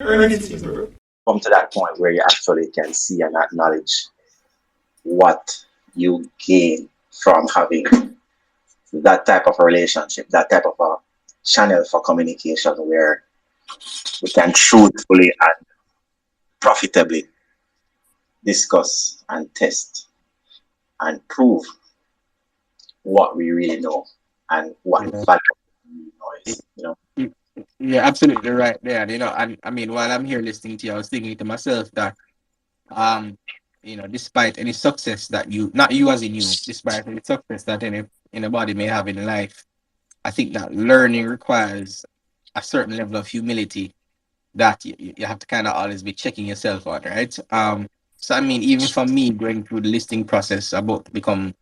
Earning season, bro. Come to that point where you actually can see and acknowledge what you gain from having that type of relationship, that type of a channel for communication where we can truthfully and profitably discuss and test and prove what we really know and what the Yeah. value we know is, you know. You- You're absolutely right there. And I mean, while I'm here listening to you, I was thinking to myself that, um, despite any success that not you as in you, despite any success that anybody may have in life, I think that learning requires a certain level of humility that you have to kind of always be checking yourself on, right? So I mean, even for me, going through the listing process, about to become,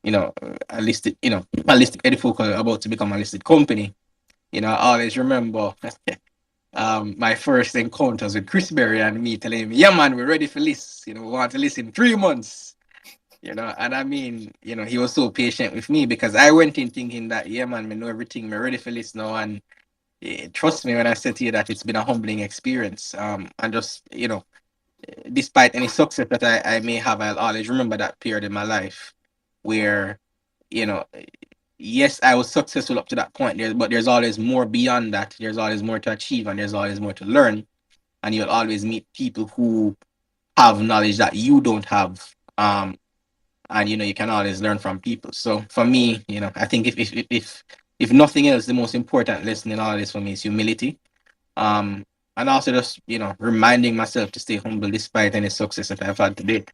a listed, a listed edifocal, about to become a listed company. I always remember my first encounters with Chris Berry and me telling him, "Yeah, man, we're ready for list. We want to list in 3 months." And I mean, he was so patient with me because I went in thinking that, yeah, man, I know everything, we're ready for list now. And trust me when I said to you that it's been a humbling experience. And just, despite any success that I may have, I'll always remember that period in my life where, you know, yes, I was successful up to that point there, but there's always more beyond that. There's always more to achieve and there's always more to learn. And you'll always meet people who have knowledge that you don't have. And you can always learn from people. So for me, I think if nothing else, the most important lesson in all this for me is humility. Um, and also just reminding myself to stay humble despite any success that I've had today.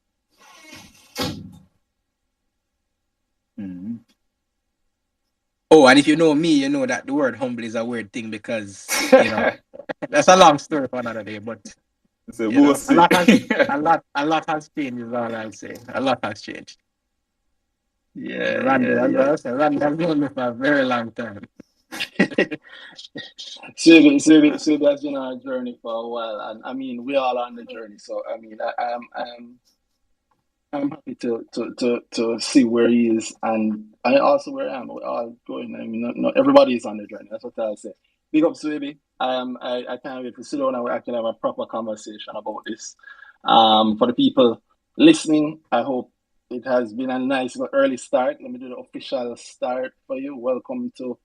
Mm-hmm. Oh, and if you know me, you know that the word humble is a weird thing because that's a long story for another day. But So we'll a see. lot has a lot has changed. Is all I'll say. A lot has changed. Yeah, Randy, yeah, as yeah. I said, Randy has known me for a very long time. Sylvie has been on a journey for a while, and I mean, we all on the journey. So I mean, I'm happy to see where he is, and I also where I am. We're all going. I mean, not everybody is on the journey. That's what I'll say. Big up, Sylvie. I can't wait to sit down and we actually have a proper conversation about this. For the people listening, I hope it has been a nice early start. Let me do the official start for you. Welcome to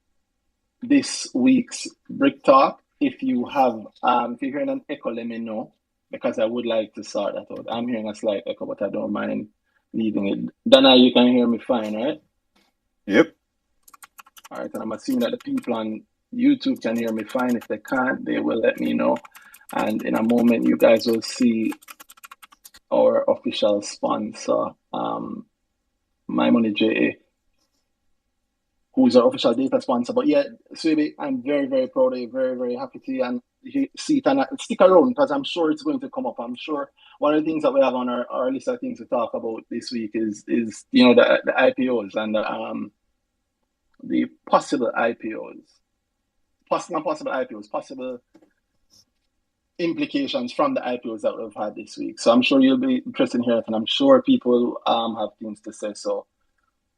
this week's Brick Talk. If you're hearing an echo, let me know because I would like to sort that out. I'm hearing a slight echo, but I don't mind leaving it. Dana, you can hear me fine, right? Yep. All right, and I'm assuming that the people on YouTube can hear me fine. If they can't, they will let me know. And in a moment, you guys will see our official sponsor, My Money JA, who's our official data sponsor. But yeah, Swibi, I'm very, very proud of you, very, very happy to see it and stick around because I'm sure it's going to come up. I'm sure one of the things that we have on our list of things to talk about this week is the IPOs and the possible IPOs, possible IPOs, possible implications from the IPOs that we've had this week. So I'm sure you'll be interested in hearing it, and I'm sure people have things to say. So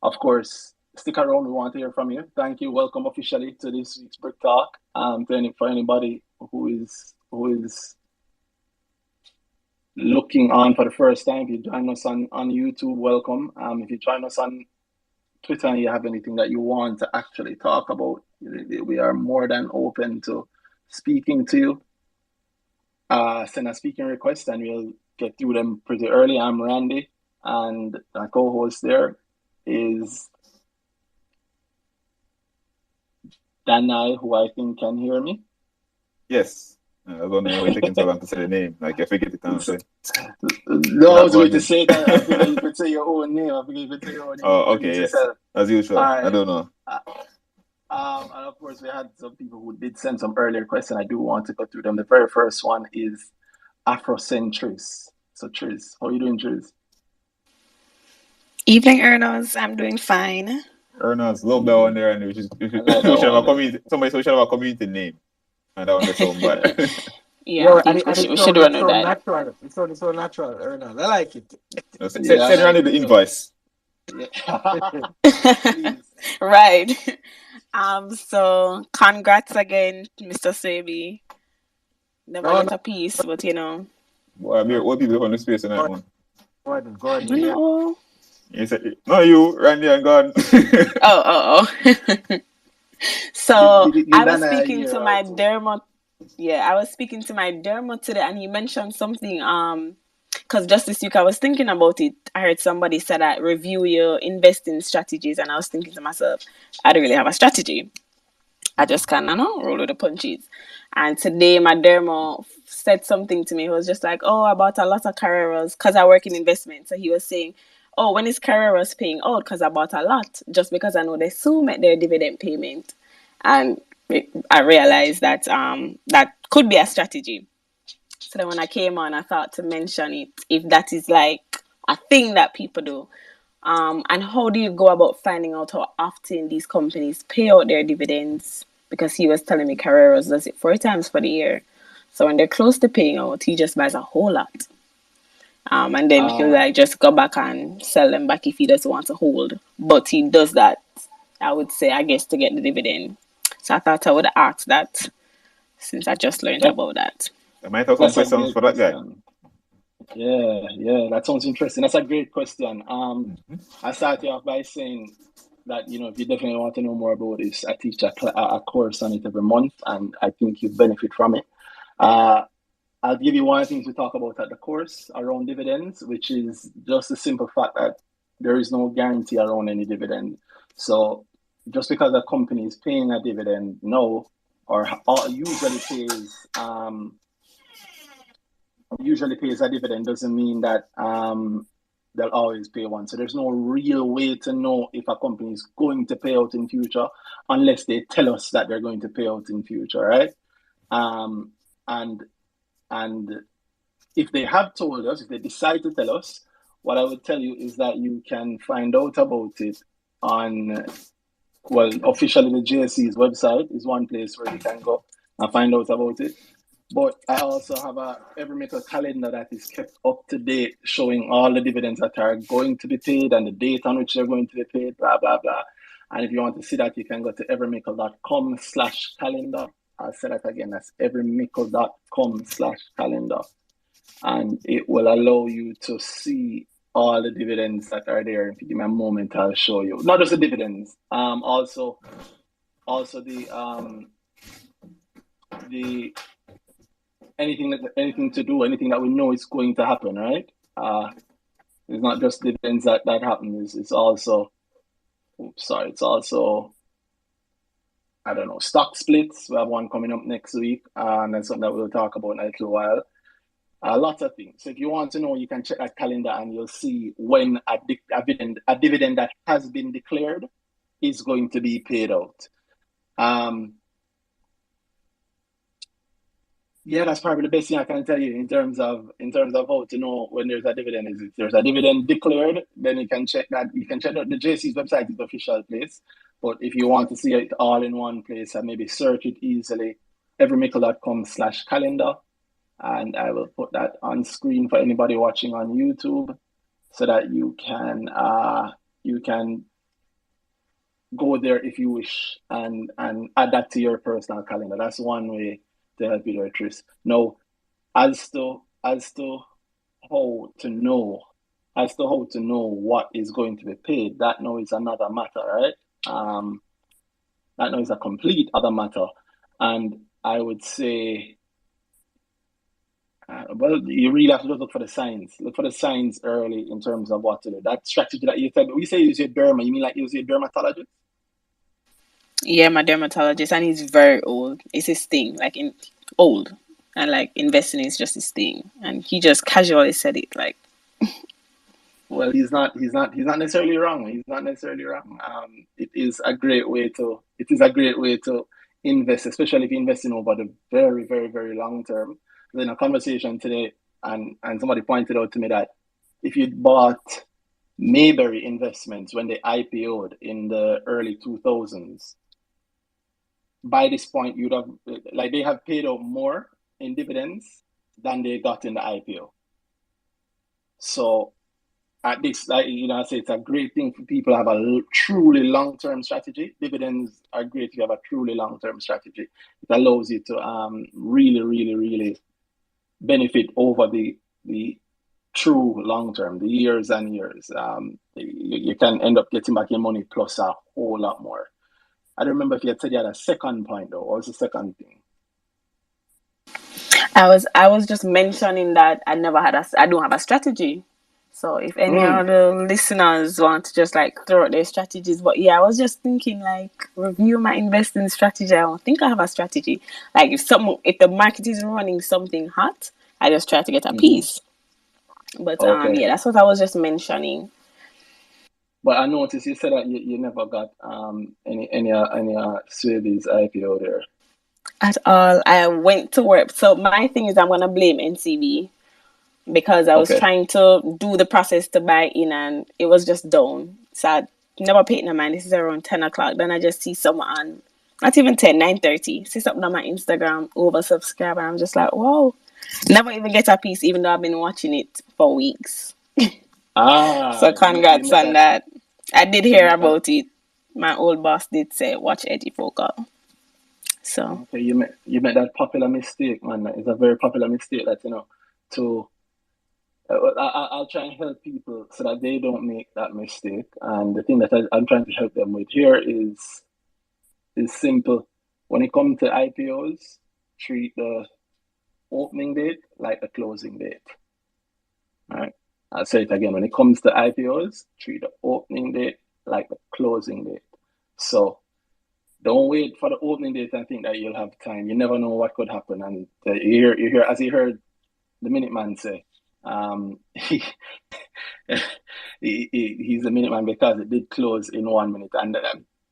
of course, stick around. We want to hear from you. Thank you. Welcome officially to this week's Brick Talk. For anybody who is looking on for the first time, if you join us on YouTube, welcome. If you join us on Twitter and you have anything that you want to actually talk about, we are more than open to speaking to you. Send a speaking request and we'll get through them pretty early. I'm Randy, and my co-host there is Danhai, who I think can hear me. Yes. I was wondering why you're taking so long to say the name. Like, I forget it and say. No, I Not was going to bugging. say that. I figured you could say your own name. I figured you could say your own name, Oh, introduce okay, yes. yourself. As All usual. I right. don't know. And of course, we had some people who did send some earlier questions. I do want to go through them. The very first one is Afrocentris. So, Triz, how are you doing, Triz? Evening, Ernos. I'm doing fine. Ernest, love that one there, and I like we that should have a one. community. Somebody said we should have a community name, and that one just sound Yeah. bad. Yeah, I Yo, and think it, and it we should sounds do it another sound that. natural. It sounds so natural, Ernest. I like it. No, Yeah, I send like Randy the it. So, invoice. yeah. Please. Right. So congrats again, Mr. Sebi. Never No, get no, a piece, but you know. Boy, I'm here. What people on the space tonight, man? Gordon, You yeah. know. You said, no, you, Randy and Gordon. Oh. So Give I was Danhai a speaking year to or my two. derma. Yeah, I was speaking to my derma today, and he mentioned something. Because just this week I was thinking about it. I heard somebody said that review your investing strategies, and I was thinking to myself, I don't really have a strategy. I just kind of know roll with the punches. And today my derma said something to me. He was just like, "Oh, I bought a lot of Carreras because I work in investment." So he was saying, "Oh, when is Carreras paying out? Because I bought a lot just because I know they soon make their dividend payment." And I realized that that could be a strategy. So then when I came on, I thought to mention it if that is like a thing that people do. And how do you go about finding out how often these companies pay out their dividends? Because he was telling me Carreras does it 4 times for the year. So when they're close to paying out, he just buys a whole lot. And then he'll like just go back and sell them back if he doesn't want to hold. But he does that, I would say, I guess, to get the dividend. So I thought I would ask that since I just learned Yep, about that. I might have some that's a questions great for that guy. question. Yeah, that sounds interesting. That's a great question. I started off by saying that, you know, if you definitely want to know more about this, I teach a course on it every month, and I think you benefit from it. I'll give you one thing to talk about at the course around dividends, which is just the simple fact that there is no guarantee around any dividend. So just because a company is paying a dividend now, or usually pays a dividend, doesn't mean that they'll always pay one. So there's no real way to know if a company is going to pay out in future unless they tell us that they're going to pay out in future, right? And and if they have told us, if they decide to tell us, what I would tell you is that you can find out about it on, well, officially the JSC's website is one place where you can go and find out about it. But I also have a every maker calendar that is kept up to date, showing all the dividends that are going to be paid and the date on which they're going to be paid, blah, blah, blah. And if you want to see that, you can go to everymaker.com/calendar. I'll say that again, that's everymaker.com/calendar. And it will allow you to see all the dividends that are there. If you give me a moment, I'll show you. Not just the dividends, also the anything that we know is going to happen, right? It's not just dividends that happen. It's also, it's also, I don't know, stock splits. We have one coming up next week, and that's something that we'll talk about in a little while. Lots of things. So if you want to know, you can check that calendar and you'll see when a dividend that has been declared is going to be paid out. Yeah, that's probably the best thing I can tell you in terms of how to know when there's a dividend. Is if there's a dividend declared, then you can check that. You can check out the JC's website, is the official place. But if you want to see it all in one place and maybe search it easily, everymickle.com/calendar. And I will put that on screen for anybody watching on YouTube so that you can go there if you wish and add that to your personal calendar. That's one way to help you there, Tris. Now, as to how to know what is going to be paid, that now is another matter, right? That now is a complete other matter. And I would say, well, you really have to look for the signs. Look for the signs early in terms of what to do. That strategy that you said, we say use your derma, you mean like use your dermatologist? Yeah, my dermatologist, and he's very old. It's his thing, like old, and like investing is just his thing. And he just casually said it, like. Well, he's not necessarily wrong. He's not necessarily wrong. It is a great way to invest, especially if you invest in over the very, very, very long term. In a conversation today, and somebody pointed out to me that if you bought Mayberry Investments when they IPO'd in the early 2000s, by this point you'd have, like, they have paid out more in dividends than they got in the IPO. So at this, like, I say it's a great thing for people to have a truly long-term strategy. Dividends are great if you have a truly long-term strategy. It allows you to really, really, really benefit over the true long-term, the years and years. You can end up getting back your money plus a whole lot more. I don't remember if you had said you had a second point though. What was the second thing? I was just mentioning that I don't have a strategy. So if any other listeners want to just like throw out their strategies, but yeah, I was just thinking like review my investing strategy. I don't think I have a strategy. Like if the market is running something hot, I just try to get a piece. But Okay. yeah, that's what I was just mentioning. But I noticed you said that you never got any Swedish IPO there. At all. I went to work. So my thing is I'm gonna blame NCB because I was trying to do the process to buy in and it was just down. So I never paid no mind. This is around 10 o'clock. Then I just see someone on, not even 10, 9:30. See something on my Instagram, oversubscribe, and I'm just like, whoa. Never even get a piece, even though I've been watching it for weeks. So congrats on that. I did hear about it. My old boss did say, watch Eddie Focal. So okay, you made that popular mistake, man. It's a very popular mistake that to I'll try and help people so that they don't make that mistake. And the thing that I'm trying to help them with here is simple. When it comes to IPOs, treat the opening date like the closing date. All right. I'll say it again. When it comes to IPOs, treat the opening date like the closing date. So don't wait for the opening date and think that you'll have time. You never know what could happen. And you hear, as you heard the Minuteman say, he's a Minuteman because it did close in 1 minute. And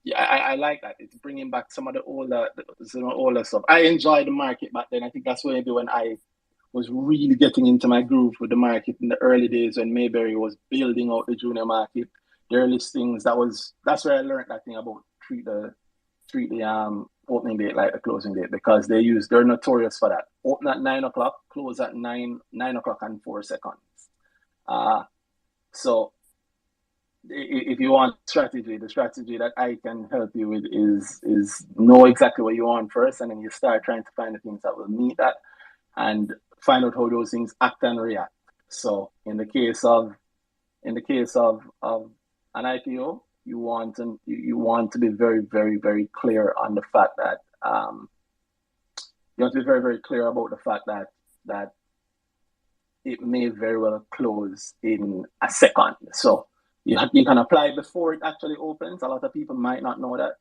yeah, I like that. It's bringing back some of the older stuff. I enjoy the market back then. I think that's maybe when I was really getting into my groove with the market in the early days when Mayberry was building out the junior market. Their listings, that's where I learned that thing about treat the opening date like the closing date, because they're notorious for that. Open at 9 o'clock, close at 9 o'clock and 4 seconds. So if you want strategy, the strategy that I can help you with is know exactly what you want first, and then you start trying to find the things that will meet that and find out how those things act and react. So in the case of an IPO, you want to be very, very, very clear on the fact that you want to be very, very clear about the fact that it may very well close in a second. So you can apply before it actually opens. A lot of people might not know that.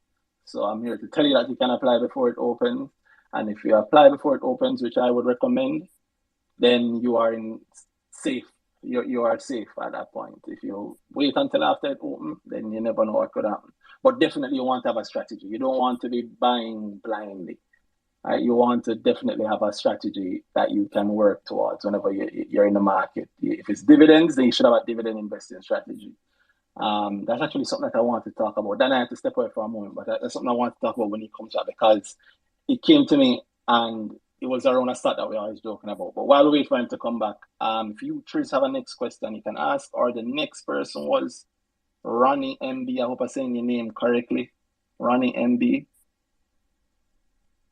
So I'm here to tell you that you can apply before it opens. And if you apply before it opens, which I would recommend, then you are safe. You are safe at that point. If you wait until after it opens, then you never know what could happen. But definitely you want to have a strategy. You don't want to be buying blindly. Right? You want to definitely have a strategy that you can work towards whenever you're in the market. If it's dividends, then you should have a dividend investing strategy. That's actually something that I want to talk about. Then I have to step away for a moment, but that's something I want to talk about when it comes to that, because it came to me and it was around a start that we always joking about. But while we wait for him to come back, if you Tris have a next question, you can ask, or the next person was Ronnie MB. I hope I'm saying your name correctly. Ronnie MB.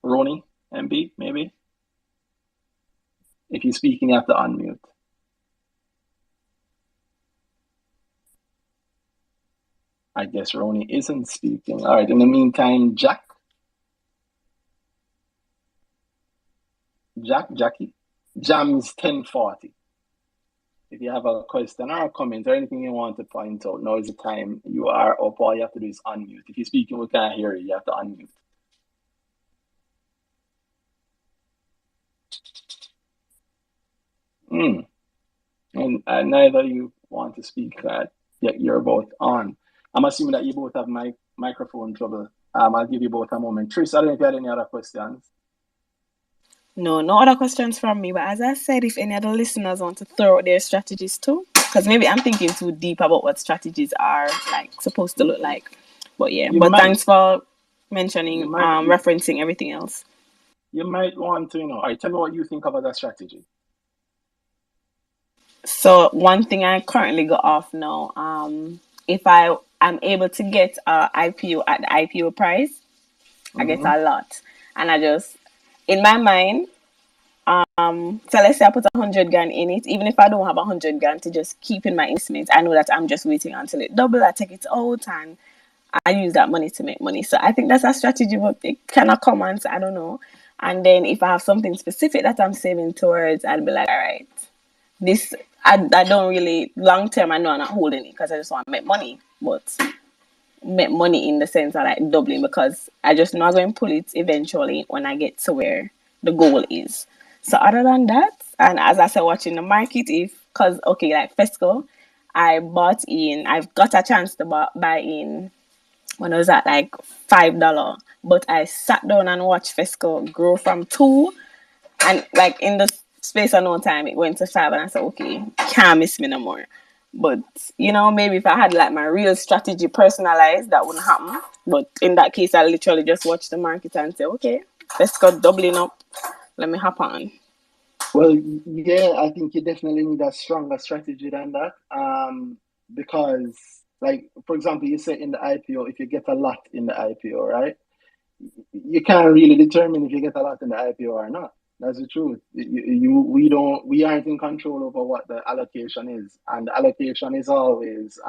Ronnie MB, maybe. If you're speaking, you have to unmute. I guess Ronnie isn't speaking. All right. In the meantime, Jackie, Jams 1040. If you have a question or a comment or anything you want to point out, now is the time. You are up. All you have to do is unmute. If you're speaking, we can't hear you. You have to unmute. And neither you want to speak. Yet you're both on. I'm assuming that you both have microphone trouble. I'll give you both a moment. Tris, I don't know if you had any other questions. No other questions from me. But as I said, if any other listeners want to throw out their strategies too, because maybe I'm thinking too deep about what strategies are like supposed to look like. But yeah, thanks for mentioning, referencing everything else. You might want to, all right, tell me what you think about that strategy. So one thing I currently got off now, if I am able to get a IPO at the IPO price, I get a lot. And I just, in my mind, so let's say I put 100 grand in it, even if I don't have 100 grand to just keep in my investment, I know that I'm just waiting until it double, I take it out and I use that money to make money. So I think that's a strategy, but it cannot come on, so I don't know. And then if I have something specific that I'm saving towards, I'll be like, all right, this, I don't really, long term, I know I'm not holding it because I just want to make money, but make money in the sense of like doubling, because I just know I'm going to pull it eventually when I get to where the goal is. So other than that, and as I said, watching the market, because okay, like Fesco, I bought in, I've got a chance to buy in when I was at like $5, but I sat down and watched Fesco grow from 2, and like in the space of no time it went to 5, and I said, okay, can't miss me no more. But maybe if I had like my real strategy personalized, that wouldn't happen. But in that case, I literally just watch the market and say, okay, let's go doubling up, let me hop on. Well, yeah, I think you definitely need a stronger strategy than that. Because, like, for example, you say in the IPO, if you get a lot in the IPO, right? You can't really determine if you get a lot in the IPO or not. That's the truth. We aren't in control over what the allocation is, and the allocation is always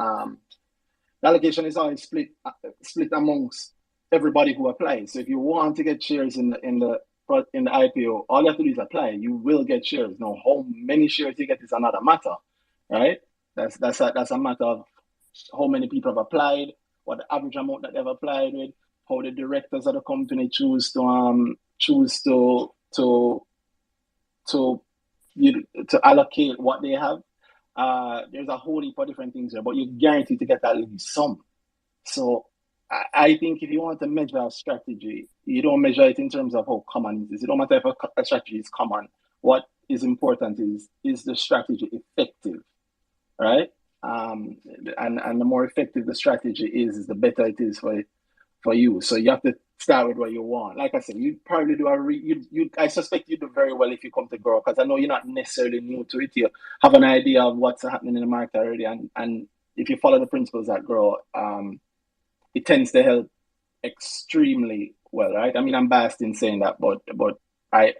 split amongst everybody who applies. So if you want to get shares in the IPO, all you have to do is apply. You will get shares. Now, how many shares you get is another matter, right? That's a matter of how many people have applied, what the average amount that they've applied with, how the directors of the company choose to allocate what they have. There's a whole heap of different things there, but you're guaranteed to get at least some. So I think if you want to measure a strategy, you don't measure it in terms of how common it is. It don't matter if a strategy is common. What is important is the strategy effective, right? And the more effective the strategy is the better it is for you. So you have to start with what you want. Like I said, you probably do I suspect you do very well if you come to Grow, because I know you're not necessarily new to it. You have an idea of what's happening in the market already, and if you follow the principles that Grow, it tends to help extremely well, right? I mean, I'm biased in saying that, but I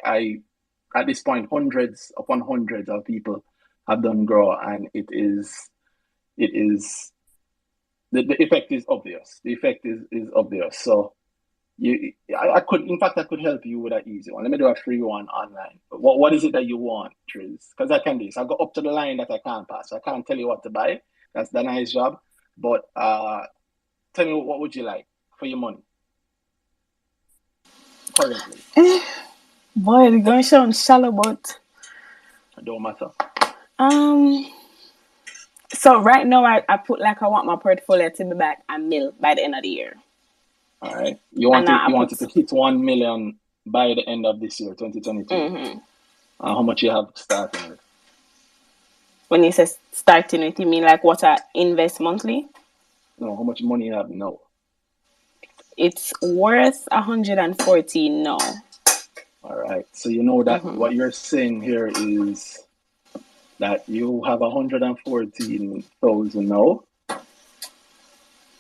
at this point, hundreds upon hundreds of people have done Grow, and it is the effect is obvious. The effect is obvious. So I could help you with an easy one. Let me do a free one online. What is it that you want, Triz? Because I can do this. I go up to the line that I can't pass. I can't tell you what to buy. That's Danhai's job. But tell me, what would you like for your money currently? Boy, it's going to sound shallow, but It don't matter. So right now I put like I want my portfolio to be back $1 million by the end of the year. All right. You want it to hit 1 million by the end of this year, 2022. Mm-hmm. How much you have starting with? When you say starting with, you mean like what I invest monthly? No, how much money you have now? It's worth 114 now. All right. So you know that what you're saying here is that you have 114,000 now,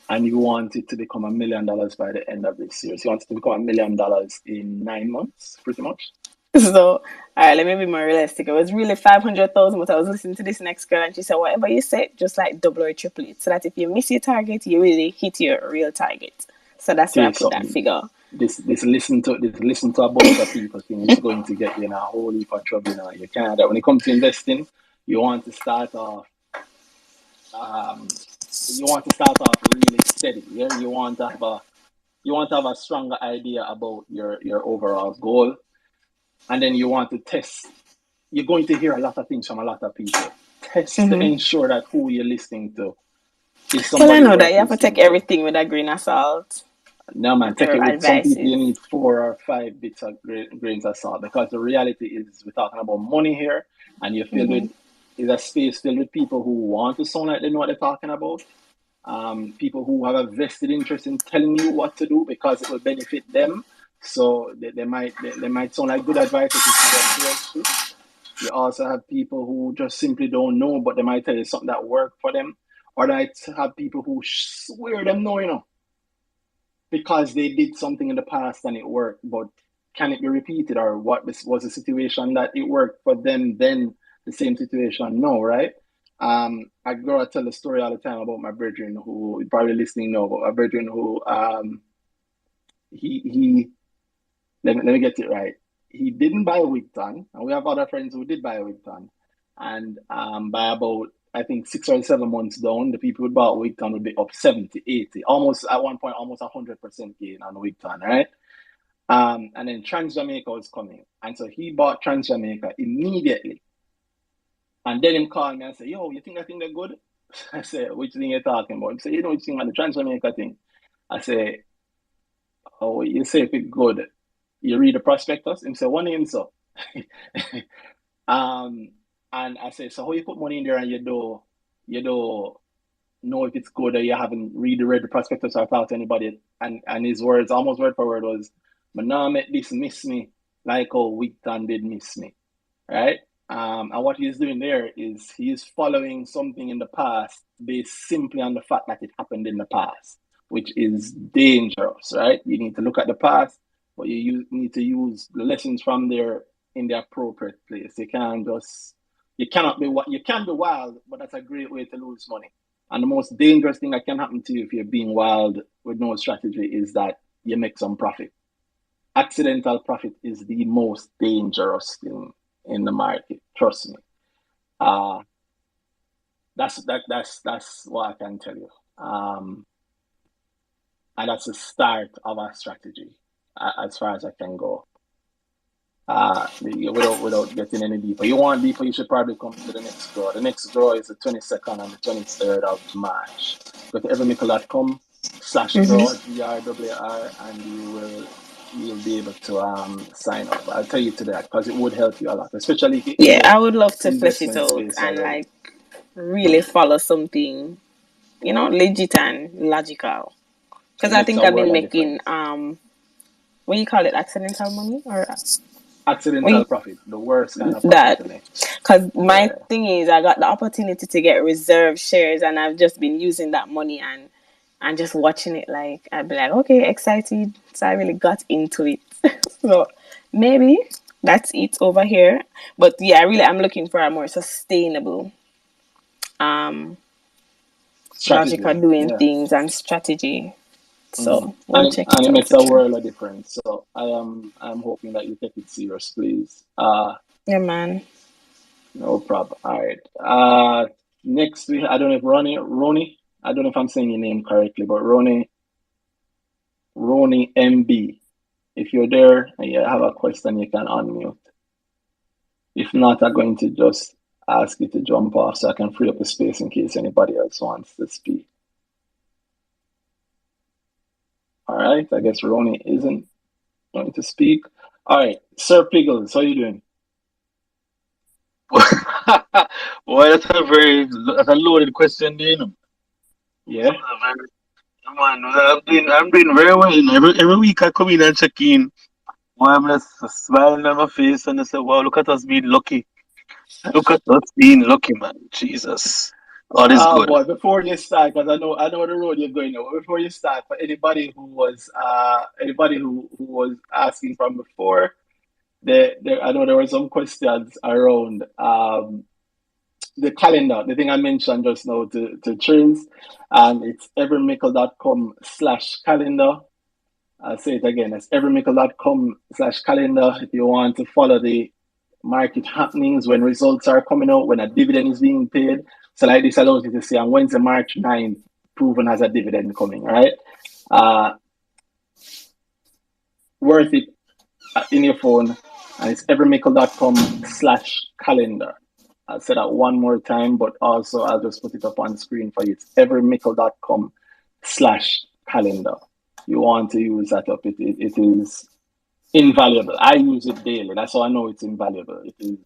and you want it to become $1 million by the end of this year. So you want it to become $1 million in 9 months, pretty much. So, all right, let me be more realistic. It was really 500,000, but I was listening to this next girl, and she said, whatever you say, just like double or triple it, so that if you miss your target, you really hit your real target. So that's why I put that figure. This listen to a bunch of people thing is going to get you in a whole heap of trouble now. You can't. When it comes to investing, you want to start off. Really steady. Yeah, you want to have a stronger idea about your overall goal, and then you want to test. You're going to hear a lot of things from a lot of people. Test to ensure that who you're listening to is somebody. Well, I know that you have to take everything with a grain of salt. No, man, take it with some people. You need 4 or 5 bits of grains of salt, because the reality is we're talking about money here, and you're filled with is a space filled with people who want to sound like they know what they're talking about. People who have a vested interest in telling you what to do because it will benefit them. So they might sound like good advice if you You also have people who just simply don't know, but they might tell you something that worked for them. Or they might have people who swear them know, you know, because they did something in the past and it worked, but can it be repeated? Or what was a situation that it worked for them, then the same situation? No, right? I go to tell the story all the time about my brethren who, you're probably listening now, but my brethren who, he let me get it right. He didn't buy a wig ton, and we have other friends who did buy a wig ton. And by about, I think, 6 or 7 months down, the people who bought wig ton would be up 70, 80, almost at one point, almost 100% gain on wig ton, right? And then Trans Jamaica was coming. And so he bought Trans Jamaica immediately. And then him called me and said, yo, you think that thing they're good? I said, which thing you're talking about? He said, you know which thing about the Trans Jamaica thing? I say, oh, you say if it's good, you read the prospectus? Him say, one name so. And I say, so how you put money in there and you don't know if it's good or you haven't read the prospectus or talked to anybody? And his words, almost word for word, was, but now make this miss me like how Wigton did miss me, right? And what he's doing there is he's following something in the past based simply on the fact that it happened in the past, which is dangerous, right? You need to look at the past, but you need to use the lessons from there in the appropriate place. You can be wild, but that's a great way to lose money. And the most dangerous thing that can happen to you if you're being wild with no strategy is that you make some profit. Accidental profit is the most dangerous thing in the market. Trust me. That's what I can tell you. And that's the start of our strategy, as far as I can go. Without getting any deeper. You want deeper, you should probably come to the next draw. The next draw is the 22nd and the 23rd of March. Go to everymickle.com/draw, GRWR, and you'll be able to sign up. I'll tell you to that because it would help you a lot, especially if Yeah, I would love to flesh it out and already. like really follow something, you know, legit and logical. Because I think I've been making what do you call it, accidental money or accidental profit, the worst kind of profit to make. Because my thing is, I got the opportunity to get reserve shares, and I've just been using that money and just watching it. Like I'd be like, okay, excited, so I really got into it. So maybe that's it over here. But yeah, I'm looking for a more sustainable, logical doing things and strategy. So we'll check it out. And it makes a world of difference. So I'm hoping that you take it serious, please. Yeah, man. No problem. All right. Next we I don't know if Ronnie. I don't know if I'm saying your name correctly, but Ronnie MB. If you're there and you have a question, you can unmute. If not, I'm going to just ask you to jump off so I can free up the space in case anybody else wants to speak. All right, I guess Ronnie isn't going to speak. All right, Sir Piggles, how are you doing? Well, that's a loaded question, you know. Yeah. Man, I'm doing very well. You know. Every week I come in and check in. Why I'm just smiling on my face and I say, wow, look at us being lucky. Look at us being lucky, man. Jesus. All is good. Boy, before you start, because I know the road you're going now. Before you start, for anybody who was asking from before, I know there were some questions around the calendar, the thing I mentioned just now to Trins, and it's everymickle.com/calendar. I'll say it again, it's everymickle.com/calendar if you want to follow the market happenings when results are coming out, when a dividend is being paid. So like this allows you to see on Wednesday, March 9th, Proven has a dividend coming, right? Worth it in your phone, and it's everymickle.com/calendar. I'll say that one more time, but also I'll just put it up on screen for you. It's everymickle.com/calendar. You want to use that up. It is invaluable. I use it daily. That's how I know it's invaluable. It is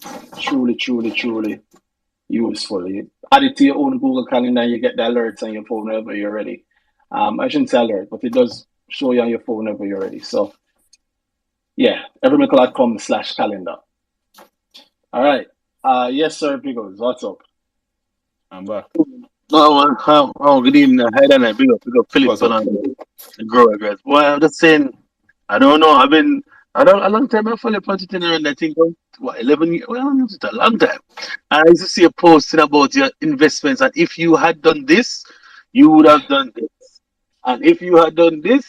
truly, truly, truly useful. You add it to your own Google Calendar, you get the alerts on your phone whenever you're ready. I shouldn't say alert, but it does show you on your phone whenever you're ready. So yeah, everymickle.com/calendar. All right. Yes, sir, Pickles. What's up? I'm back. No, good evening. Hi, Danhai. Big up, Philip, What's up? the grower, guys. Well, I'm just saying, I don't know. I don't, a long time I follow Positive and I think, what, 11 years? Well, it's a long time. And I used to see a posting about your investments, and if you had done this, you would have done this. And if you had done this,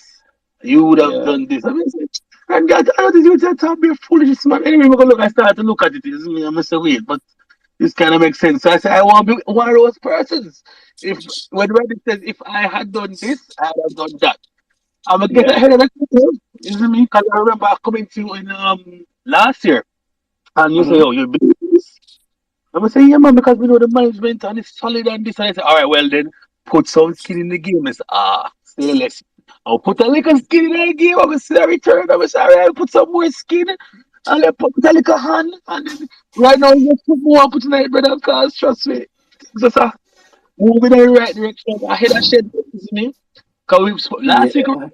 you would have Yeah, done this. I mean, and I don't think you just be a foolish man. Anyway, I started to look at it. I must say, wait, but this kind of makes sense. So I said, I want to be one of those persons. If when Reddit says, if I had done this, I would have done that. I'm gonna get yeah. ahead of the curve. You see me? Because I remember coming to you in last year, and you say, Mm-hmm. "Oh, you believe this?" I'm gonna say, "Yeah, man, because we know the management and it's solid and this." And I say, "All right, well then, put some skin in the game." I say, say less. I'll put a little skin in the game. I'm gonna see the return. I'm gonna say, "All right, I'll put some more skin." And then put a little hand, and then right now you just put more, put in the bread and cause trust me, things just moving in the right direction. Ahead of shed, you see me? Because last week Yeah,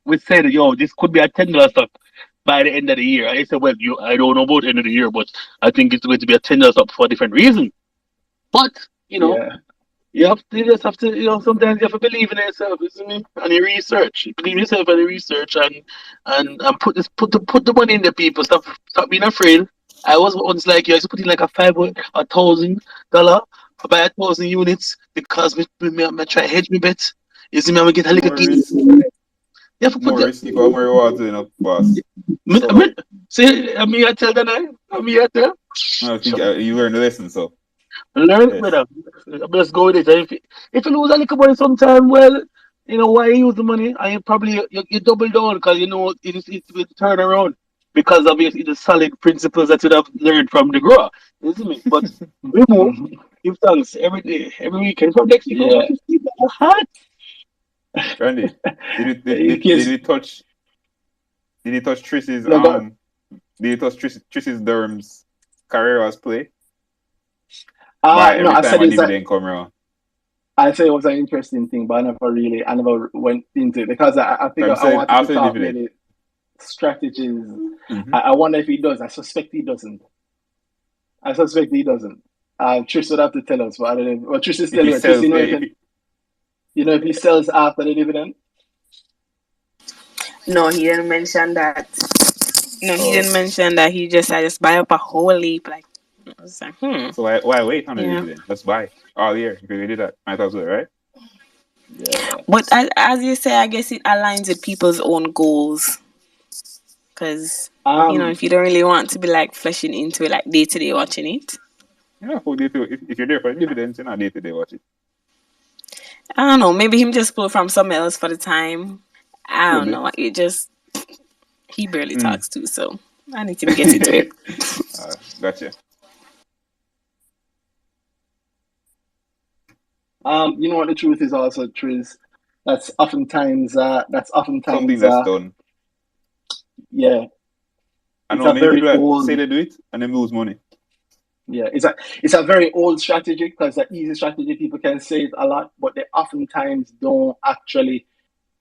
we said, yo, this could be a $10 stock by the end of the year. I said, well, I don't know about the end of the year, but I think it's going to be a $10 stock for a different reason. But, you know, yeah, you just have to, sometimes you have to believe in yourself, isn't it? And your research. You believe in yourself and your research and put the money in the people. Stop being afraid. I was once like you, I used to put in like $1,000 to buy 1,000 units because me try to hedge me bet. You see me, I'm gonna get a little More gain. risk, You have to put more the risk equal more rewards, boss. see, I tell them, I tell. I think you learned the lesson, so Learn it, yes. brother. Let's go with it. If you lose a little money sometime, well, why you use the money? And you double down because it will turn around because obviously the solid principles that you have learned from the grower. Isn't it? But we move, give thanks every day, every weekend. From next week, we're yeah. going to see the heart. Randy, In did case, we touch Triss's no, go, Triss's Durham's career as play by no, every time a dividend come around? I say it was an interesting thing, but I never went into it because I So figure I'm I saying wanted to after the talk dividend. maybe strategies. Mm-hmm. I wonder if he does. I suspect he doesn't. I suspect he doesn't. Trish would have to tell us, but I don't know. Well, Trish is If still he here. Trish, sells, if he sells after the dividend. No, he didn't mention that. No, he oh, didn't mention that. He just said just buy up a whole heap. Like I was like, so why wait on the yeah. dividend? Let's buy all year. If we did that, might as well, right? Yeah. But as you say, I guess it aligns with people's own goals. Because Um. if you don't really want to be like fleshing into it, like day to day watching it, Yeah, for day to, if you're there for the dividends, you're not day to day watch it. I don't know. Maybe him just pull from somewhere else for the time. I Could don't be. know. It just he barely Mm. talks too, so I need to get into it. Gotcha. You know what the truth is also, Triz. That's Something oftentimes that's done. yeah. I It's know a many very people that say old they do it and then lose money. yeah. It's a very old strategy because the easy strategy people can say it a lot, but they oftentimes don't actually.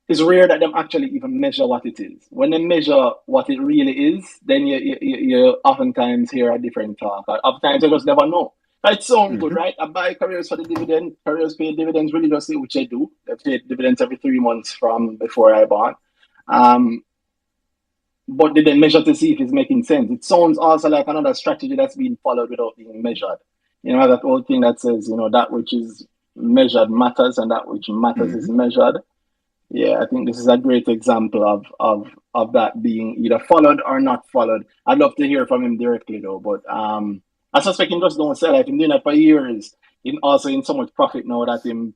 It's rare that them actually even measure what it is. When they measure what it really is, then you oftentimes hear a different talk. Oftentimes you just never know. It sounds good, Mm-hmm. right? I buy careers for the dividend. Careers pay dividends religiously, which they do. They pay dividends every 3 months from before I bought. Um, but they then measure to see if it's making sense. It sounds also like another strategy that's being followed without being measured. That old thing that says, that which is measured matters and that which matters is Mm-hmm. measured. Yeah, I think this is a great example of that being either followed or not followed. I'd love to hear from him directly though, but I suspect him just don't sell. I've been doing that for years. In also in so much profit now that him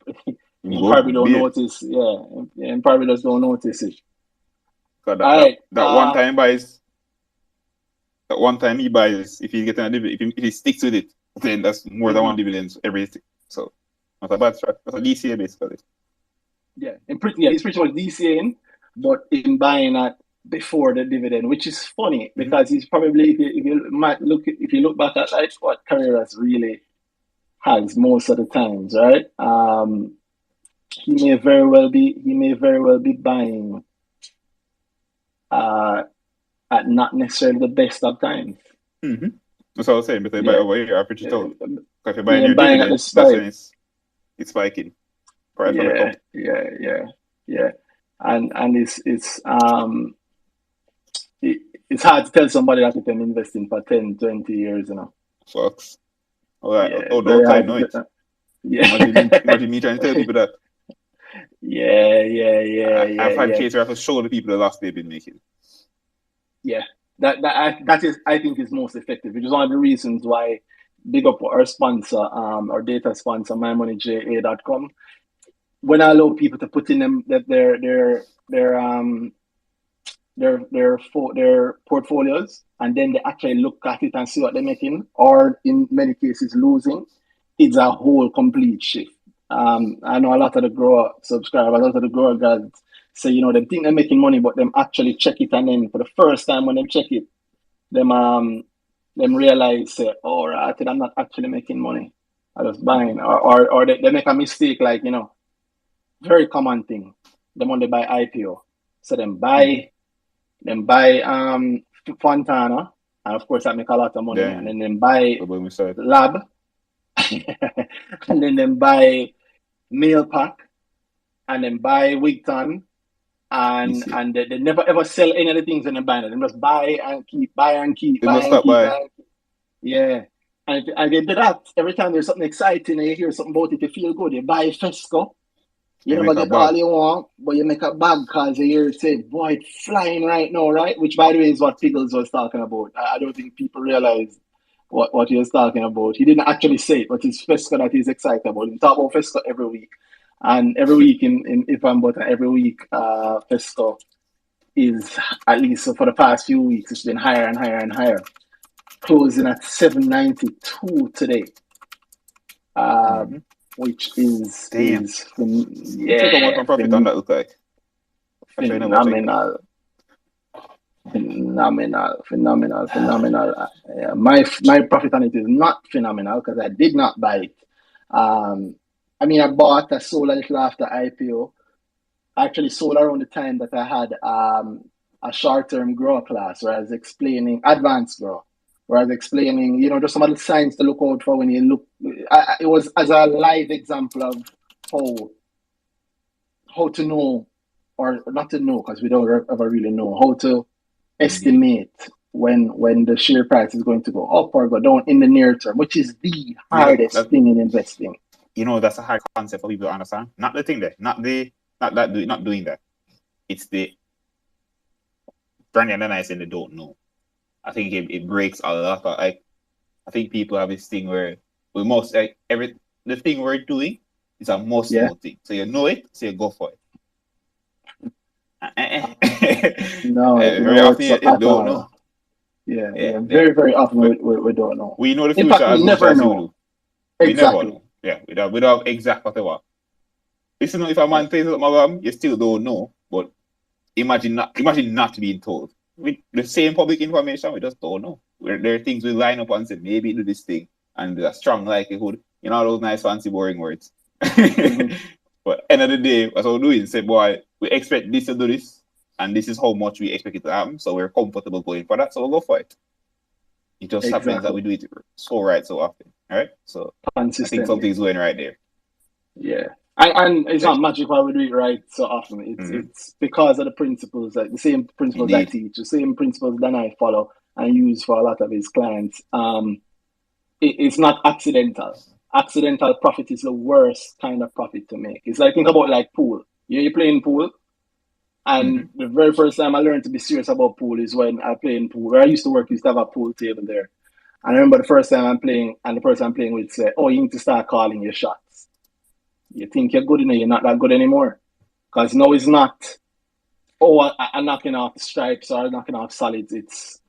probably Good. don't Be it. notice. Yeah, him probably just don't notice it. So All right. that one time buys, that one time he buys, if he's getting a dividend, if he sticks with it, then that's more than Mhm. one dividend everything. So not a bad strat. That's a DCA basically. Yeah, he's pretty much DCAing, but in buying at before the dividend, which is funny Mm-hmm. because he's probably if you look back at like what Carreras really has most of the times, right? He may very well be buying uh, at not necessarily the best of times. Mm-hmm. That's what I was saying. But they buy Yeah. over here, average it out. Because if you're buying Yeah, your buying at the dividend, that's when spike. it's spiking. Price on the Yeah, up. yeah. And it's hard to tell somebody that you can invest in for 10, 20 years, you know. Fucks. All right. Yeah, Oh, the very outside hard know to it. tell. Yeah. Imagine me trying to tell people that. I've had Yeah. cases where I have to show the people the loss they've been making. Yeah. That is, I think, is most effective, which is one of the reasons why big up our sponsor, our data sponsor, mymoneyja.com. When I allow people to put in them that their portfolios, and then they actually look at it and see what they're making, or in many cases losing, it's a whole complete shift. I know a lot of the grower subscribers, a lot of the grower guys say, you know, they think they're making money, but them actually check it, and then for the first time when they check it, them realize, say, oh, right, I'm not actually making money. I was buying, or they make a mistake, like, you know, very common thing. Them when they buy IPO, so them buy Fontana, and of course that make a lot of money, and then buy when we start. Lab, and then them buy Meal Pack, and then buy Wigton, and they never ever sell any of the things in the buy. They just buy and keep, buy and keep, They buy must and stop keep, by. buy and keep. Yeah. And they do that every time there's something exciting and you hear something about it, you feel good. You buy Fesco. You They never make a get all bag. you want, but you make a bag because you hear it say, boy, it's flying right now, right? Which, by the way, is what Piggles was talking about. I don't think people realize what he was talking about. He didn't actually say it, but it's Fesco that he's excited about. He talk about Fesco every week. And every week in If I'm Button, every week, Fesco is, at least for the past few weeks, it's been higher and higher and higher. Closing at 792 today. Which is Damn. Check out what profit on that look like. Phenomenal. Yeah, my profit on it is not phenomenal because I did not buy it. I mean, I bought, I sold a little after IPO. I actually sold around the time that I had a short-term grow class where I was explaining advanced grow, where I was explaining, you know, just some of the signs to look out for when you look. It was as a live example of how to know, or not to know, because we don't ever really know how to estimate when the share price is going to go up or go down in the near term, which is the hardest thing in investing. You know, that's a hard concept for people to understand. Not the thing there, not doing that. It's the Brandy and Danhai saying they don't know. I think it breaks a lot of, like, I think people have this thing where we must, like, the thing we're doing is a must know thing. So you know it, so you go for it. No, very often you don't know. Yeah. Very, very often we don't know. We know the future as much as you do. We never know. Yeah, we don't have exact whatever. Listen, if a man says something, you still don't know. But imagine not being told. With the same public information, we just don't know. There are things we line up and say, maybe do this thing, and there's a strong likelihood. You know, all those nice, fancy, boring words. But end of the day, what we're doing, say, boy, we expect this to do this, and this is how much we expect it to happen. So we're comfortable going for that, so we'll go for it. It just happens that we do it so often. All right? So I think something's going right there. Yeah. And it's not magic why we do it right so often. It's because of the principles, like the same principles I teach, the same principles that I follow and use for a lot of his clients. It's not accidental. Accidental profit is the worst kind of profit to make. It's like, think about like pool. You're playing pool, and the very first time I learned to be serious about pool is when I played in pool. Where I used to work, used to have a pool table there. And I remember the first time I'm playing, and the person I'm playing with said, "Oh, you need to start calling your shots. You think you're good enough, you're not that good anymore. Because now it's not, oh, I'm knocking off stripes or knocking off solids. It's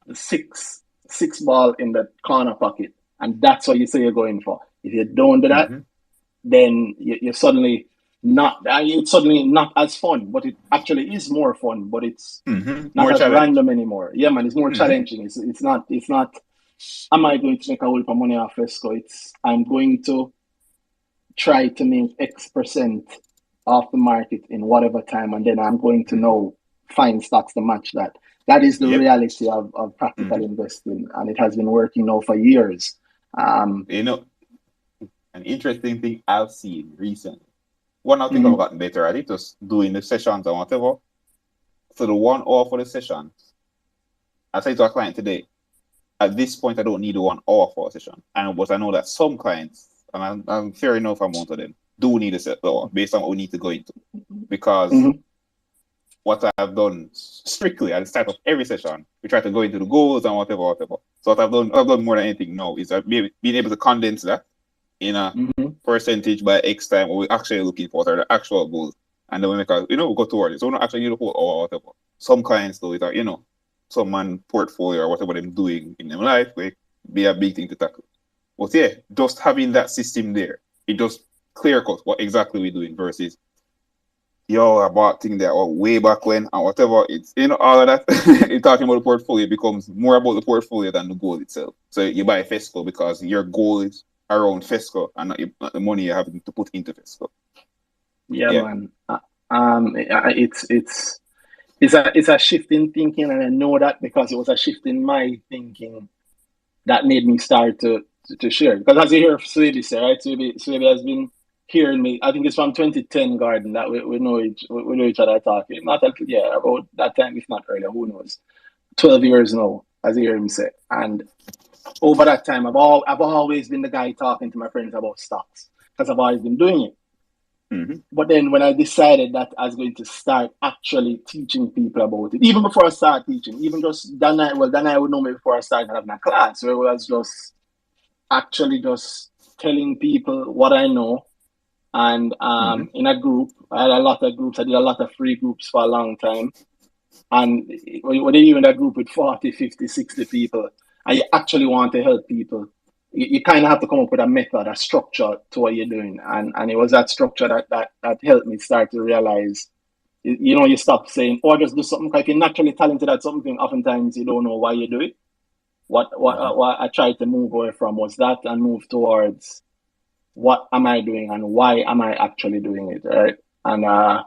the six ball in the corner pocket. And that's what you say you're going for. If you don't do that, then you're suddenly not, it's suddenly not as fun, but it actually is more fun, but it's not more as random anymore. Yeah, man, it's more challenging. It's not, am I going to make a whole heap of money off Fesco? It's, I'm going to try to make X% off the market in whatever time, and then I'm going to know, find stocks to match that. That is the Yep. reality of practical investing, and it has been working now for years. You know, an interesting thing I've seen recently. One, I think I've gotten better at it, just doing the sessions and whatever. So the 1 hour for the session, I say to a client today, at this point, I don't need a 1 hour for a session. But I know that some clients, and I'm fair enough amount of them, do need a set hour based on what we need to go into. Because what I've done strictly at the start of every session, we try to go into the goals and whatever. So what I've done more than anything now is being able to condense that in a percentage by X time what we're actually looking for, the actual goals. And then we make we go toward it. So we don't actually need a whole hour or whatever. Some clients do it, some man portfolio or whatever they're doing in their life will be a big thing to tackle. But yeah, just having that system there, it just clear cut what exactly we're doing versus about things that were way back when and whatever. It's all of that. You're talking about the portfolio, it becomes more about the portfolio than the goal itself. So you buy FESCO because your goal is around FESCO and not the money you're having to put into FESCO. Yeah, man. It's a shift in thinking, and I know that because it was a shift in my thinking that made me start to share. Because as you hear Swaby say, right? Swaby has been hearing me. I think it's from 2010, Garden, that we know each other talking. Not about that time, if not earlier. Who knows? 12 years now, as you hear him say. And over that time, I've always been the guy talking to my friends about stocks because I've always been doing it. But then when I decided that I was going to start actually teaching people about it, even before I started teaching, even just Danhai would know me before I started having a class, where I was just telling people what I know. And in a group, I had a lot of groups. I did a lot of free groups for a long time. And when you're in that group with 40, 50, 60 people, and you actually want to help people, you kind of have to come up with a method, a structure to what you're doing. And it was that structure that helped me start to realize, you stop saying, oh, just do something. If you're naturally talented at something, oftentimes you don't know why you do it. What I tried to move away from was that and move towards what am I doing and why am I actually doing it, right? And how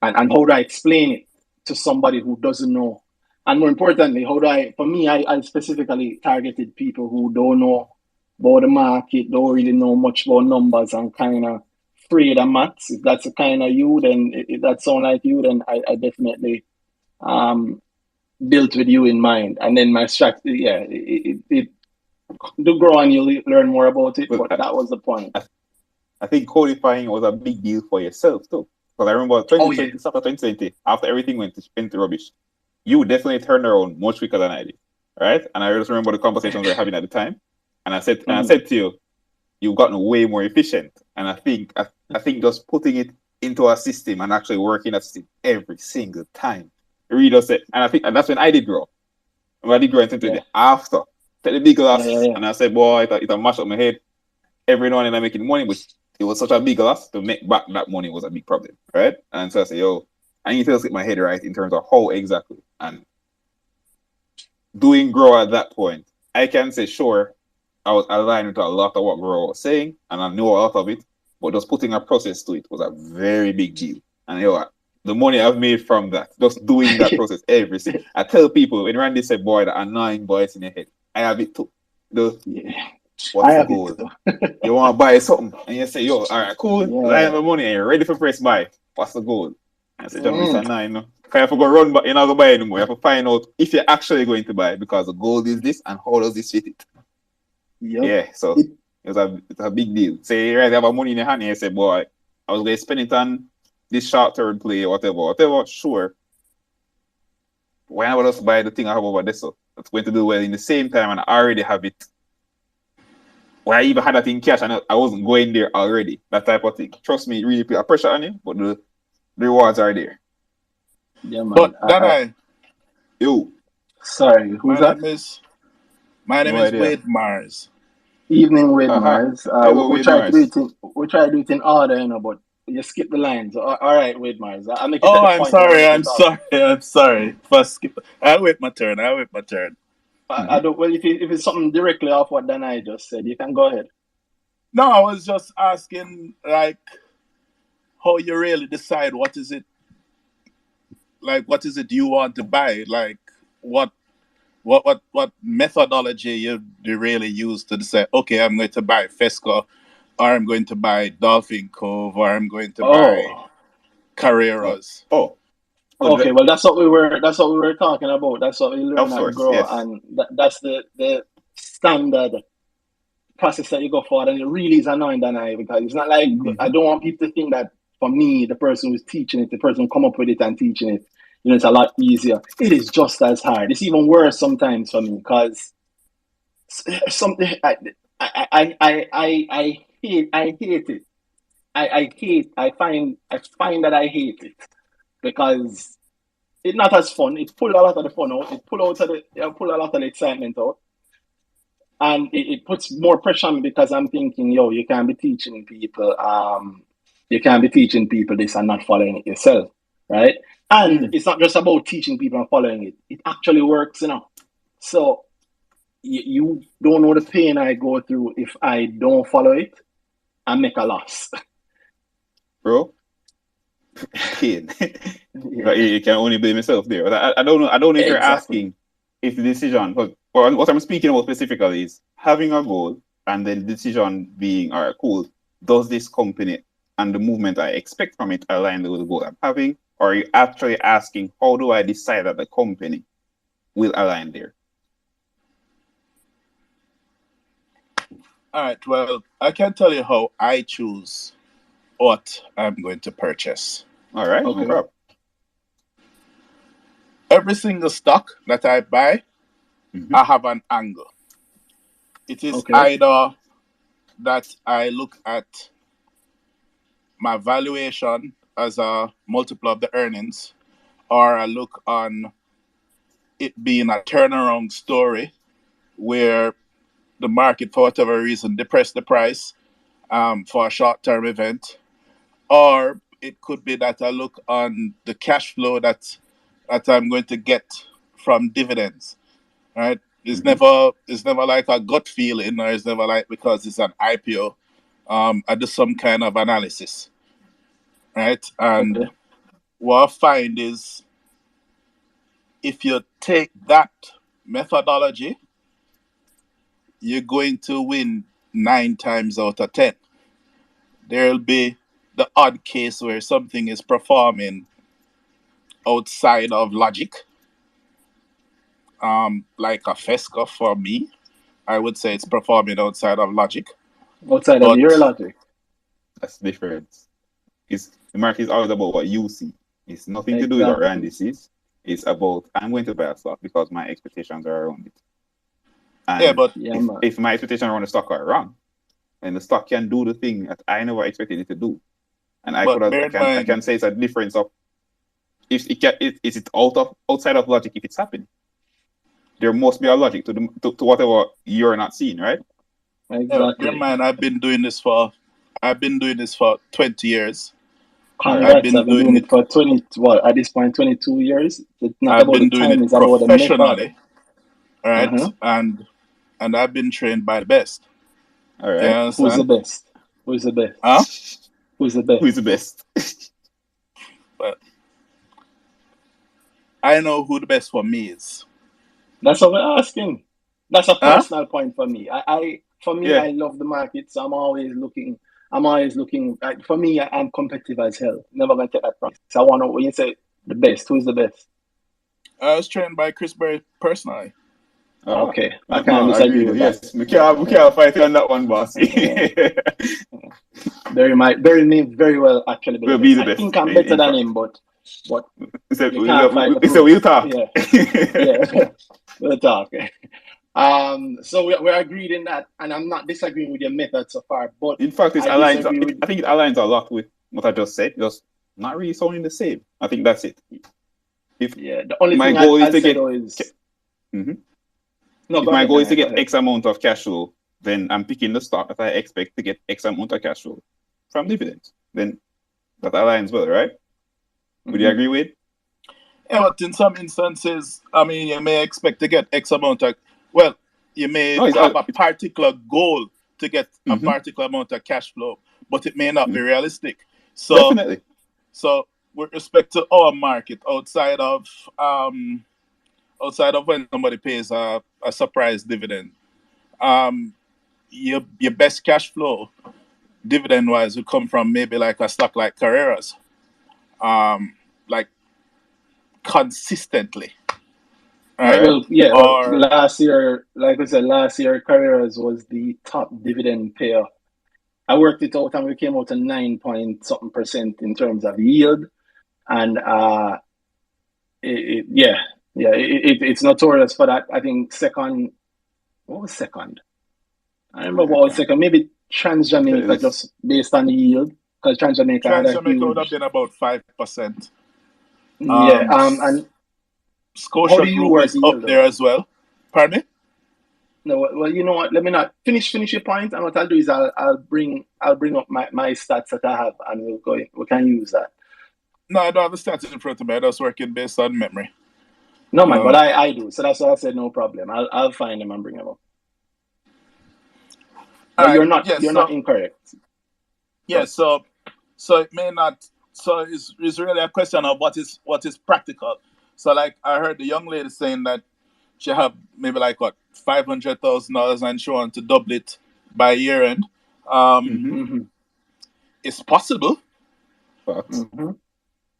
do I explain it to somebody who doesn't know? And more importantly, I specifically targeted people who don't know about the market, don't really know much about numbers and kind of afraid of maths. If that's the kind of you, then if that sound like you, then I definitely built with you in mind. And then my strategy, it do grow and you'll learn more about it, but that was the point. I think codifying was a big deal for yourself too. Because I remember 2020, after 2020, after everything went into rubbish, you definitely turned around much quicker than I did, right? And I just remember the conversations we were having at the time. And I said to you, you've gotten way more efficient. And I think just putting it into a system and actually working that system every single time, it really does it. And that's when I did grow. When I did grow in 2020 after. Take the big loss, and I said, boy, it'll mash up my head. Every now and then I'm making money, but it was such a big loss to make back that money was a big problem, right? And so I said, I need to get my head right in terms of how exactly. And doing grow at that point, I can say, sure, I was aligned with a lot of what grow was saying, and I knew a lot of it, but just putting a process to it was a very big deal. And the money I've made from that, just doing that process everything. I tell people, when Randy said, boy, the annoying voice in your head, I have it too. What's the goal? You want to buy something and you say, all right, cool. I have the money and you're ready for press buy. What's the goal? And I say, John, it's a 9. You have to go run, but you're not going to buy anymore. You have to find out if you're actually going to buy because the goal is this and how does this fit it? Yeah, so it's a big deal. Say, you have money in your hand and you say, boy, I was going to spend it on this short-term play or whatever, sure. Why not just buy the thing I have over there? So it's going to do well in the same time and I already have it. Well, I even had that in cash and I wasn't going there already. That type of thing. Trust me, it really put a pressure on you, but the rewards are there. Yeah, man. But Danhai. Yo. Sorry, who's that? My name is Wade Mars. Evening, Wade Mars. We try to do it in order, but you skip the lines. All right, Wade Mars. I'm sorry. First skip. I'll wait my turn. I don't. Well, if it's something directly off what Danhai just said, you can go ahead. No, I was just asking, how you really decide what is it like what is it you want to buy? Like what methodology you really use to say, okay, I'm going to buy Fesco, or I'm going to buy Dolphin Cove, or I'm going to buy Oh, Carreras. okay. Well, that's what we were talking about. That's what we learn at Outsource, Grow, yes. and that's the standard process that you go for, and it really is annoying, Danhai, because it's not like I don't want people to think that for me, the person who's teaching it, the person who come up with it and teaching it, it's a lot easier. It is just as hard. It's even worse sometimes for me because something I hate it. I find that I hate it because it's not as fun. It pull a lot of the fun out. It pull a lot of the excitement out. And it puts more pressure on me because I'm thinking, yo, you can't be teaching people this and not following it yourself, right? And it's not just about teaching people and following it. It actually works, So you don't know the pain I go through if I don't follow it and make a loss. Bro, pain. But you can only blame yourself there. But I don't know. I don't know if you're asking if the decision, but what I'm speaking about specifically is having a goal and then the decision being, all right, cool. Does this company and the movement I expect from it align with the goal I'm having? Or are you actually asking, how do I decide that the company will align there? All right. Well, I can tell you how I choose what I'm going to purchase. All right. Okay. No problem. Every single stock that I buy, I have an angle. It is either that I look at my valuation as a multiple of the earnings, or I look on it being a turnaround story where the market, for whatever reason, depressed the price for a short-term event, or it could be that I look on the cash flow that I'm going to get from dividends. Right? It's never like a gut feeling, or it's never like because it's an IPO. I do some kind of analysis, right? And what I find is if you take that methodology, you're going to win 9 times out of 10. There'll be the odd case where something is performing outside of logic, like a Fesco for me. I would say it's performing outside of logic. Outside of your logic. That's different. The market is always about what you see. It's nothing to do with what Randy sees. It's about, I'm going to buy a stock because my expectations are around it. And if my expectations around the stock are wrong, then the stock can do the thing that I never expected it to do. And I can say it's a difference of is it outside of logic if it's happening. There must be a logic to whatever you're not seeing, right? Exactly. Bear in mind, I've been doing this for 20 years. I've been doing it for 20. What at this point, 22 years. It's not about the time; it's about the method. Right? And I've been trained by the best. All right. Who's the best? Who's the best? Huh? Who's the best? Who's the best? But I know who the best for me is. That's what we're asking. That's a personal point for me. I love the market, so I'm always looking. For me, I'm competitive as hell. Never gonna take that price. So I want to. When you say the best, who's the best? I was trained by Chris Berry personally. Okay, I can't disagree with that. Yes, we can't fight on that one, boss. Barry may very well actually be the best. I think I'm better than him, but we'll talk. Yeah, we'll talk. So we're agreed in that, and I'm not disagreeing with your method so far. But in fact, I think it aligns a lot with what I just said. Just not really sounding the same. I think that's it. The only my thing goal is to get. No, if my goal is to get X amount of cash flow, then I'm picking the stock that I expect to get X amount of cash flow from dividends. Then that aligns well, right? Would you agree with? Yeah, but in some instances, I mean, you may expect to get X amount of. Well, you may have a particular goal to get a particular amount of cash flow, but it may not be realistic. So, definitely. So with respect to our market, outside of when somebody pays a surprise dividend, your best cash flow dividend wise would come from maybe like a stock like Carreras, like consistently. Right? Well, yeah. Or last year, like I said, last year Carreras was the top dividend payer. I worked it out and we came out to 9 point something percent in terms of yield, and it's notorious for that. I think second. What was second? I remember what was second. Maybe Trans Jamaica, just based on the yield, because Trans Jamaica had a Jamaica would have huge. been about 5%. Yeah. And Scotia Group is up there as well. Pardon me? No, well, you know what? Let me not finish your point, and what I'll do is I'll bring up my stats that I have, and we can use that. No, I don't have the stats in front of me. I just working based on memory. No, man, but I do. So that's why I said no problem. I'll find them and bring them up. But you're not incorrect. Yeah, so it may not. So it's really a question of what is practical. So like I heard the young lady saying that she have maybe like what $500,000 and she want to double it by year end. It's possible.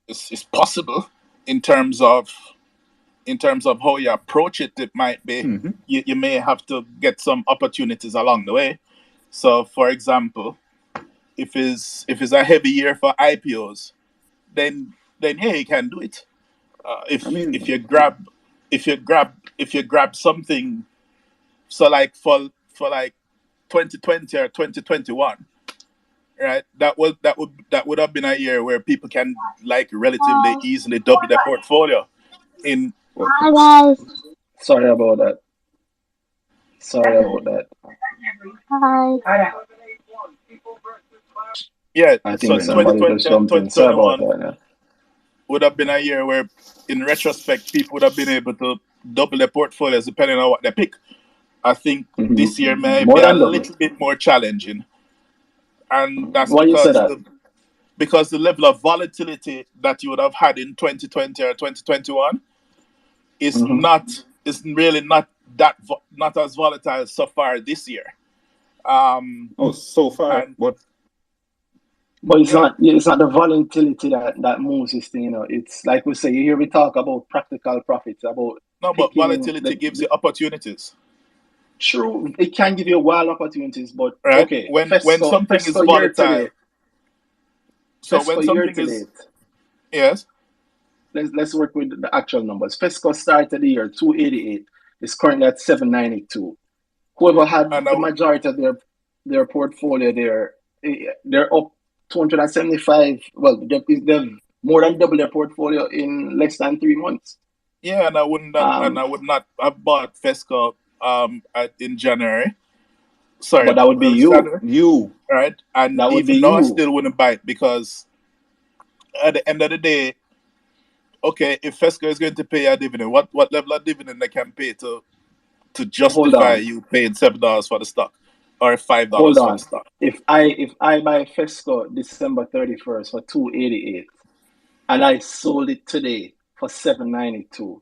It's possible in terms of how you approach it. It might be you may have to get some opportunities along the way. So for example, if it's a heavy year for IPOs, then yeah, you can do it. If you grab something, so like for like 2020 or 2021, right? That would have been a year where people can like relatively easily double their portfolio. Hi guys. Sorry about that. Hi. Yeah, I think so 2020 and 2021 would have been a year where, in retrospect, people would have been able to double their portfolios depending on what they pick. I think this year may be a little bit more challenging, and that's because the level of volatility that you would have had in 2020 or 2021 is really not as volatile so far this year. So far, but it's not the volatility that moves this thing, It's like we say, you hear me talk about practical profits, about but volatility gives you opportunities. True, it can give you wild opportunities, but right? Okay, when something is volatile, so when something is yes, let's work with the actual numbers. FESCO started the year 288, is currently at 792. Whoever had the majority of their portfolio they're up 275. Well, they've more than double their portfolio in less than 3 months. Yeah, and I would not have bought FESCO in January. Sorry, but that would be you, right? And that would even though I still wouldn't buy it, because at the end of the day, okay, if FESCO is going to pay a dividend, what level of dividend they can pay to justify you paying $7 for the stock or $5 for the stock? If I buy FESCO December 31st for 288 and I sold it today for 792,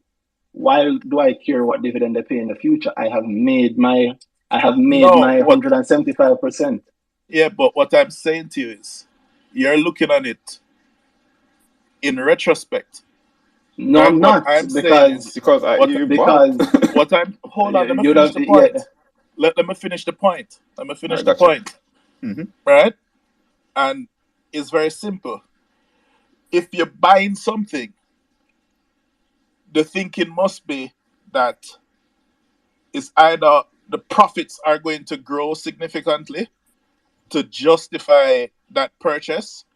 why do I care what dividend they pay in the future? I have made my 175%. Yeah, but what I'm saying to you is, you're looking at it in retrospect. No, I'm not. Hold on, let me finish the point. Let me finish the point. Right? And it's very simple. If you're buying something, the thinking must be that it's either the profits are going to grow significantly to justify that purchase,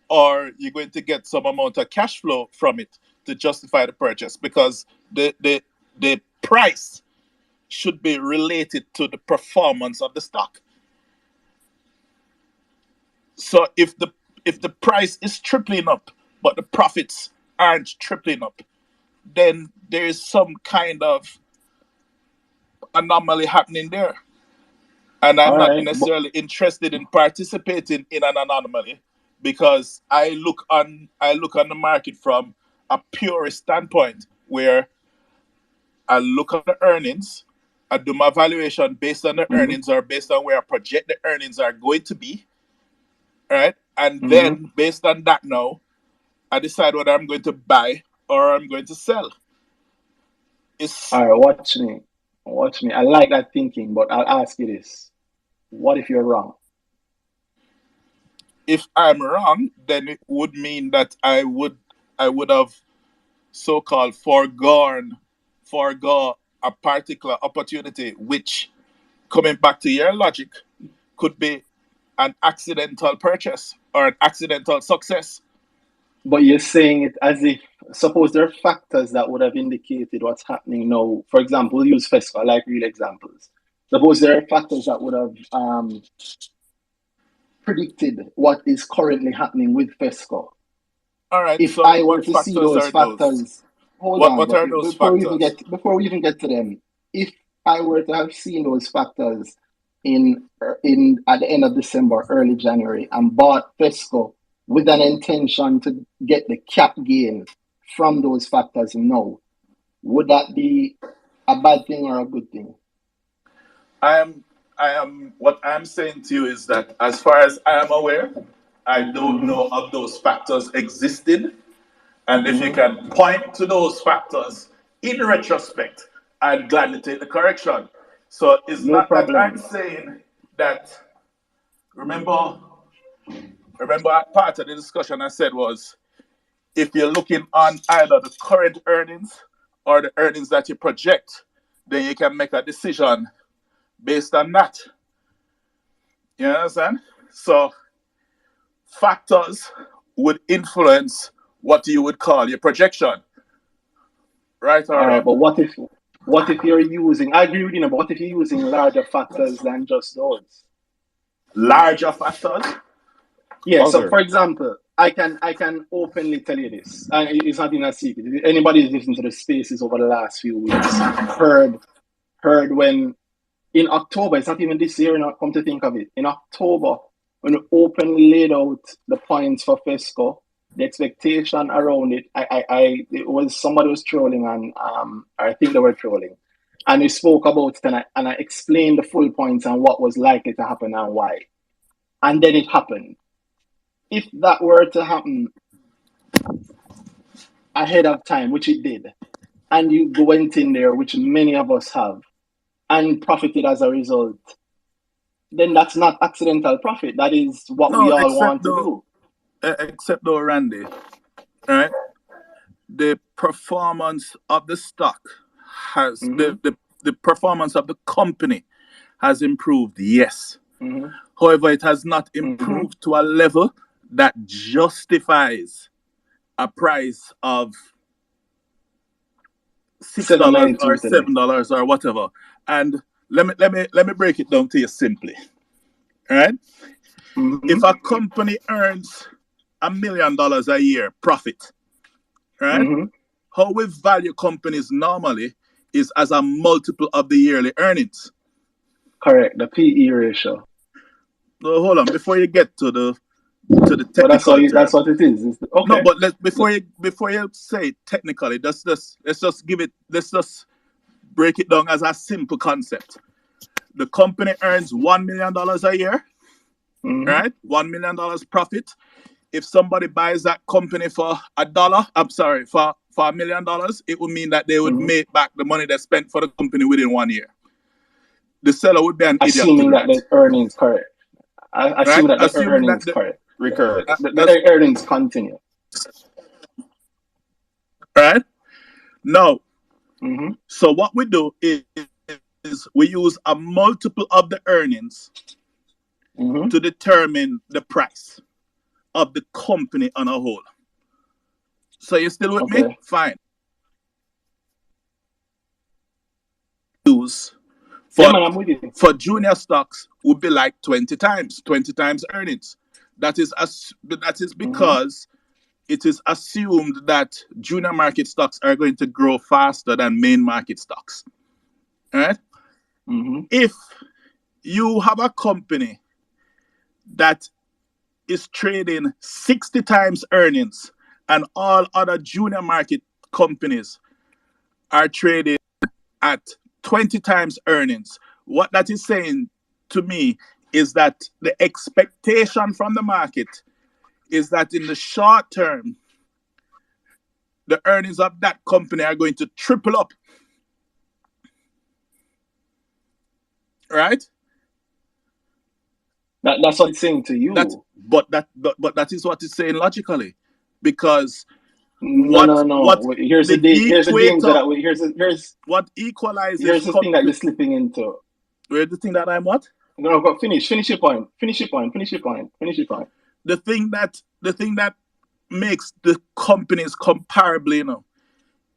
or you're going to get some amount of cash flow from it to justify the purchase, because the price should be related to the performance of the stock. So if the price is tripling up but the profits aren't tripling up, then there is some kind of anomaly happening there. And I'm not necessarily interested in participating in an anomaly because I look on the market from a purist standpoint, where I look at the earnings, I do my valuation based on the earnings or based on where I project the earnings are going to be, right? And then based on that now, I decide whether I'm going to buy or I'm going to sell. All right, watch me. I like that thinking, but I'll ask you this. What if you're wrong? If I'm wrong, then it would mean that I would have so-called forego a particular opportunity, which, coming back to your logic, could be an accidental purchase or an accidental success. But you're saying it as if, suppose there are factors that would have indicated what's happening now. For example, we'll use FESCO, I like real examples. Suppose there are factors that would have predicted what is currently happening with FESCO. All right. If so I were to see those factors, what are those before factors? Before we even get to them, if I were to have seen those factors in at the end of December, early January, and bought FESCO with an intention to get the cap gain from those factors now, would that be a bad thing or a good thing? What I'm saying to you is that, as far as I am aware, I don't know of those factors existed. And if you can point to those factors in retrospect, I'd gladly take the correction. So it's No not problem. that I'm saying that. Remember part of the discussion I said was, if you're looking on either the current earnings or the earnings that you project, then you can make a decision based on that. You understand? So factors would influence what you would call your projection. Right or All right, wrong? but what if you're using, I agree with you, but what if you're using larger factors than just those? Larger factors? Yeah, so for example, I can openly tell you this, and it's not in a secret. Anybody who's listened to the spaces over the last few weeks heard when in October, it's not even this year, not come to think of it. In October, when we openly laid out the points for FESCO, the expectation around it, it was somebody was trolling, and I think they were trolling, and we spoke about it, and I explained the full points and what was likely to happen and why, and then it happened. If that were to happen ahead of time, which it did, and you went in there, which many of us have, and profited as a result, then that's not accidental profit. That is what we all want to do. Except though, Randy, right? The performance of the stock has the performance of the company has improved, yes. However, it has not improved to a level that justifies a price of $6 or $7 or whatever. And let me break it down to you simply. Right? If a company earns $1 million a year profit, right? How we value companies normally is as a multiple of the yearly earnings. Correct, the PE ratio. No, hold on. Before you get to the technical, that's what it is. Okay. No, but before you say it technically, let's just break it down as a simple concept. The company earns $1 million a year, right? $1 million profit. If somebody buys that company for $1, for $1 million, it would mean that they would make back the money they spent for the company within 1 year. The seller would be an idiot. Assuming that the earnings correct. Assuming that the earnings correct. Recurrent. The earnings continue. Right? Now, so what we do is we use a multiple of the earnings to determine the price of the company on a whole. So you're still with me? Fine. Use for junior stocks would be like 20 times earnings. That is because it is assumed that junior market stocks are going to grow faster than main market stocks. All right? If you have a company that is trading 60 times earnings, and all other junior market companies are trading at 20 times earnings. What that is saying to me is that the expectation from the market is that in the short term, the earnings of that company are going to triple up. Right? That's what it's saying to you. But that is what it's saying logically, because no. Here's the what equalizes. Here's the thing that you're slipping into. Where's the thing that I'm what? No, but finish your point. The thing that makes the companies comparable, you know,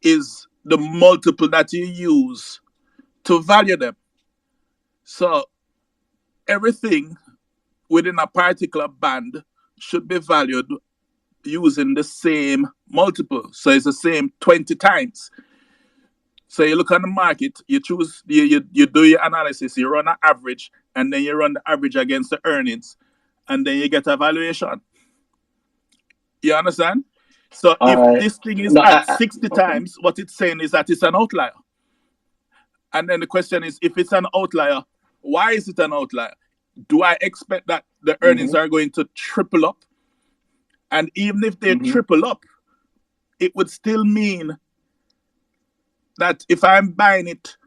is the multiple that you use to value them. So everything within a particular band should be valued using the same multiple. So it's the same 20 times. So you look on the market, you choose, you do your analysis, you run an average, and then you run the average against the earnings, and then you get a valuation. You understand? So this thing is at 60 times, what it's saying is that it's an outlier. And then the question is, if it's an outlier, why is it an outlier? Do I expect that the earnings are going to triple up? And even if they triple up, it would still mean that if I'm buying it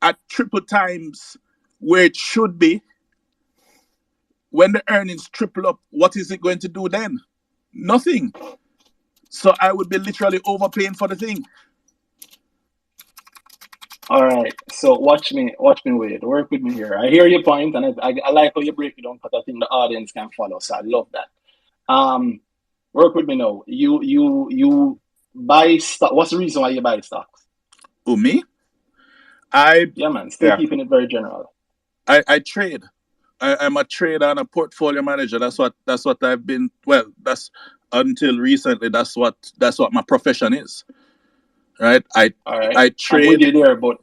at triple times where it should be, when the earnings triple up, what is it going to do then? Nothing. So I would be literally overpaying for the thing. All right. So watch me, Wade. Work with me here. I hear your point, and I like how you break it down because I think the audience can follow. So I love that. Work with me now. You buy stock. What's the reason why you buy stocks? Who, me? Yeah, man. Still keeping it very general. I trade. I'm a trader and a portfolio manager. That's what I've been. Well, that's until recently. That's what my profession is. Right. I trade. I'm with you there, but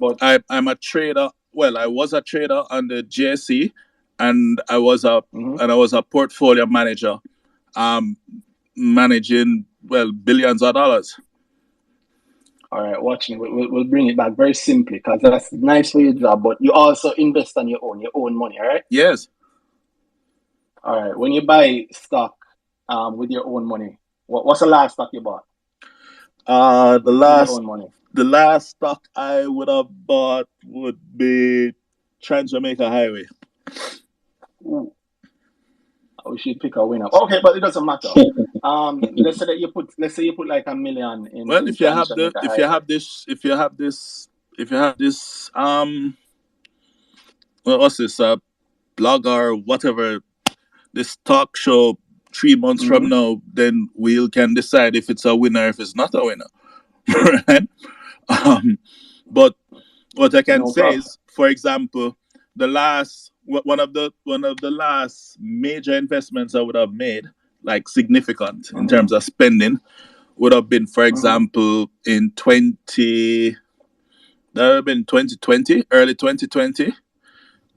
I'm a trader. Well, I was a trader on the JSE, and I was a portfolio manager, managing billions of dollars. All right, watch me. We'll bring it back very simply because that's nice for your job, but you also invest on your own money, all right? Yes. All right. When you buy stock with your own money, what's the last stock you bought? The last stock I would have bought would be Trans-Jamaica Highway. Ooh. We should pick a winner. Okay, but it doesn't matter. Let's say you put like $1 million in. Well, if you have this what's this blog or whatever, this talk show 3 months from now, then we can decide if it's a winner, if it's not a winner. Right? But what I can say is, for example, one of the last major investments I would have made, like significant in terms of spending, would have been, for example, in 2020, early 2020.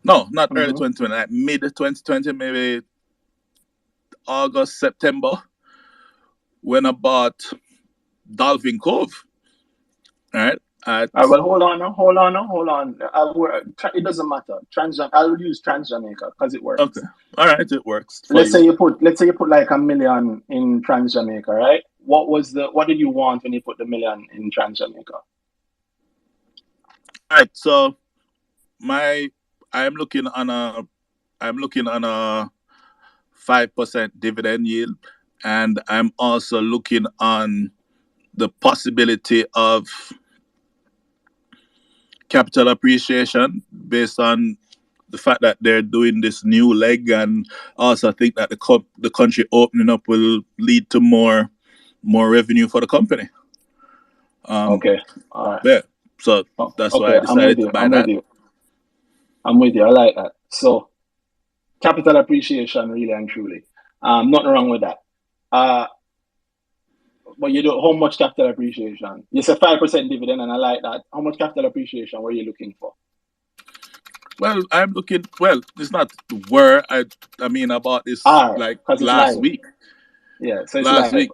No, not early 2020, like mid 2020, maybe August, September, when I bought Dolphin Cove. Right? Well, hold on. It doesn't matter. I'll use Trans-Jamaica because it works. Okay. All right, it works. Let's say you put like $1 million in Trans-Jamaica, right? What did you want when you put the $1 million in Trans-Jamaica? All right, so I'm looking on a 5% dividend yield, and I'm also looking on the possibility of capital appreciation based on the fact that they're doing this new leg, and also think that the country opening up will lead to more revenue for the company. Okay. All right. Yeah. So that's why I decided to buy that. I'm with you. I like that. So capital appreciation, really and truly. Nothing wrong with that. But you do how much capital appreciation? You said 5% dividend, and I like that. How much capital appreciation were you looking for? Well, I'm looking. Well, it's not where I mean about this like last week. Yeah, so it's last live. week.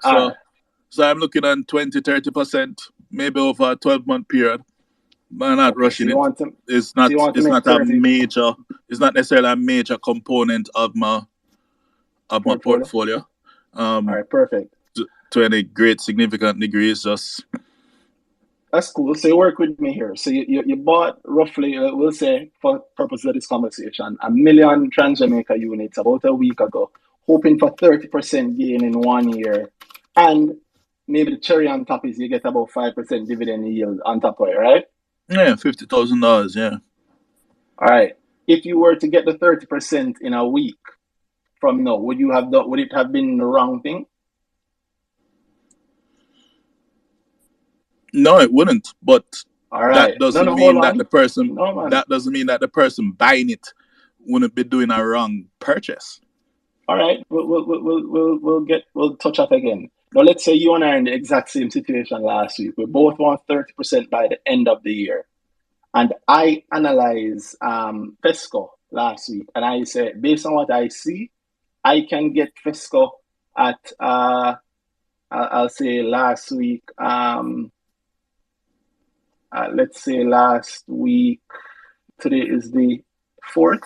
So I'm looking at 20-30%, maybe over a 12-month period. But I'm not rushing so it. It's not. It's not 30. a major. It's not necessarily a major component of my portfolio. All right, perfect. To any great significant degree, it's just. That's cool. So you work with me here. So you bought roughly, we'll say, for purpose of this conversation, 1 million Trans-Jamaica units about a week ago, hoping for 30% gain in 1 year. And maybe the cherry on top is you get about 5% dividend yield on top of it, right? Yeah, $50,000, yeah. All right. If you were to get the 30% in a week from now, would it have been the wrong thing? No, it wouldn't. But that doesn't mean that the person that doesn't mean that the person buying it wouldn't be doing a wrong purchase. All right, we'll touch that again. Now let's say you and I are in the exact same situation last week. We both want 30% by the end of the year. And I analyze FESCO last week, and I say, based on what I see, I can get FESCO at I'll say last week. Let's say last week. Today is the 4th,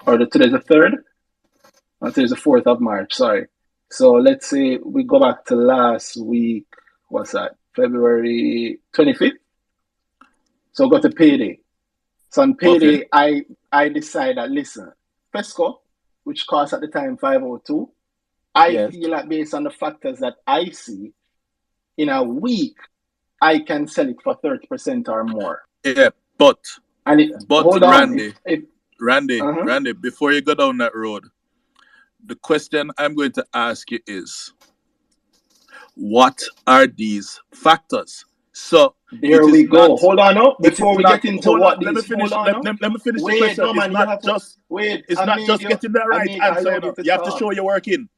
or today's the 3rd. Today's the 4th of March. Sorry. So let's say we go back to last week. What's that? February 25th. So go to payday. So on payday, okay. I decide that, listen, FESCO, which cost at the time 502, I feel like based on the factors that I see, in a week, I can sell it for 30% or more. Yeah, but hold Randy, on. Randy, before you go down that road, the question I'm going to ask you is, what are these factors? So there we go. Hold on up before we get into what these. Let me finish the question. No, man, it's not just getting the right answer. You have to show you're working.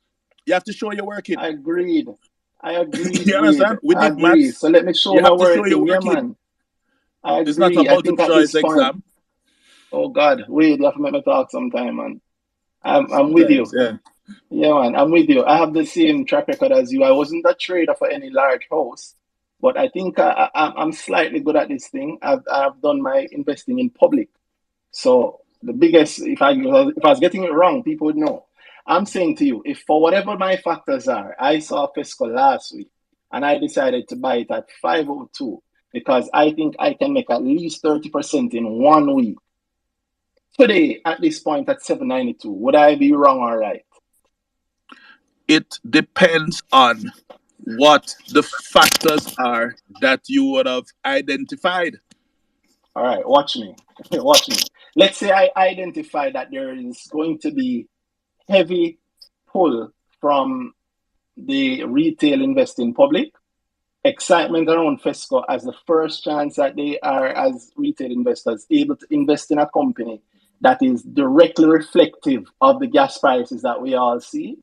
You have to show you're working. I agreed. You understand? We did maths. So let me show my working. Yeah, man. I agree. It's not a multiple choice exam. Oh God, Wade, you have to make me talk sometime, man. I'm with you. Yeah, man, I'm with you. I have the same track record as you. I wasn't a trader for any large house, but I think I'm slightly good at this thing. I've done my investing in public. So the biggest, if I was getting it wrong, people would know. I'm saying to you, if for whatever my factors are, I saw FESCO last week and I decided to buy it at 502 because I think I can make at least 30% in 1 week. Today, at this point at 792, would I be wrong or right? It depends on what the factors are that you would have identified. All right, watch me. Let's say I identify that there is going to be heavy pull from the retail investing public, excitement around FESCO as the first chance that they are, as retail investors, able to invest in a company that is directly reflective of the gas prices that we all see.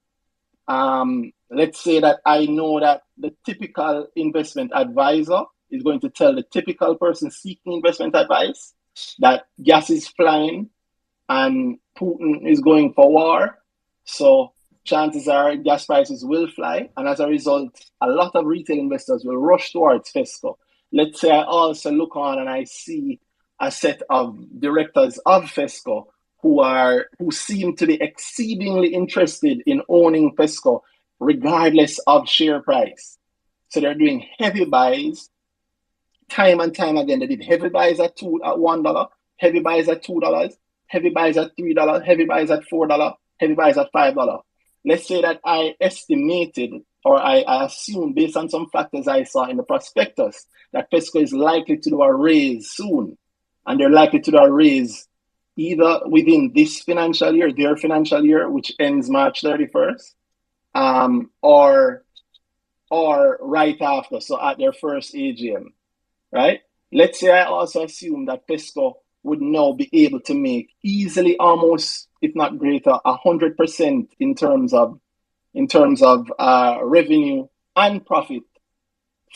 Let's say that I know that the typical investment advisor is going to tell the typical person seeking investment advice that gas is flying and Putin is going for war. So chances are gas prices will fly. And as a result, a lot of retail investors will rush towards FESCO. Let's say I also look on and I see a set of directors of FESCO who seem to be exceedingly interested in owning FESCO regardless of share price. So they're doing heavy buys time and time again. They did heavy buys at $1, heavy buys at $2, heavy buys at $3, heavy buys at $4, heavy buys at $5. Let's say that I estimated or I assumed based on some factors I saw in the prospectus that FESCO is likely to do a raise soon. And they're likely to do a raise either within this financial year, their financial year, which ends March 31st, or right after, so at their first AGM, right? Let's say I also assume that FESCO would now be able to make easily almost, if not greater, 100% in terms of revenue and profit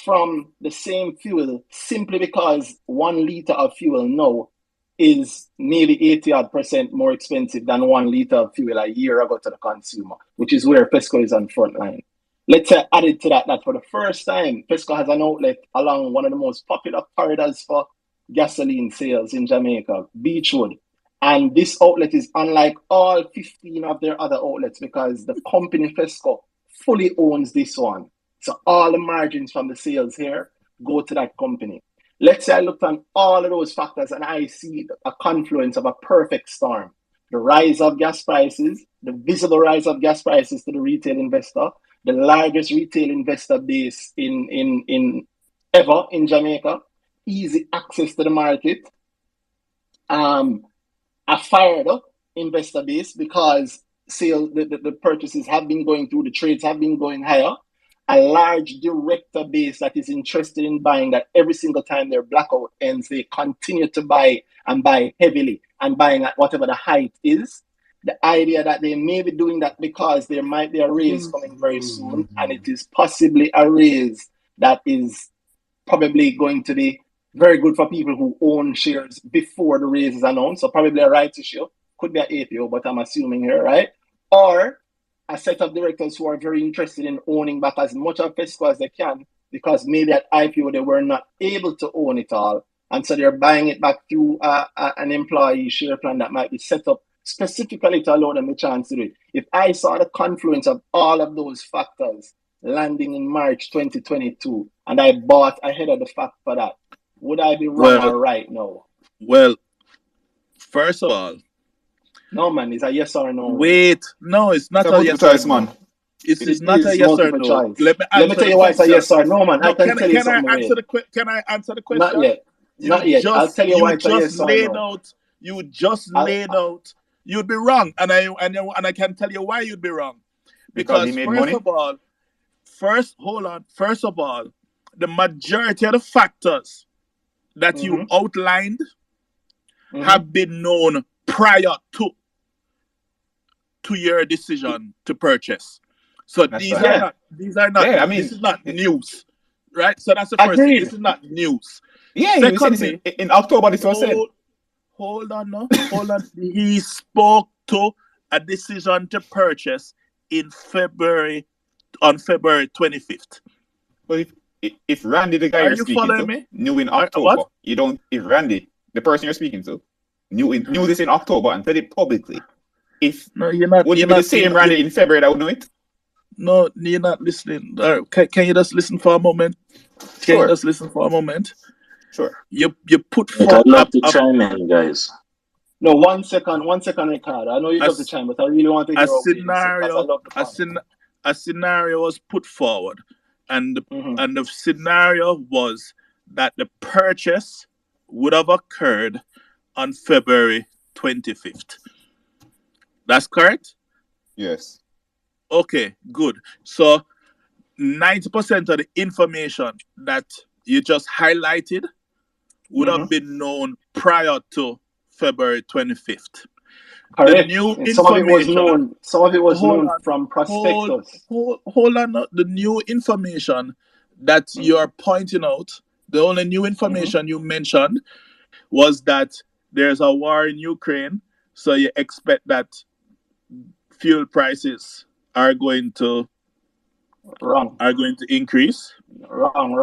from the same fuel, simply because 1 liter of fuel now is nearly 80% more expensive than 1 liter of fuel a year ago to the consumer, which is where Fesco is on front line. Let's say added to that for the first time, Fesco has an outlet along one of the most popular corridors for gasoline sales in Jamaica, Beachwood. And this outlet is unlike all 15 of their other outlets because the company Fesco fully owns this one. So all the margins from the sales here go to that company. Let's say I looked on all of those factors and I see a confluence of a perfect storm. The rise of gas prices, the visible rise of gas prices to the retail investor, the largest retail investor base in ever in Jamaica, easy access to the market, a fired up investor base because the purchases have been going through, the trades have been going higher, a large director base that is interested in buying, that every single time their blackout ends, they continue to buy and buy heavily and buying at whatever the height is. The idea that they may be doing that because there might be a raise coming very soon, and it is possibly a raise that is probably going to be very good for people who own shares before the raise is announced. So probably a rights issue, could be an APO, but I'm assuming here, right? Or a set of directors who are very interested in owning back as much of Fesco as they can, because maybe at IPO they were not able to own it all, and so they're buying it back through an employee share plan that might be set up specifically to allow them a chance to do it. If I saw the confluence of all of those factors landing in March 2022 and I bought ahead of the fact for that, would I be wrong or right now? Well, first of all, no, man, it's a yes or no. Wait, no, it's not a yes or no. It's not a yes or no. Let me tell you why it's a yes or no, man. No, can I answer the question? Not yet. Not yet. I'll tell you why it's a yes or no. You just laid out. You'd be wrong, and I can tell you why you'd be wrong. Because first of all, the majority of the factors that you outlined have been known prior to your decision to purchase. So these are not. Yeah, I mean, this is not news, right? So that's the first thing. This is not news. Yeah, secondly, in October this was said. Hold on. He spoke to a decision to purchase on February 25th. But if Randy, the guy you're speaking to, knew in October, if Randy, the person you're speaking to, knew this in October and said it publicly, would it be the same Randy in February that would know it? No, you're not listening. Can you just listen for a moment? Can you just listen for a moment? Sure. You put forward. I'd love to chime in, guys. No, 1 second, Ricardo. I know you love to chime, but I really want to hear a scenario was put forward, and the scenario was that the purchase would have occurred on February 25th. That's correct? Yes. Okay, good. So 90% of the information that you just highlighted would have been known prior to February 25th. Correct. Some of it was known from prospectus. Hold on. The new information that you're pointing out, the only new information you mentioned was that there's a war in Ukraine, so you expect that fuel prices are going to increase. Wrong.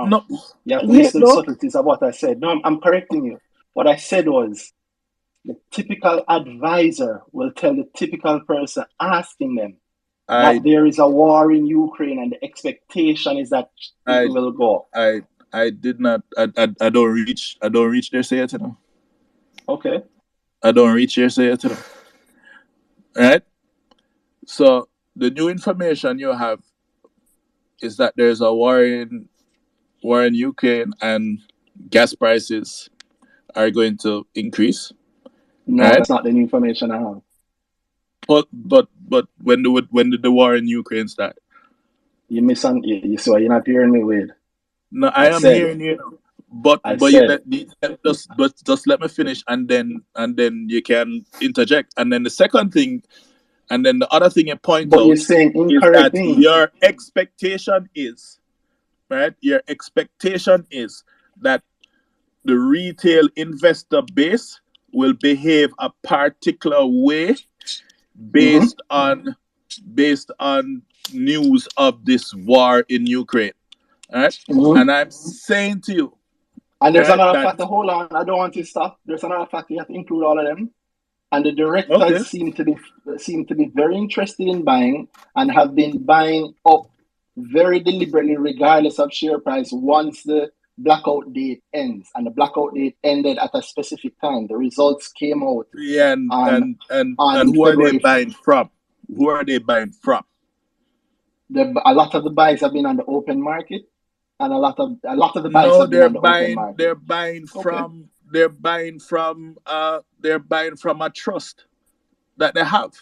No. You have to listen to the subtleties of what I said. No, I'm correcting you. What I said was the typical advisor will tell the typical person asking them that there is a war in Ukraine and the expectation is that it will go. I did not. I don't reach their say it, you know. Okay. I don't reach their say it, you know. Right? So the new information you have is that there's a war in Ukraine and gas prices are going to increase. No, right? That's not the new information I have. But when did the war in Ukraine start? You so you're not hearing me, Wade. No, I am hearing you. But just let me finish, and then you can interject. And then the other thing you point out you're saying is that your expectation is, right? Your expectation is that the retail investor base will behave a particular way based on news of this war in Ukraine. All right? And I'm saying to you, and there's another factor. Hold on, I don't want to stop. There's another factor. You have to include all of them. And the directors seem to be very interested in buying and have been buying up very deliberately, regardless of share price, once the blackout date ends. And the blackout date ended at a specific time. The results came out. Yeah, and who are they buying from? Who are they buying from? A lot of the buys have been on the open market, and a lot of the buys have been on the open market. They're buying from a trust that they have.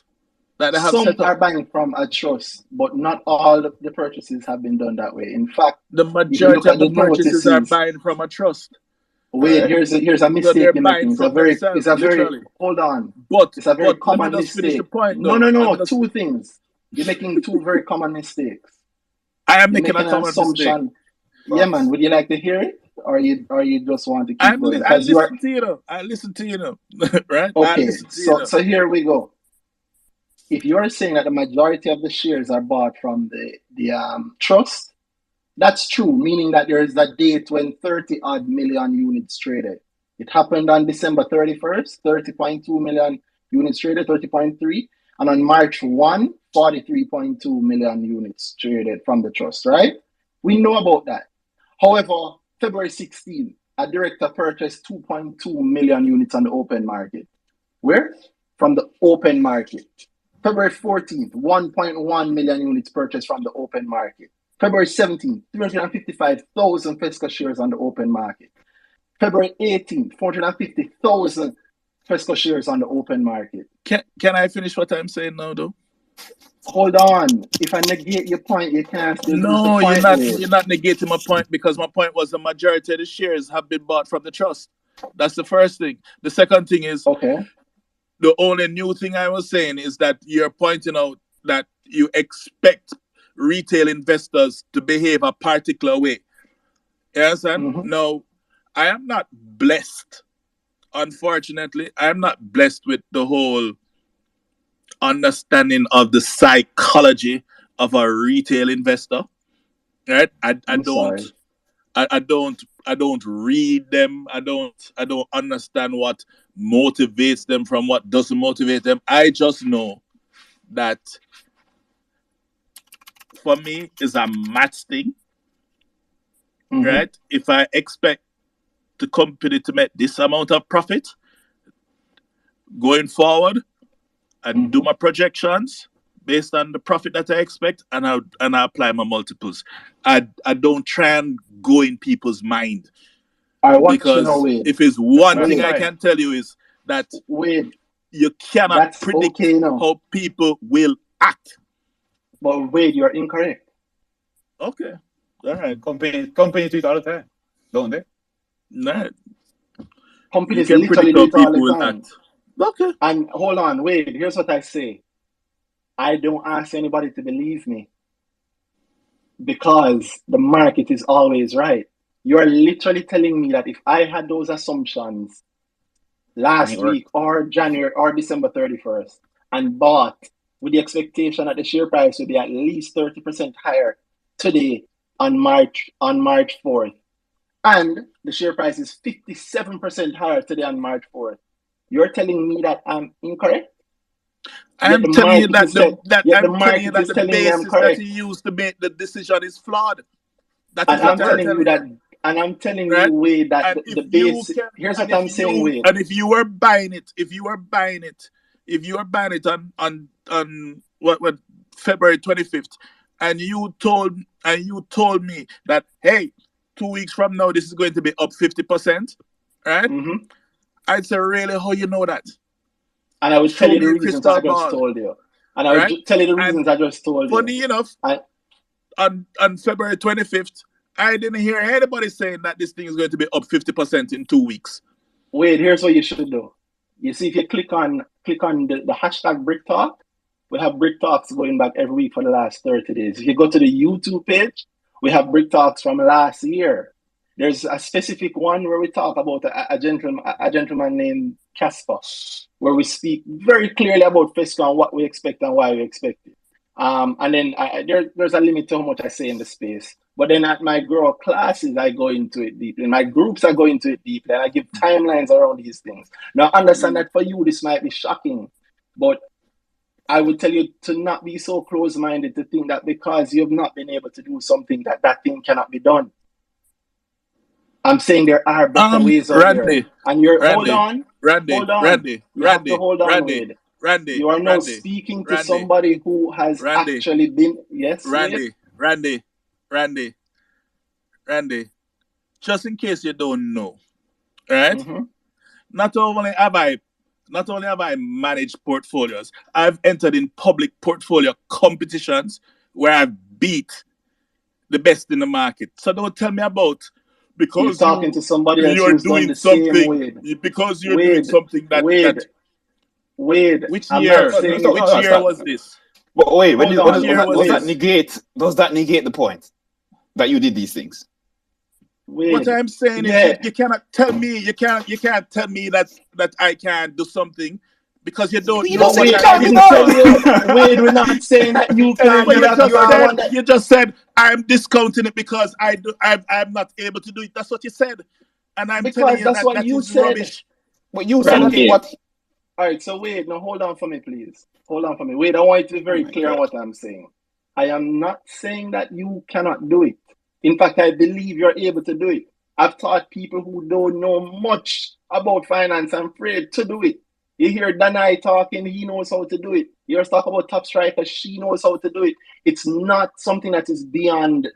Some are buying from a trust, but not all the purchases have been done that way. In fact, the majority of the purchases are buying from a trust. Wait, here's a mistake you're making. It's a very hold on. But it's a very common let me just mistake. Finish the point, no. Two things. You're making two very common mistakes. I am making a common mistake. Yeah, man. Would you like to hear it, or you just want to keep going? I listen to you now. Right? Okay. So here we go. If you're saying that the majority of the shares are bought from the trust, that's true, meaning that there is that date when 30 odd million units traded. It happened on December 31st, 30.2 million units traded, 30.3. And on March 1, 43.2 million units traded from the trust, right? We know about that. However, February 16, a director purchased 2.2 million units on the open market. Where? From the open market. February 14th, 1.1 million units purchased from the open market. February 17th, 355,000 Pesca shares on the open market. February 18th, 450,000 Pesca shares on the open market. Can I finish what I'm saying now, though? Hold on. If I negate your point, you can't still No, you're not negating my point, because my point was the majority of the shares have been bought from the trust. That's the first thing. The second thing is, the only new thing I was saying is that you're pointing out that you expect retail investors to behave a particular way. You understand? No, I am not blessed. Unfortunately, I'm not blessed with the whole understanding of the psychology of a retail investor. Right? I don't read them. I don't understand what motivates them from what doesn't motivate them. I just know that for me is a math thing. Right? If I expect the company to make this amount of profit going forward, and do my projections based on the profit that I expect, and I apply my multiples. I don't try and go in people's mind. Because if it's one thing I can tell you is that you cannot predict how people will act. But Wade, you're incorrect. Okay. All right. Companies do it all the time, don't they? No. Companies literally do it all the time. Act. Okay. And hold on, Wade, here's what I say. I don't ask anybody to believe me, because the market is always right. You're literally telling me that if I had those assumptions last week or January or December 31st and bought with the expectation that the share price would be at least 30% higher today on March 4th, and the share price is 57% higher today on March 4th, you're telling me that I'm incorrect? I'm telling you that the basis that you use to make the decision is flawed. I'm telling you that Wade, that the base. Here's what I'm saying, Wade. And if you were buying it on what February 25th, and you told me that, hey, 2 weeks from now this is going to be up 50%, right? I'd say, really, how you know that? And I would tell you the reasons I just told you. And I would tell you the reasons I just told you. Funny enough, on February 25th, I didn't hear anybody saying that this thing is going to be up 50% in 2 weeks. Wait, here's what you should do. You see, if you click on the hashtag Brick Talk, we have Brick Talks going back every week for the last 30 days. If you go to the YouTube page, we have Brick Talks from last year. There's a specific one where we talk about a gentleman named Casper, where we speak very clearly about FESCO and what we expect and why we expect it. And then there's a limit to how much I say in the space. But then at my grower classes, I go into it deeply. In my groups, I go into it deeply. And I give timelines around these things. Now, understand that for you, this might be shocking. But I would tell you to not be so close-minded to think that because you've not been able to do something, that thing cannot be done. I'm saying there are better ways out there. And you're, hold on. You have to hold on, Wade. You are now speaking to somebody who has actually been, yes, Randy, just in case you don't know, right? Mm-hmm. Not only have I managed portfolios, I've entered in public portfolio competitions where I've beat the best in the market. So don't tell me about because you're talking to somebody else you're who's doing done the something same because you're doing something that Wade, which I'm year? not saying Which year was this? But wait, does that negate the point that you did these things? Wade, what I'm saying is you cannot tell me you can't tell me that I can't do something because you don't know what I did. Wade, we're not saying that you can't do that. You just said I'm discounting it because I'm not able to do it. That's what you said. And I'm telling you that you is said. Rubbish. But you said what? All right, so Wade, now hold on for me, please. Hold on for me. Wade, I want you to be very clear on what I'm saying. I am not saying that you cannot do it. In fact, I believe you're able to do it. I've taught people who don't know much about finance and afraid to do it. You hear Danhai talking, he knows how to do it. You hear us talk about Top Striker, she knows how to do it. It's not something that is beyond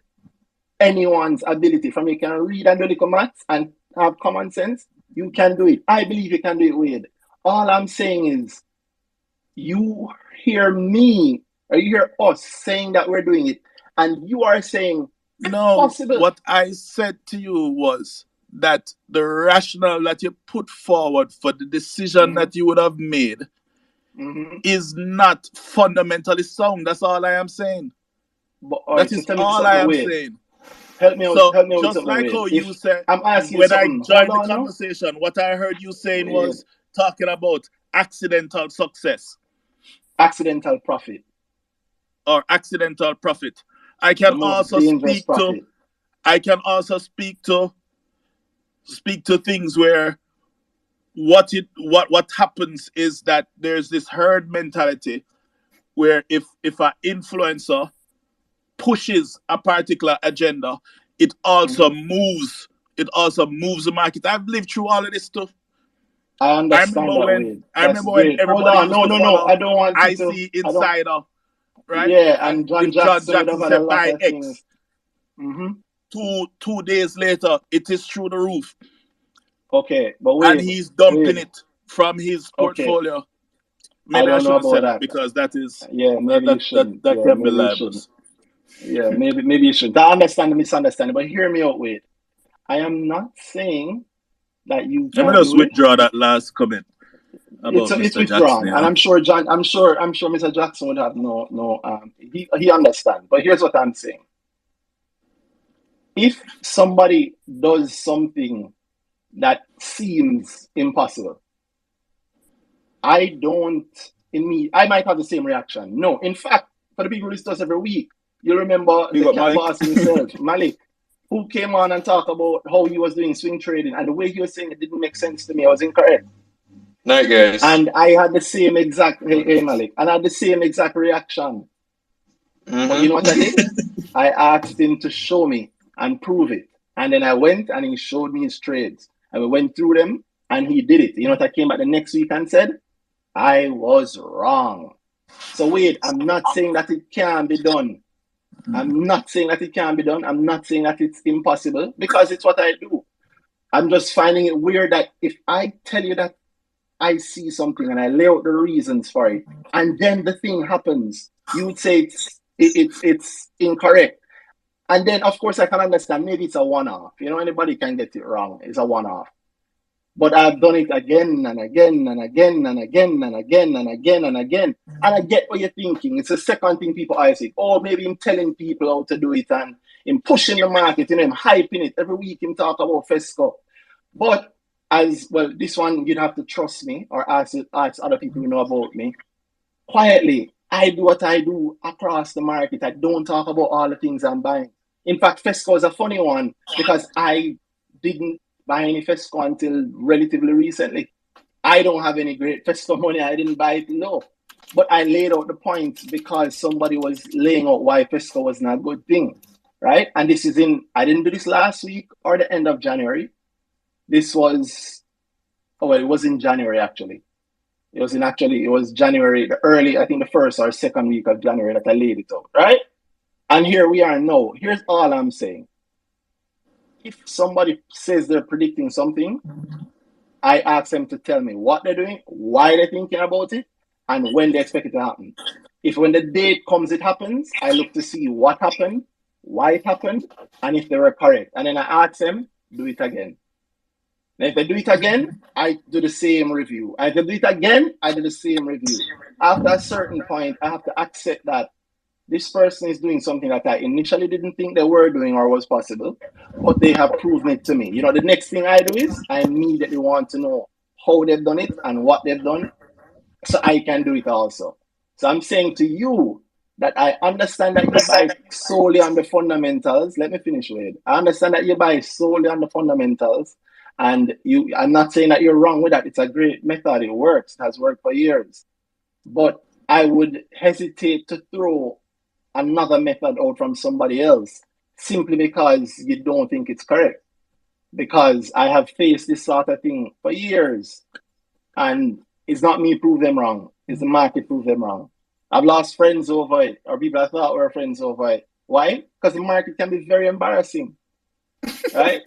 anyone's ability. From you can read and do little maths and have common sense, you can do it. I believe you can do it, Wade. All I'm saying is, you hear me, or you hear us saying that we're doing it, and you are saying, no, possible. What I said to you was that the rationale that you put forward for the decision that you would have made is not fundamentally sound. That's all I am saying. But, that is all I am saying. Help me out. So help me out just like how you said, I'm asking when something. I joined the conversation, what I heard you saying was talking about accidental success. Accidental profit. Or accidental profit. I can also speak to things where what happens is that there's this herd mentality where if an influencer pushes a particular agenda, it also moves the market. I've lived through all of this stuff. I understand I remember when everybody used to follow I don't want IC Insider, right? Yeah, and John Jackson said buy X. Things. 2 days later, it is through the roof. Okay, but and he's dumping it from his portfolio. Maybe I shouldn't say that because that is maybe you shouldn't. That can be libelous. Yeah, maybe you shouldn't. I understand the misunderstanding, but hear me out, Wade. I am not saying that you can't. Let me just withdraw that last comment. It's withdrawn, and I'm sure Mr. Jackson would have he understands. But here's what I'm saying: if somebody does something that seems impossible, I might have the same reaction. No, in fact, for the people who listen to us every week, you remember the cat boss himself, Malik, who came on and talked about how he was doing swing trading, and the way he was saying it didn't make sense to me. I was incorrect. Night, guys. And I had the same exact Malik, and I had the same exact reaction. But you know what I did? I asked him to show me and prove it. And then I went and he showed me his trades. And we went through them and he did it. You know what I came back the next week and said? I was wrong. So wait, I'm not saying that it can be done. I'm not saying that it can be done. I'm not saying that it's impossible because it's what I do. I'm just finding it weird that if I tell you that I see something and I lay out the reasons for it, and then the thing happens, you would say it's incorrect. And then, of course, I can understand maybe it's a one-off. You know, anybody can get it wrong. It's a one-off. But I've done it again and again and again and again and again and again and again. And I get what you're thinking. It's the second thing people always say. Oh, maybe I'm telling people how to do it and him pushing the market, him hyping it. Every week him talk about Fesco. But as well, this one you'd have to trust me or ask other people who know about me. Quietly, I do what I do across the market. I don't talk about all the things I'm buying. In fact, Fesco is a funny one because I didn't buy any Fesco until relatively recently. I don't have any great Fesco money. I didn't buy it low. But I laid out the points because somebody was laying out why Fesco was not a good thing, right? And this is I didn't do this last week or the end of January. This was, it was in January actually. It was January, I think the first or second week of January that I laid it out, right? And here we are now. Here's all I'm saying. If somebody says they're predicting something, I ask them to tell me what they're doing, why they're thinking about it, and when they expect it to happen. If when the date comes, it happens, I look to see what happened, why it happened, and if they were correct. And then I ask them, do it again. And if they do it again, I do the same review. If they do it again, I do the same review. After a certain point, I have to accept that this person is doing something that I initially didn't think they were doing or was possible, but they have proven it to me. The next thing I do is I immediately want to know how they've done it and what they've done so I can do it also. So I'm saying to you that I understand that you buy solely on the fundamentals. Let me finish, Wade. I understand that you buy solely on the fundamentals. And I'm not saying that you're wrong with that. It's a great method. It works. It has worked for years. But I would hesitate to throw another method out from somebody else simply because you don't think it's correct. Because I have faced this sort of thing for years. And it's not me prove them wrong. It's the market prove them wrong. I've lost friends over it, or people I thought were friends over it. Why? Because the market can be very embarrassing. Right?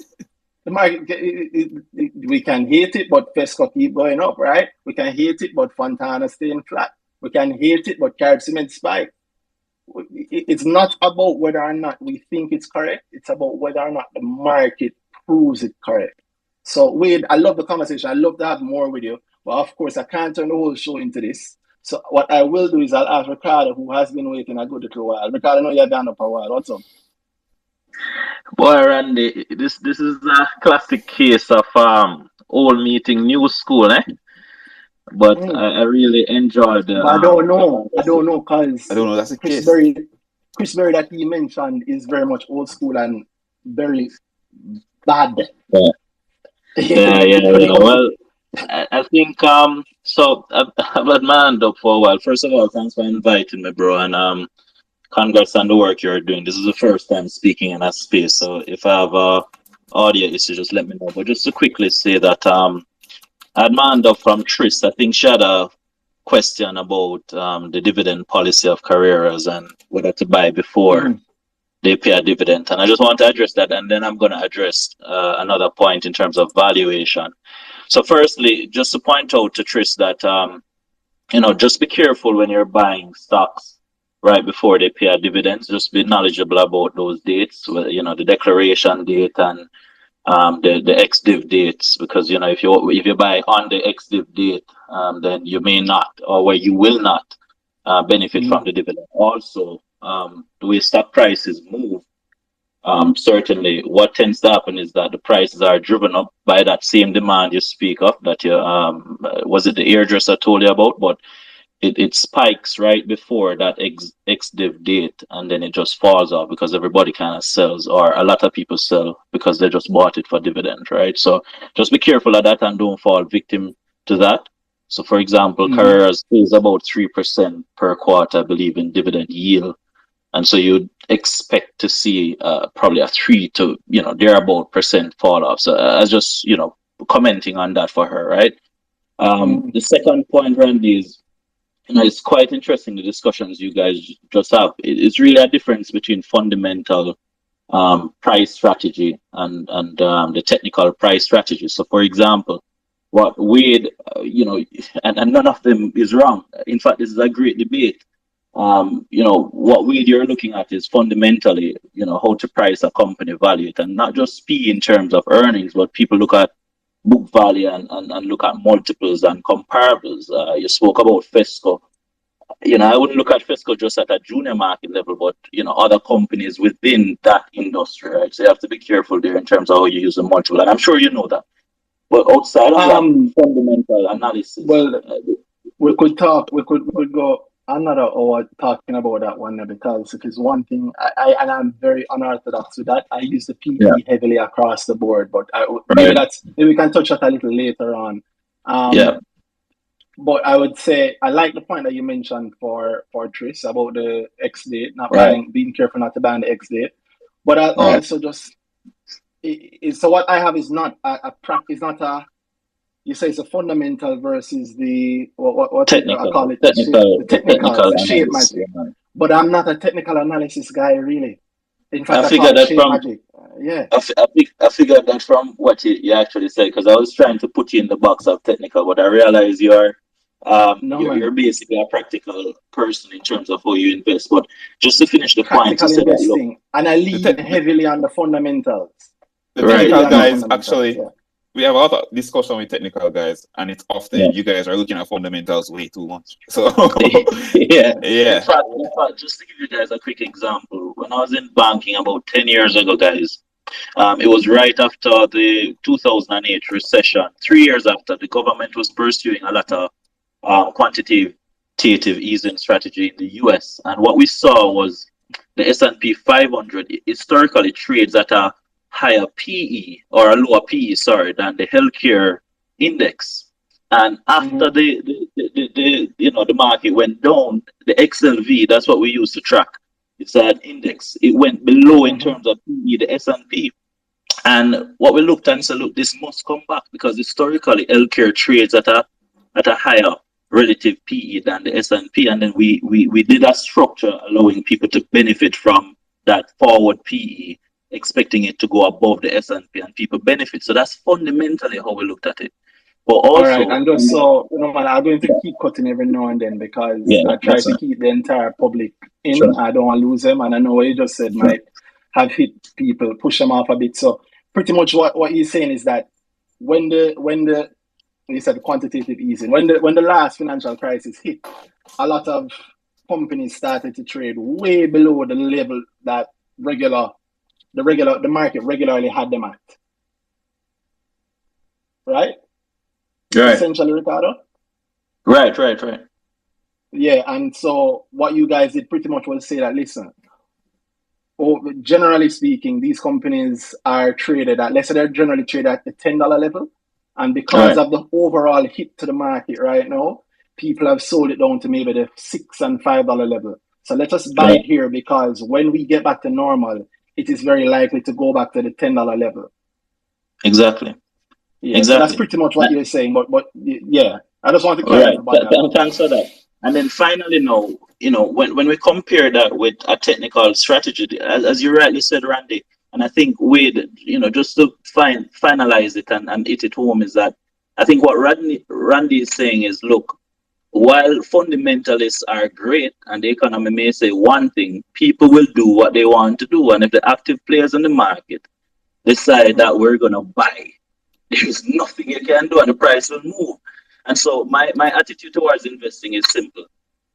The market, we can hate it, but Fesco keep going up, right? We can hate it, but Fontana staying flat. We can hate it, but Carib Cement spike. It's not about whether or not we think it's correct. It's about whether or not the market proves it correct. So, Wade, I love the conversation. I love to have more with you. But of course, I can't turn the whole show into this. So what I will do is I'll ask Ricardo, who has been waiting a good little while. Ricardo, I know you've been up a while. What's up? Boy, Randy, this is a classic case of old meeting new school, eh? But I really enjoyed the. I don't know, because I don't know. That's the Chris case. Berry that he mentioned is very much old school and very bad. Yeah. Well, I think so I've had my hand up for a while. First of all, thanks for inviting me, bro, and congrats on the work you're doing. This is the first time speaking in that space, so if I have audio issues, just let me know. But just to quickly say that I had my hand up from Tris. I think she had a question about the dividend policy of Carreras and whether to buy before they pay a dividend. And I just want to address that, and then I'm going to address another point in terms of valuation. So firstly, just to point out to Tris that, just be careful when you're buying stocks right before they pay a dividend. Just be knowledgeable about those dates, the declaration date and the ex-div dates, because if you buy on the ex-div date, then you may not, or you will not benefit from the dividend. Also, the way stock prices move, certainly what tends to happen is that the prices are driven up by that same demand you speak of, that you was it the hairdresser told you about, but it spikes right before that ex-div date, and then it just falls off because everybody kind of sells, or a lot of people sell because they just bought it for dividend, right? So just be careful of that and don't fall victim to that. So for example, Carreras pays about 3% per quarter, I believe, in dividend yield. And so you'd expect to see probably a 3 to, thereabout percent fall off. So I was just, commenting on that for her, right? The second point, Randy, is, it's quite interesting, the discussions you guys just have. It's really a difference between fundamental price strategy and the technical price strategy. So for example, what Wade, and none of them is wrong. In fact, this is a great debate. What you're looking at is fundamentally, how to price a company, value it, and not just P in terms of earnings, but people look at book value and look at multiples and comparables. You spoke about Fesco. I wouldn't look at Fesco just at a junior market level, but other companies within that industry, right? So you have to be careful there in terms of how you use the module, and I'm sure you know that. But outside of that fundamental analysis, well, we could go another hour talking about that one there, because it is one thing. And I'm very unorthodox with that. I use the PE heavily across the board, but maybe we can touch that a little later on. But I would say I like the point that you mentioned for Tris about the X date, not being careful not to ban the X date. But I also just so what I have is not is not a. You say it's a fundamental versus the what technical, I call it the shape magic. But I'm not a technical analysis guy, really. In fact, I figured that from magic. I figured that from what you actually said, because I was trying to put you in the box of technical, but I realize you're basically a practical person in terms of how you invest. But just to finish the point, practical investing, and I lean heavily on the fundamentals. The technical guys actually. We have a lot of discussion with technical guys, and it's often you guys are looking at fundamentals way too much. So yeah. In fact, just to give you guys a quick example, when I was in banking about 10 years ago, guys, it was right after the 2008 recession. 3 years after, the government was pursuing a lot of quantitative easing strategy in the US, and what we saw was the S&P 500 historically trades at a higher PE or a lower PE, than the healthcare index. And after the market went down, the XLV, that's what we use to track. It's an index. It went below in terms of PE, the S&P. And what we looked at and said, look, this must come back, because historically healthcare trades at a higher relative PE than the S&P. And then we did a structure allowing people to benefit from that forward PE, expecting it to go above the S&P, and people benefit. So that's fundamentally how we looked at it. But also, all right, and just so man, I'm going to keep cutting every now and then, because I try to keep the entire public in. Sure. I don't want to lose them, and I know what you just said might have hit people, push them off a bit. So pretty much what you're saying is that when you said quantitative easing, when the last financial crisis hit, a lot of companies started to trade way below the level that the market regularly had them at. Right? Essentially, Ricardo? Right. Yeah, and so what you guys did pretty much was say that, listen, generally speaking, these companies are traded at, let's say they're generally traded at the $10 level. And because of the overall hit to the market right now, people have sold it down to maybe the $6 and $5 level. So let us buy it here, because when we get back to normal, it is very likely to go back to the $10 level. Exactly. Yeah, so that's pretty much what you're saying. But yeah, I just want to clarify everybody. Thanks for that. And then finally, now, when we compare that with a technical strategy, as you rightly said, Randy, and I think with, just to finalize it and hit it home, is that I think what Randy is saying is, look, while fundamentalists are great and the economy may say one thing, people will do what they want to do. And if the active players in the market decide that we're going to buy, there's nothing you can do and the price will move. And so my attitude towards investing is simple,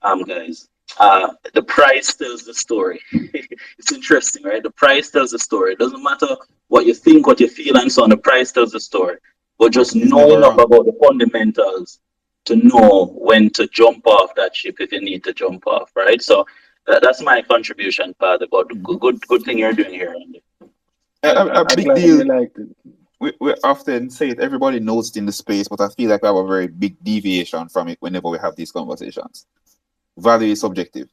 guys. The price tells the story. It's interesting, right? The price tells the story. It doesn't matter what you think, what you feel, and so on. The price tells the story. But just know enough about the fundamentals to know when to jump off that ship if you need to jump off, right? So that's my contribution, Father. But good thing you're doing here, Andy. A big deal. We often say it, everybody knows it in the space, but I feel like we have a very big deviation from it whenever we have these conversations. Value is subjective.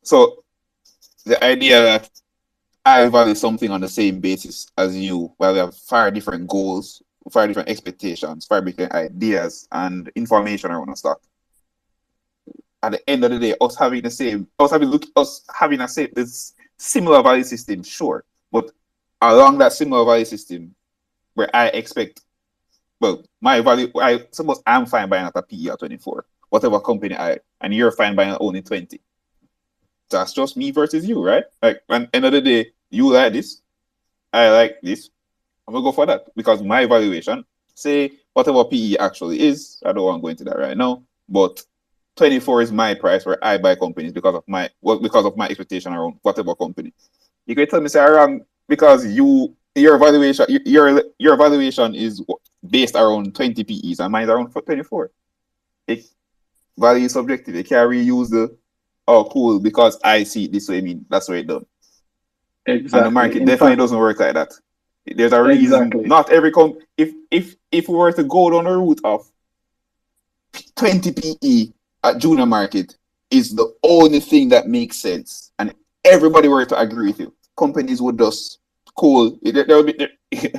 So the idea that I value something on the same basis as you, while we have far different goals, far different expectations, far different ideas and information around a stock. At the end of the day, us having this similar value system, sure, but along that similar value system, where I expect, my value, suppose I'm fine buying at a PE at 24, whatever company and you're fine buying at only 20. That's just me versus you, right? Like, at the end of the day, you like this, I like this, I'm gonna go for that, because my valuation, say whatever PE actually is, I don't want to go into that right now, but 24 is my price where I buy companies because of my expectation around whatever company. You can tell me say I'm wrong because your valuation is based around 20 PEs and mine is around 24. Value is subjective. You can't reuse the cool because I see it this way. I mean that's what it done. Exactly. And the market definitely doesn't work like that. There's a reason. Exactly. Not every if we were to go down the route of 20 PE at junior market is the only thing that makes sense, and everybody were to agree with you, companies would just cool. There would be.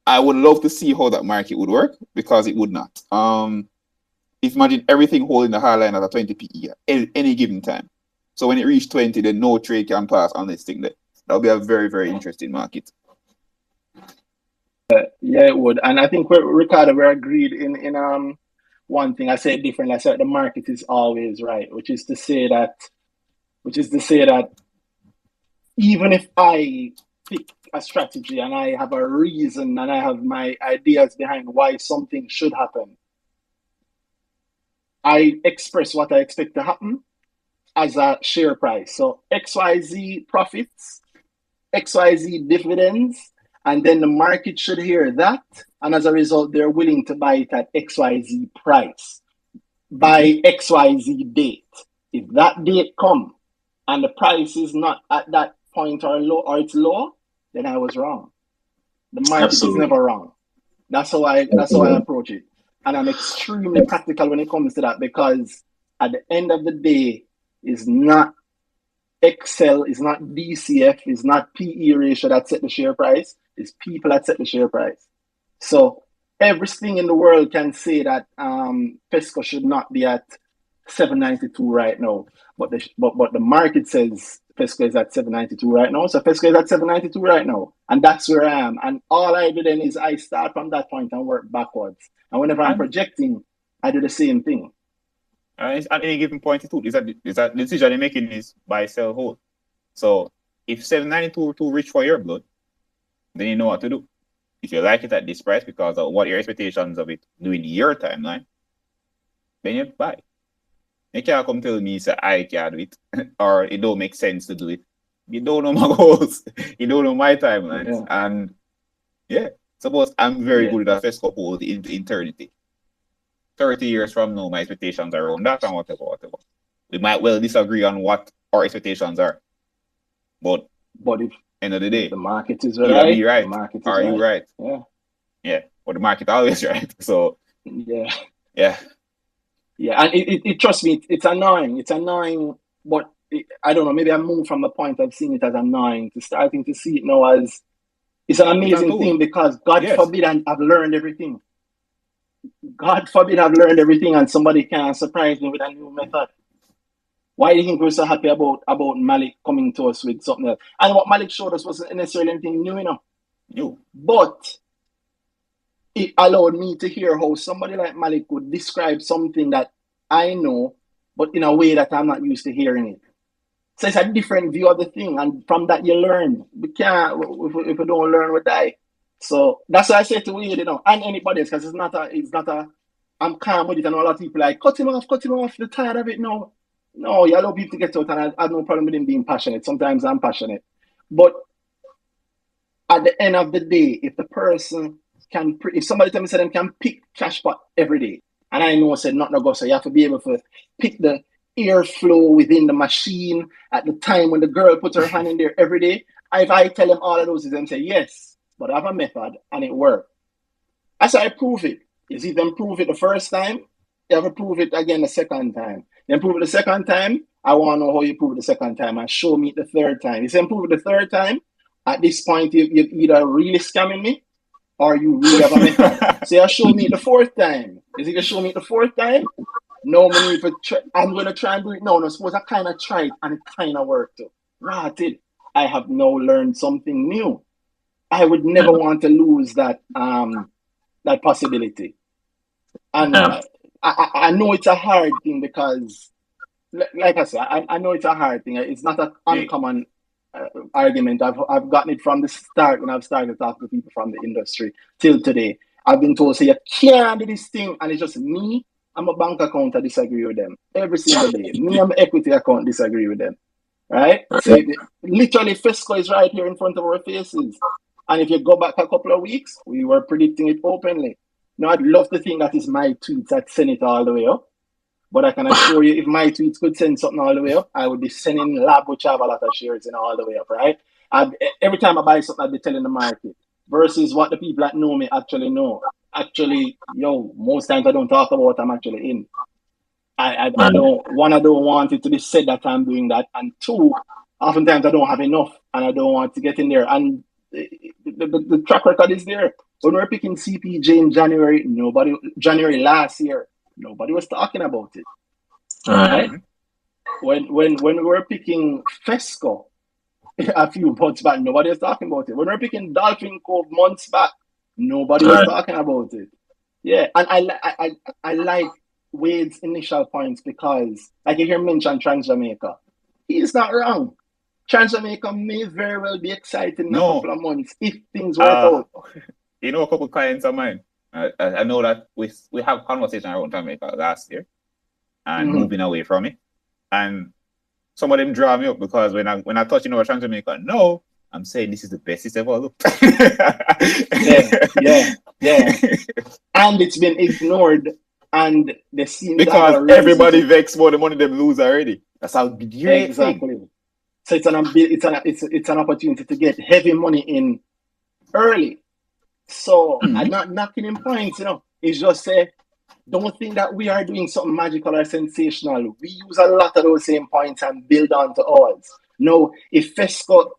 I would love to see how that market would work because it would not. If imagine everything holding the high line at a 20 PE at any given time. So when it reaches 20, then no trade can pass on this thing there. That would be a very, very interesting market. Yeah, it would. And I think Ricardo, we agreed in one thing. I said differently. I said the market is always right, which is to say that even if I pick a strategy and I have a reason and I have my ideas behind why something should happen, I express what I expect to happen as a share price. So XYZ profits, XYZ dividends, and then the market should hear that. And as a result, they're willing to buy it at XYZ price by XYZ date. If that date comes and the price is not at that point or low, or it's low, then I was wrong. The market is never wrong. That's how I approach it. And I'm extremely practical when it comes to that, because at the end of the day, it's not Excel, it's not DCF, it's not PE ratio that set the share price, it's people that set the share price. So everything in the world can say that Pesco should not be at 792 right now, but the market says Pesco is at 792 right now. So Pesco is at 792 right now, and that's where I am. And all I do then is I start from that point and work backwards. And whenever I'm projecting, I do the same thing. At any given point, too, is that the decision you're making is buy, sell, hold. So if 792 too rich for your blood, then you know what to do. If you like it at this price because of what your expectations of it doing your timeline, then you buy. You can't come tell me say I can't do it or it don't make sense to do it. You don't know my goals. You don't know my timelines. Yeah. And yeah, suppose I'm very good at Fesco hold into eternity. 30 years from now, my expectations are around that and whatever. We might well disagree on what our expectations are. But if end of the day, the market is right, be right. The market is are you right? Yeah. But the market always right. So yeah. And it trust me, it's annoying. It's annoying, but I don't know. Maybe I moved from the point of seeing it as annoying to starting to see it now as it's an amazing thing, because God forbid I've learned everything. God forbid I've learned everything and somebody can surprise me with a new method. Why do you think we're so happy about Malik coming to us with something else? And what Malik showed us wasn't necessarily anything new, But it allowed me to hear how somebody like Malik would describe something that I know, but in a way that I'm not used to hearing it. So it's a different view of the thing, and from that you learn. We can't, if we don't learn, we die. So that's why I say to Wade, and anybody else, because it's not a, I'm calm with it, and a lot of people like, cut him off, you're tired of it. No, you allow people to get out, and I have no problem with him being passionate. Sometimes I'm passionate. But at the end of the day, if the person if somebody tell me say them can pick cash pot every day, and I know said not no go, so you have to be able to pick the airflow within the machine at the time when the girl puts her hand in there every day. If I tell them all of those, them say yes, but I have a method and it works. As I prove it, is if them prove it the first time, you have to prove it again the second time. Then prove it the second time, I want to know how you prove it the second time, and show me the third time. If you prove it the third time, at this point you're either really scamming me or you really have a method. So you show me the fourth time. Is it going to show me the fourth time? No, I'm going to try and do it now. No, suppose I kind of tried and it kind of worked too. Rotted. I have now learned something new. I would never want to lose that possibility. And I know it's a hard thing because, like I said, I know it's a hard thing. It's not an uncommon argument. I've gotten it from the start when I've started talking to people from the industry till today. I've been told, say, you can't do this thing, and it's just me I'm a bank account, I disagree with them every single day. Me and my equity account disagree with them. Right? So literally Fesco is right here in front of our faces. And if you go back a couple of weeks, we were predicting it openly. Now I'd love to think that is my tweets that send it all the way up. But I can assure you, if my tweets could send something all the way up, I would be sending Lab, which have a lot of shares in all the way up, right? Every time I buy something, I'd be telling the market versus what the people that know me actually know. Actually, most times I don't talk about what I'm actually in. I don't want it to be said that I'm doing that, and two, oftentimes I don't have enough and I don't want to get in there. And the track record is there. When we're picking CPJ in January last year, nobody was talking about it. Right? When we were picking Fesco a few months back, nobody was talking about it. When we were picking Dolphin Cove months back, nobody was talking about it. Yeah, and I like Wade's initial points because, like you hear mention Trans Jamaica, he's not wrong. Trans Jamaica may very well be exciting in a couple of months if things work out. A couple of clients of mine. I know that we have conversation around Jamaica last year and moving away from it, and some of them draw me up because when I touch Trans Jamaica, no, I'm saying this is the best it's ever looked. yeah. And it's been ignored, and the scene because everybody vexed more the money them lose already. That's how exactly. So it's an opportunity to get heavy money in early. So I'm not knocking in points, It's just don't think that we are doing something magical or sensational. We use a lot of those same points and build on to ours. No, if Fesco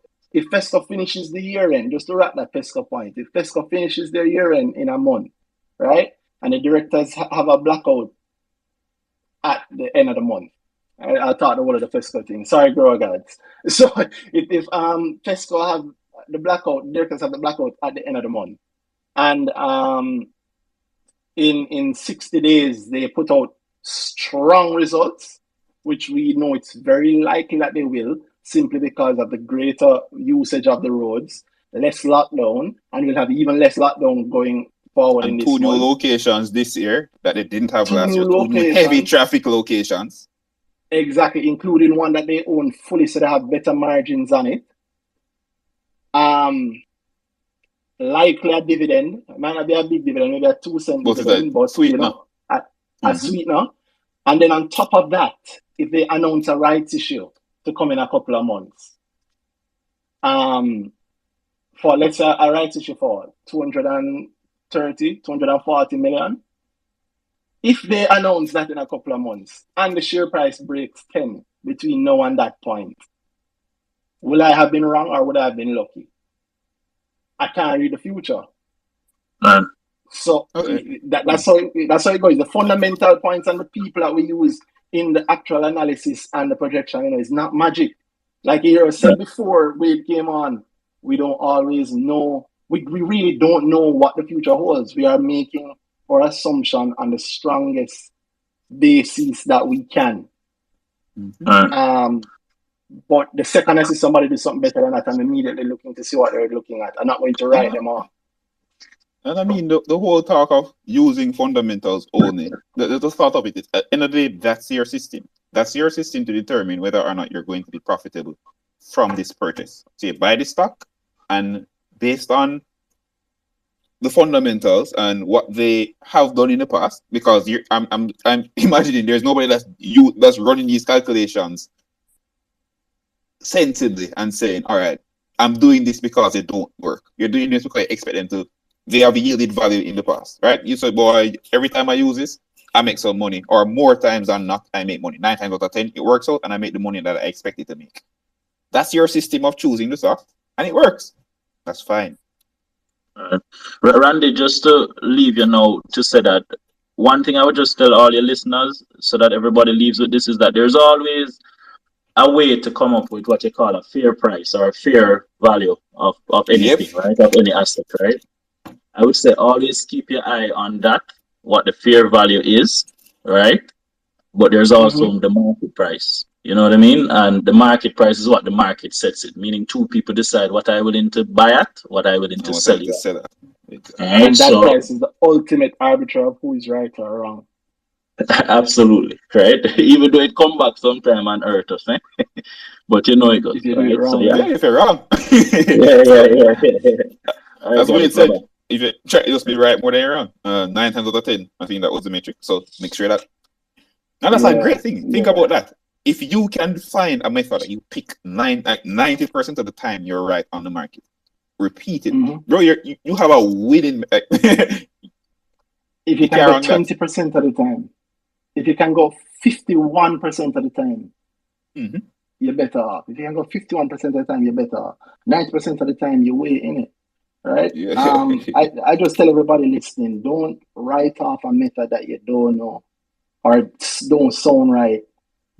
finishes the year end, just to wrap that Fesco point, if Fesco finishes their year end in a month, right, and the directors have a blackout at the end of the month, I thought one of the Fesco thing. Sorry, girl gods. So if Fesco have the blackout, directors have the blackout at the end of the month, and in 60 days they put out strong results, which we know it's very likely that they will, simply because of the greater usage of the roads, less lockdown, and we'll have even less lockdown going forward. And in this two new locations this year that they didn't have last year. Two new heavy traffic locations. Exactly, including one that they own fully, so they have better margins on it. Likely a dividend. It might not be a big dividend, maybe a 2 cent dividend, but sweetener. A sweetener. And then on top of that, if they announce a rights issue to come in a couple of months, for let's say a rights issue for 240 million. If they announce that in a couple of months and the share price breaks 10 between now and that point, will I have been wrong or would I have been lucky? I can't read the future. So that's how it goes. The fundamental points and the people that we use in the actual analysis and the projection, is not magic. Like you said before, Wade came on, we don't always know. We really don't know what the future holds. We are making our assumption on the strongest basis that we can. But the second I see somebody do something better than that, I'm immediately looking to see what they're looking at. I'm not going to write them off. And I mean, the whole talk of using fundamentals only, the thought of it is, at the end of the day, that's your system. That's your system to determine whether or not you're going to be profitable from this purchase. So you buy the stock, and based on the fundamentals and what they have done in the past, because I'm imagining there's nobody that's running these calculations sensibly and saying, all right, I'm doing this because they don't work. You're doing this because I expect them to. They have yielded value in the past, right? You say, boy, every time I use this, I make some money, or more times than not, I make money. 9 times out of 10, it works out, and I make the money that I expect it to make. That's your system of choosing the stock, and it works. That's fine. Randy, just to leave you now to say that one thing I would just tell all your listeners, so that everybody leaves with this, is that there's always a way to come up with what you call a fair price or a fair value of anything, right? Of any asset, right? I would say always keep your eye on that, what the fair value is, right? But there's also the market price. You know what I mean? And the market price is what the market sets it, meaning two people decide what I'm willing to buy at, what I'm willing to sell it. And that price is the ultimate arbiter of who is right or wrong. Absolutely, right? Even though it come back sometime and hurt us, eh? But you know it goes, If you do it right? So wrong, yeah, Yeah, if you're wrong. yeah. All right, That's what guys, it bye said. bye. If you try to just be right more than you're wrong. 9 times out of 10. I think that was the metric. So make sure that. And that's a great thing. Think about that. If you can find a method that you pick 90% of the time you're right on the market, repeat it. Bro, you have a winning. If you can go 20% of the time, if you can go 51% of the time, you're better off. If you can go 51% of the time, you're better off. 90% of the time, you're way in it. Right? Yeah. I just tell everybody listening, don't write off a method that you don't know or don't sound right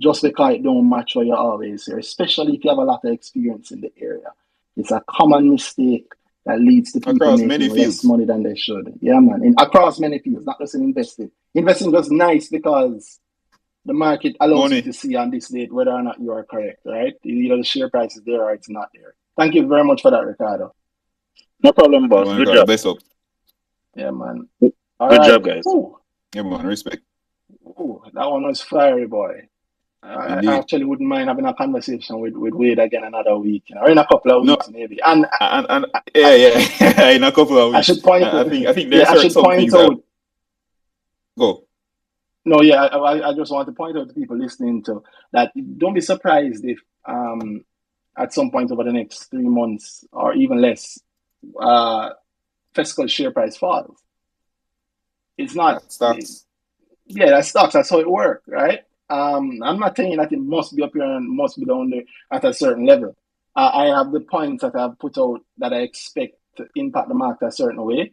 just because it don't match what you always hear, especially if you have a lot of experience in the area. It's a common mistake that leads to people across making many less fields. money than they should. Yeah, man. Across many fields, not just in investing. Investing was nice because the market allows you to see on this date whether or not you are correct, right? Either the share price is there or it's not there. Thank you very much for that, Ricardo. No problem, boss. Good job. Best up. Yeah, man. Good job, guys. Ooh. Yeah, man. Respect. Ooh, that one was fiery, boy. I actually wouldn't mind having a conversation with Wade again another week, or in a couple of weeks maybe. And yeah, in a couple of weeks. I should point. I think there's some things out. Go. No, yeah, I just want to point out to people listening to that. Don't be surprised if at some point over the next 3 months or even less, fiscal share price falls. It's not that stocks. Yeah, that stocks. That's how it works, right? I'm not saying that it must be up here and must be down there at a certain level. I have the points that I've put out that I expect to impact the market a certain way.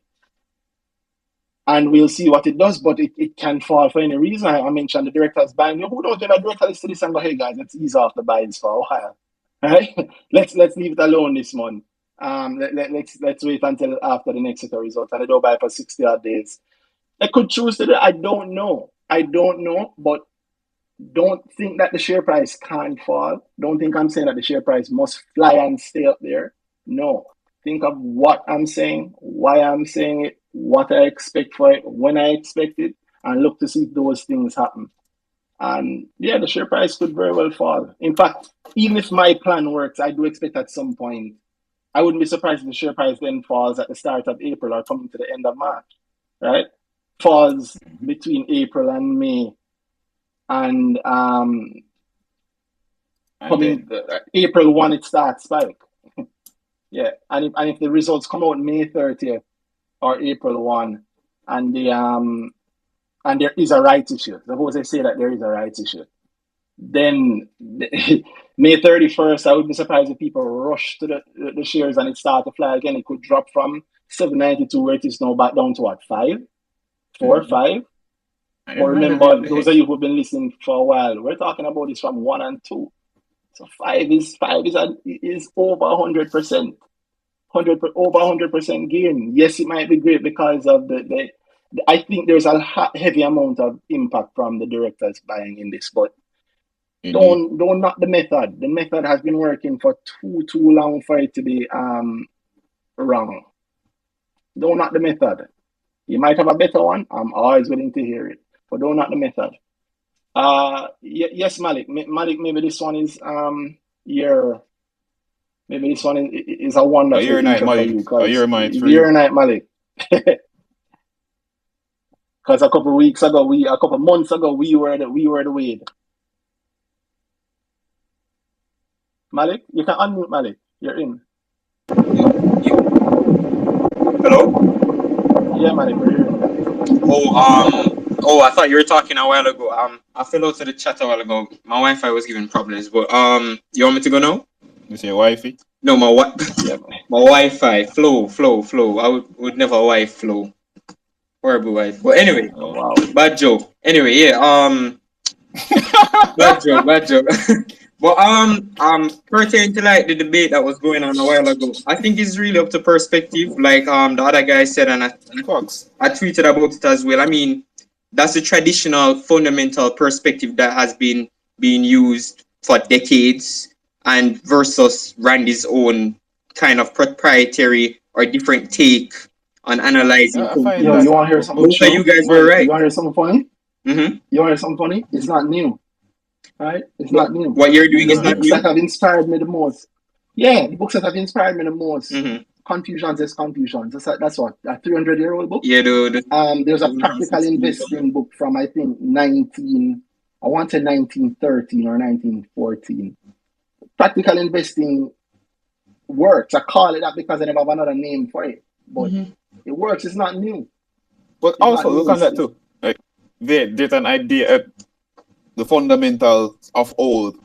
And we'll see what it does, but it can fall for any reason. I mentioned the directors buying. Who knows when the director listen to this and go, hey guys, let's ease off the buys for a while. Right? let's leave it alone this month. Let's wait until after the next set of results. And they don't buy for 60 odd days. They could choose to do it. I don't know, but don't think that the share price can't fall. Don't think I'm saying that the share price must fly and stay up there. No. Think of what I'm saying, why I'm saying it, what I expect for it, when I expect it, and look to see if those things happen. And yeah, the share price could very well fall. In fact, even if my plan works, I do expect at some point, I wouldn't be surprised if the share price then falls at the start of April or coming to the end of March, right? Falls between April and May. And coming April 1, it starts spike. Yeah, and if the results come out May 30th or April 1, and there is a rights issue, suppose they say that there is a rights issue, then May 31st, I would be surprised if people rush to the shares and it start to fly again. It could drop from 792 where it is now back down to what, 5? 4, 5? But remember, those of you who've been listening for a while, we're talking about this from 1 and 2. So 5 is over 100%. Over 100% gain. Yes, it might be great because of I think there's a heavy amount of impact from the directors buying in this, but don't knock the method. The method has been working for too long for it to be wrong. Don't knock the method. You might have a better one. I'm always willing to hear it, but don't knock the method. Yes, Malik. Malik, maybe this one is maybe this one is a one that's your night, Malik. Your night, Malik. Because a couple months ago, we were the Wade. Malik, you can unmute Malik. You're in. Hello? Yeah, Malik, we're here. I thought you were talking a while ago. I fell out to the chat a while ago. My Wi-Fi was giving problems, but you want me to go now? You say Wi-Fi? No, my Wi-Fi. Flow. I would never Wi-Fi flow. Horrible Wi-Fi. But anyway, wow. Bad joke. Anyway, yeah, bad joke. But pertaining to like the debate that was going on a while ago, I think it's really up to perspective. Like the other guy said, and I tweeted about it as well. I mean, that's the traditional fundamental perspective that has been being used for decades, and versus Randy's own kind of proprietary or different take on analyzing. You want to hear something? You guys were right. You want to hear something funny? You want something funny? It's not new, right? It's not new. What you're doing is not books new. that have inspired me the most. Yeah, the books that have inspired me the most. Confusions is Confusions. That's what, a 300-year-old book? Yeah, there's a practical investing book from, I think, 1913 or 1914. Practical investing works. I call it that because I never have another name for it. But it works. It's not new. But also, look on that too. Like, there's an idea, the fundamentals of old.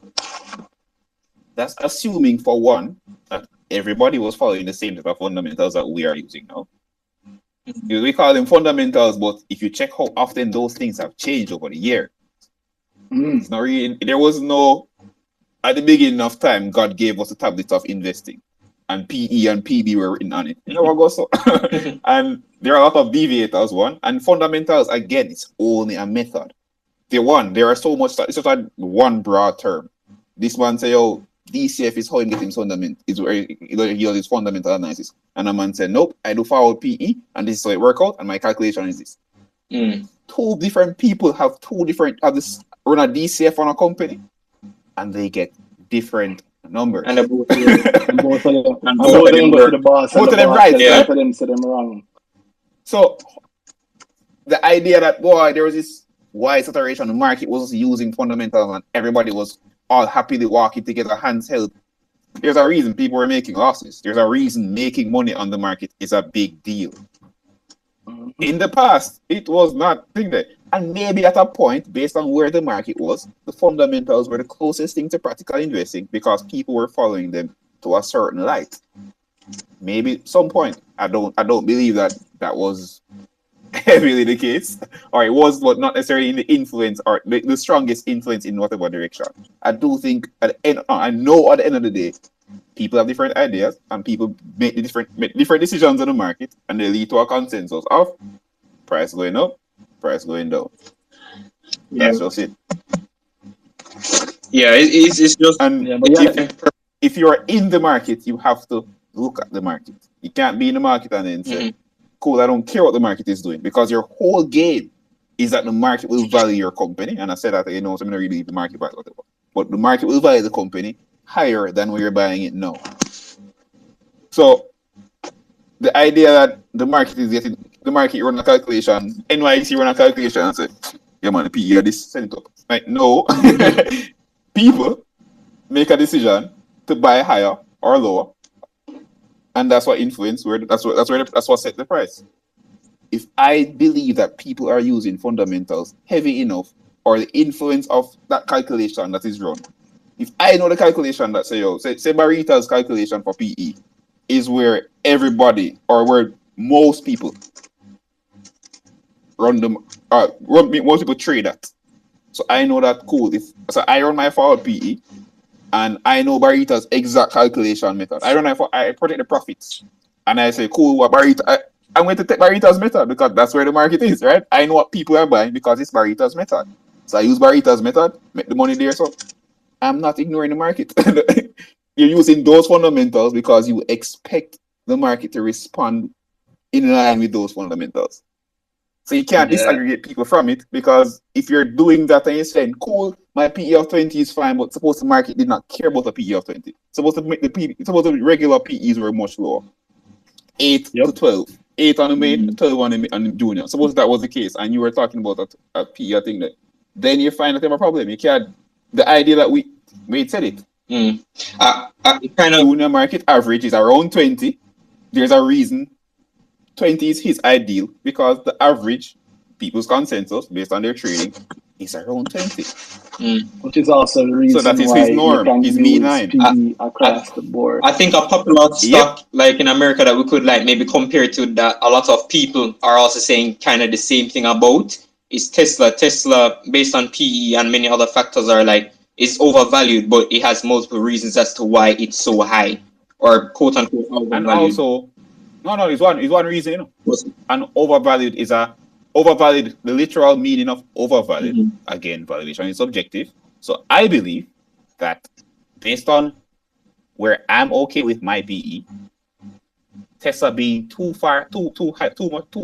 That's assuming, for one, that everybody was following the same type of fundamentals that we are using now. We call them fundamentals, but if you check how often those things have changed over the year, it's not really. There was no, at the beginning of time, God gave us the tablets of investing, and PE and PB were written on it. You know what goes so? And there are a lot of deviators, one, and fundamentals, again, it's only a method. There are so much, it's just a one broad term. This man say, oh, DCF is how he gets his fundament, is where he does his fundamental analysis. And a man said, nope, I do forward PE, and this is how it works out, and my calculation is this. Two different people have this run a DCF on a company, and they get different numbers. And both of them go to the boss. Both of them right, both of them say them wrong. So the idea that, boy, there was this wide saturation, the market was using fundamentals and everybody was all happily walking together, hands held. There's a reason people were making losses. There's a reason making money on the market is a big deal. In the past, it was not thing there. And maybe at a point, based on where the market was, the fundamentals were the closest thing to practical investing because people were following them to a certain light. Maybe at some point, I don't believe that was heavily the case, or it was, but not necessarily in the influence or the strongest influence in whatever direction. I do think I know at the end of the day, people have different ideas and people make different decisions on the market, and they lead to a consensus of price going up, price going down. That's just it. Yeah, it's just. And if you are in the market, you have to look at the market. You can't be in the market and then say, cool, I don't care what the market is doing, because your whole game is that the market will value your company. And I said that, so I'm not really believe the market value whatever. But the market will value the company higher than where you're buying it now. So the idea that the market you run a calculation, NYC run a calculation and say, yeah man, the PE this, send it up. Like, no. People make a decision to buy higher or lower. And that's what influence that's what set the price. If I believe that people are using fundamentals heavy enough, or the influence of that calculation that is run, if I know the calculation that say Barita's calculation for PE is where everybody or where most people most people trade at. So I know that cool. So I run my forward PE and I know Barita's exact calculation method. I predict the profits. And I say, cool, what Barita, I'm going to take Barita's method because that's where the market is, right? I know what people are buying because it's Barita's method. So I use Barita's method, make the money there. So I'm not ignoring the market. You're using those fundamentals because you expect the market to respond in line with those fundamentals. So you can't disaggregate people from it, because if you're doing that and you're saying, cool, my PE of 20 is fine, but suppose the market did not care about a PE of 20. Suppose the regular PEs were much lower. 8 to 12. 8 on the main, 12 on the junior. Suppose that was the case and you were talking about a PE, I think that then you find that they have a problem. You can't, the idea that we said it. Junior market average is around 20. There's a reason 20 is his ideal, because the average people's consensus based on their trading is around 20. Which is also the reason so that is why his norm, his mean line. PE across the board. I think a popular stock like in America that we could like maybe compare to that a lot of people are also saying kind of the same thing about is Tesla. Tesla, based on PE and many other factors, are like it's overvalued, but it has multiple reasons as to why it's so high, or quote unquote overvalued. And also, it's one reason, you know. And overvalued is the literal meaning of overvalued. Again, valuation is subjective. So I believe that based on where I'm okay with my PE, Tesla being too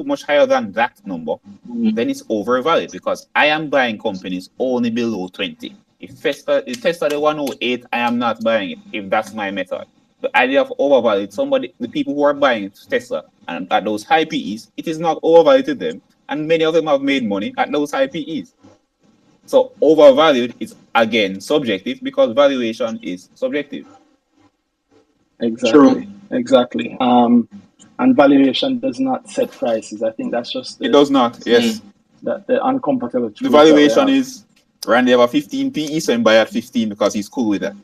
much higher than that number, then it's overvalued because I am buying companies only below 20. If Tesla the 108, I am not buying it. If that's my method, the idea of overvalued the people who are buying Tesla and at those high PEs, it is not overvalued to them, and many of them have made money at those high PEs. So overvalued is again subjective because valuation is subjective. Exactly. Exactly. And valuation does not set prices. I think that's just it does not. Yes. The uncomfortable truth. The valuation is Randy have a 15 PE, so I'm buy at 15 because he's cool with that.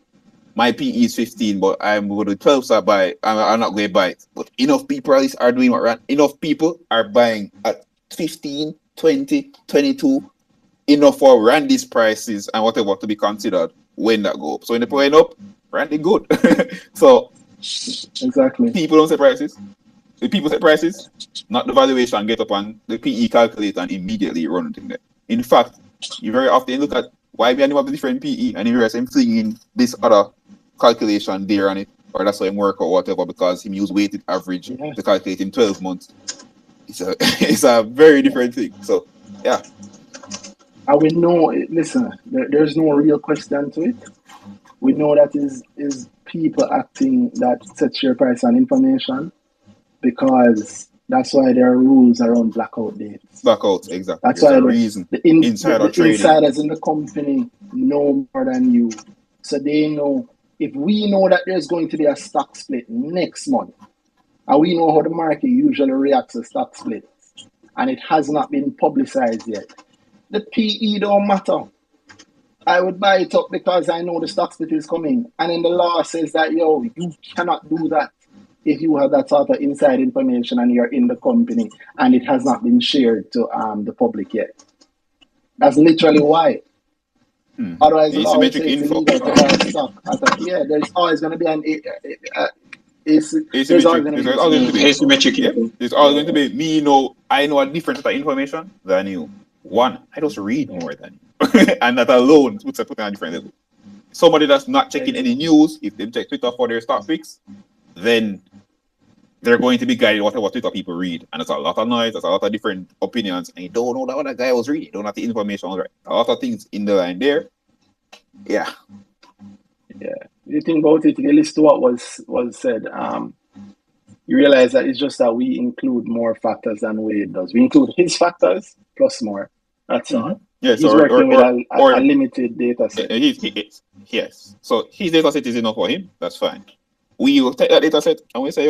My PE is 15, but I'm going to 12, so I'm not going to buy it. But enough people are doing what enough people are buying at 15, 20, 22, enough for Randy's prices and whatever to be considered when that go up. So when they went up, Randy good. So exactly. People don't set prices. The people set prices, not the valuation, get up on the PE calculator and immediately run it in there. In fact, you very often look at why we have the different PE and you realize I'm flinging this other calculation there on it, or that's why I'm work or whatever, because he use weighted average to calculate in 12 months. It's a very different thing. So yeah. And we know, listen, there's no real question to it. We know that is people acting that set share price on information, because that's why there are rules around blackout dates. Blackouts, exactly. That's why the reason. The trading. Insiders in the company know more than you. So they know, if we know that there's going to be a stock split next month, and we know how the market usually reacts to stock splits, and it has not been publicized yet, the PE don't matter. I would buy it up because I know the stock split is coming. And then the law says that, you cannot do that if you have that sort of inside information and you're in the company and it has not been shared to the public yet. That's literally why. Otherwise, the law would say it's illegal to buy stock. There's always going to be an There's always going to be asymmetric. Yep. There's always going to be me. I know a different set of information than you. One, I just read more than you, and that alone puts on a different level. Somebody that's not checking any news, if they check Twitter for their stock picks, then they're going to be guided whatever Twitter people read, and there's a lot of noise, there's a lot of different opinions, and you don't know that what that guy was reading, you don't have the information right. A lot of things in the line there. Yeah. You think about it, if you listen to what was said, you realize that it's just that we include more factors than Wade does. We include his factors plus more. That's all. Yeah, he's working with a limited data set. Yes. So his data set is enough for him. That's fine. We will take that data set and we say,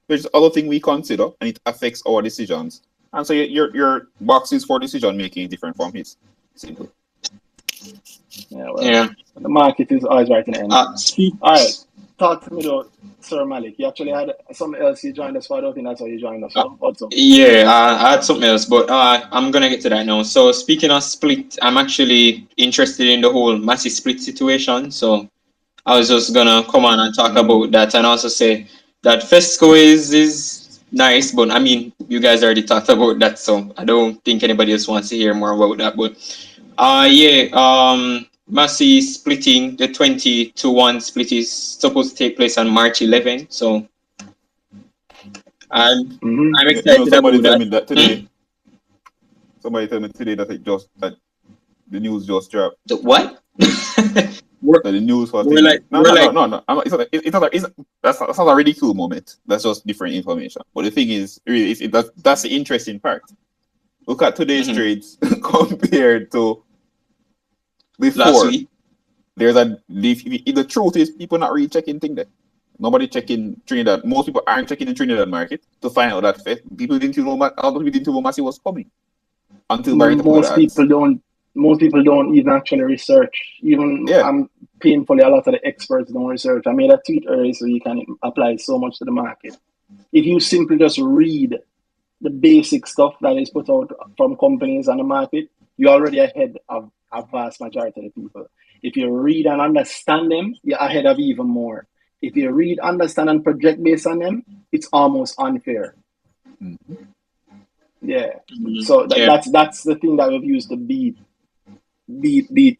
there's other thing we consider and it affects our decisions. And so your boxes for decision making is different from his. Simple. The market is always right in the end. All right. Talk to me though, Sir Malik. You actually had something else you joined us for. I don't think that's how you joined us. I had something else, but I'm gonna get to that now. So speaking of split, I'm actually interested in the whole massive split situation. So I was just gonna come on and talk about that, and also say that Fesco is nice, but I mean, you guys already talked about that, so I don't think anybody else wants to hear more about that. But Massey splitting, the 20-1 split is supposed to take place on March 11. So I'm excited somebody about tell me that today. Somebody tell me today that that the news just dropped. The what? The news was no. That's not a ridicule moment. That's just different information. But the thing is, really, that's the interesting part. Look at today's trades compared to before. Last week. The truth is, people not really checking things there. Nobody checking Trinidad. Most people aren't checking the Trinidad market to find out that people didn't know Massey was coming until most people don't even actually research. I'm painfully, a lot of the experts don't research. I made a tweet earlier so you can apply so much to the market. If you simply just read the basic stuff that is put out from companies on the market, you're already ahead of a vast majority of the people. If you read and understand them, you're ahead of even more. If you read, understand, and project based on them, it's almost unfair. So that's the thing that we've used to beat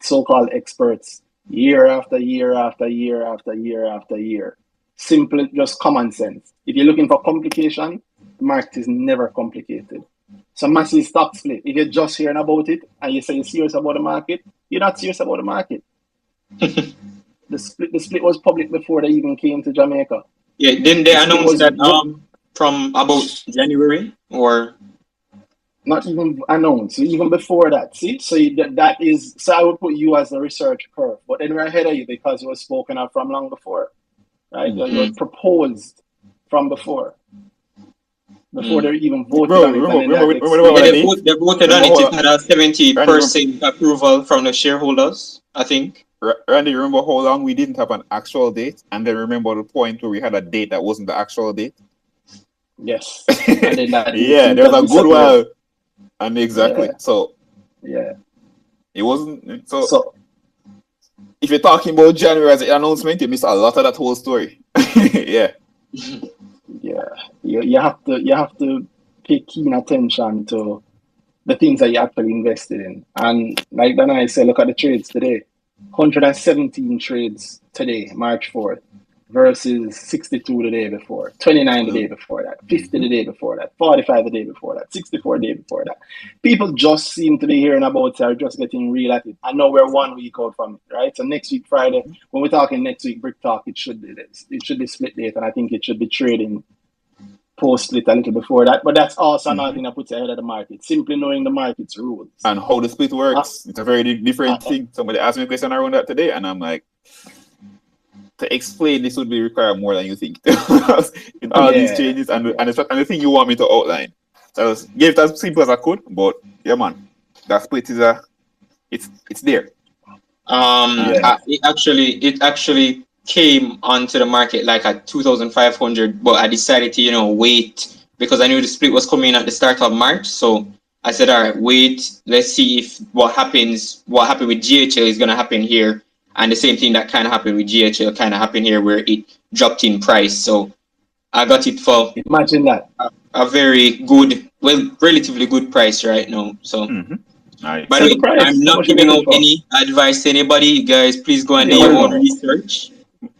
so-called experts year after year after year after year after year. simple, just common sense. If you're looking for complication, the market is never complicated. So massive stock split. If you're just hearing about it and you say you're serious about the market, you're not serious about the market. The split was public before they even came to Jamaica. Yeah, didn't they announce that from about January or not even announced, even before that? See, so that is, so I would put you as the research curve, but then we're ahead of you because it was spoken of from long before, right? It was proposed from before they even voted on it. They voted on it. It had a 70% approval from the shareholders, I think. Randy, remember how long we didn't have an actual date? And then remember the point where we had a date that wasn't the actual date? Yes. And then yeah, there was a good while. And exactly. Yeah. So, yeah. It wasn't. So, if you're talking about January as an announcement, you missed a lot of that whole story. yeah. Yeah. You have to pay keen attention to the things that you actually invested in. And like Danhai said, look at the trades today. 117 trades today, March 4th, versus 62 the day before, 29 the day before that, 50 the day before that, 45 the day before that, 64 the day before that. People just seem to be hearing about it, are just getting real at it. I know we're 1 week out from it, right? So next week, Friday, when we're talking next week, Brick Talk, it should be split date, and I think it should be trading post-split a little before that, but that's also nothing that puts ahead of the market. Simply knowing the market's rules and how the split works. It's a very different thing. Somebody asked me a question around that today, and I'm like, to explain this would be require more than you think. In all these changes and the thing you want me to outline. So I was gave it as simple as I could, but yeah, man, that split is it's there. It actually came onto the market like at 2,500, but I decided to wait because I knew the split was coming at the start of March. So I said, all right, wait, let's see if what happened with GHL is going to happen here, and the same thing that kind of happened with GHL kind of happened here, where it dropped in price. So I got it for imagine that a very good, relatively good price right now. So nice. By the way, I'm not giving out any advice to anybody. You guys, please go and do your own research.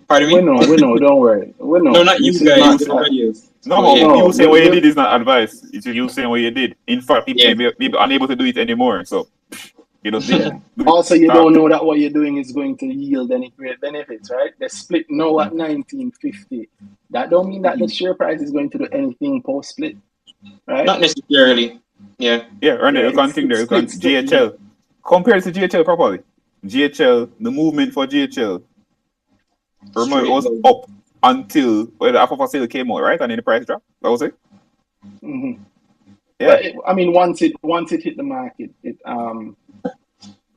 Pardon me? We know, don't worry. We know. No, not you guys, everybody else. No, you saying what you did is not advice. It's you saying what you did. In fact, people may be unable to do it anymore. So, you know. Also, you don't know that what you're doing is going to yield any great benefits, right? The split now at 1950. That don't mean that the share price is going to do anything post-split, right? Not necessarily. Yeah. Yeah, Randy, you can think there. You can GHL. Compare it to GHL properly. GHL, the movement for GHL. Remember, it was up until the offer for sale came out, right? And then the price dropped. That was it. Mm-hmm. Yeah. But once it hit the market, it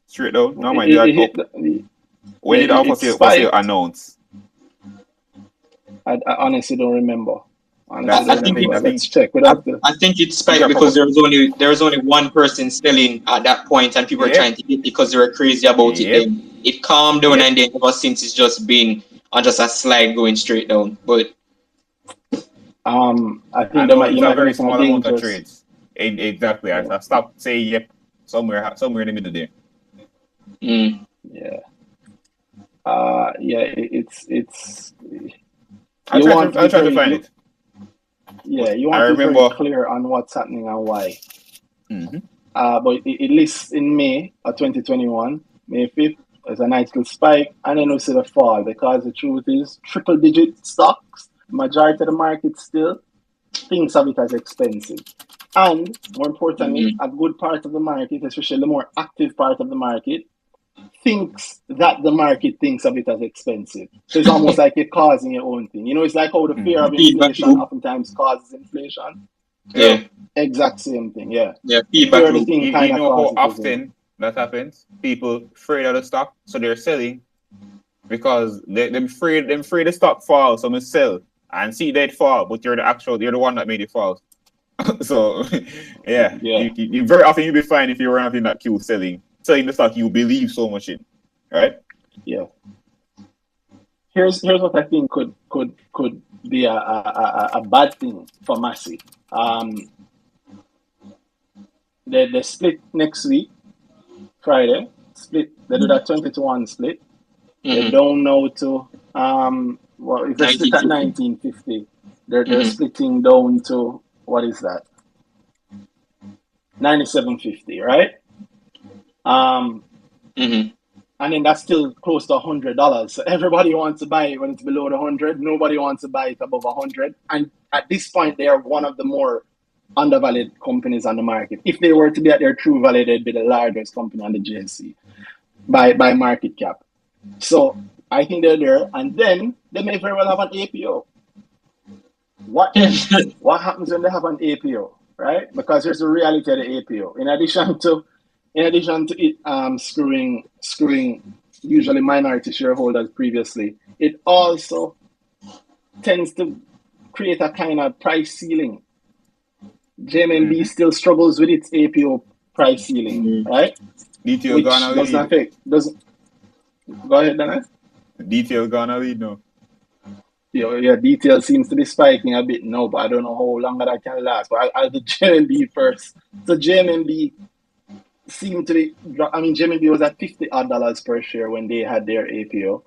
straight down. No mind. When did the offer for sale announce? I honestly don't remember. I think let's check. I think it spiked because there was only one person selling at that point, and people were trying to get because they were crazy about it. Then it calmed down, and then ever since it's just been on just a slide going straight down. But I think it's a very small amount of trades. Exactly. I stopped saying somewhere in the middle there. Yeah. It's. I'll try to find it. Yeah, you want to be very clear on what's happening and why. But it lists in May of 2021, May 5th, there's a nice little spike, and then we see the fall, because the truth is, triple-digit stocks, majority of the market still thinks of it as expensive. And more importantly, a good part of the market, especially the more active part of the market, thinks that the market thinks of it as expensive. So it's almost like you're causing your own thing. It's like how the fear of inflation oftentimes causes inflation. Yeah. Exact same thing, yeah. Yeah, feedback loop. You know how often that happens? People afraid of the stock, so they're selling because they're afraid the stock falls, so they sell and see that fall, but you're the one that made it fall. So you very often you'll be fine if you were not in that queue selling the stock you believe so much in, right? Yeah. Here's what I think could be a bad thing for Massey. The split next week, Friday split. They do that 20-1 split. They don't know to Well, if they split at 1950, they're splitting down to, what is that? 97.50, right? And then that's still close to $100. So everybody wants to buy it when it's below the 100. Nobody wants to buy it above 100. And at this point, they are one of the more undervalued companies on the market. If they were to be at their true value, they'd be the largest company on the JSE by market cap. So I think they're there. And then they may very well have an APO. What then? What happens when they have an APO, right? Because there's a reality of the APO. In addition to it screwing usually minority shareholders previously, it also tends to create a kind of price ceiling. JMB still struggles with its APO price ceiling, right? Detail gonna lead. Go ahead, Danhai. Detail gonna lead now. Yeah, detail seems to be spiking a bit now, but I don't know how long that can last. But I'll do JMB first. So JMB seemed to be, JMB was at $50 per share when they had their APO.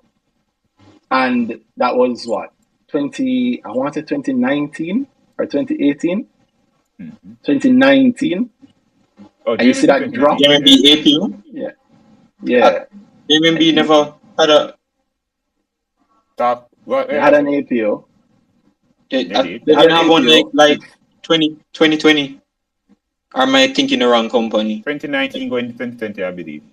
And that was what? 2019 or 2018? 2019. Oh, and you see that drop? JMB APO? Yeah. JMB never had a... They had an APO. They didn't have one like 2020. Or am I thinking the wrong company? 2019 going to 2020, I believe.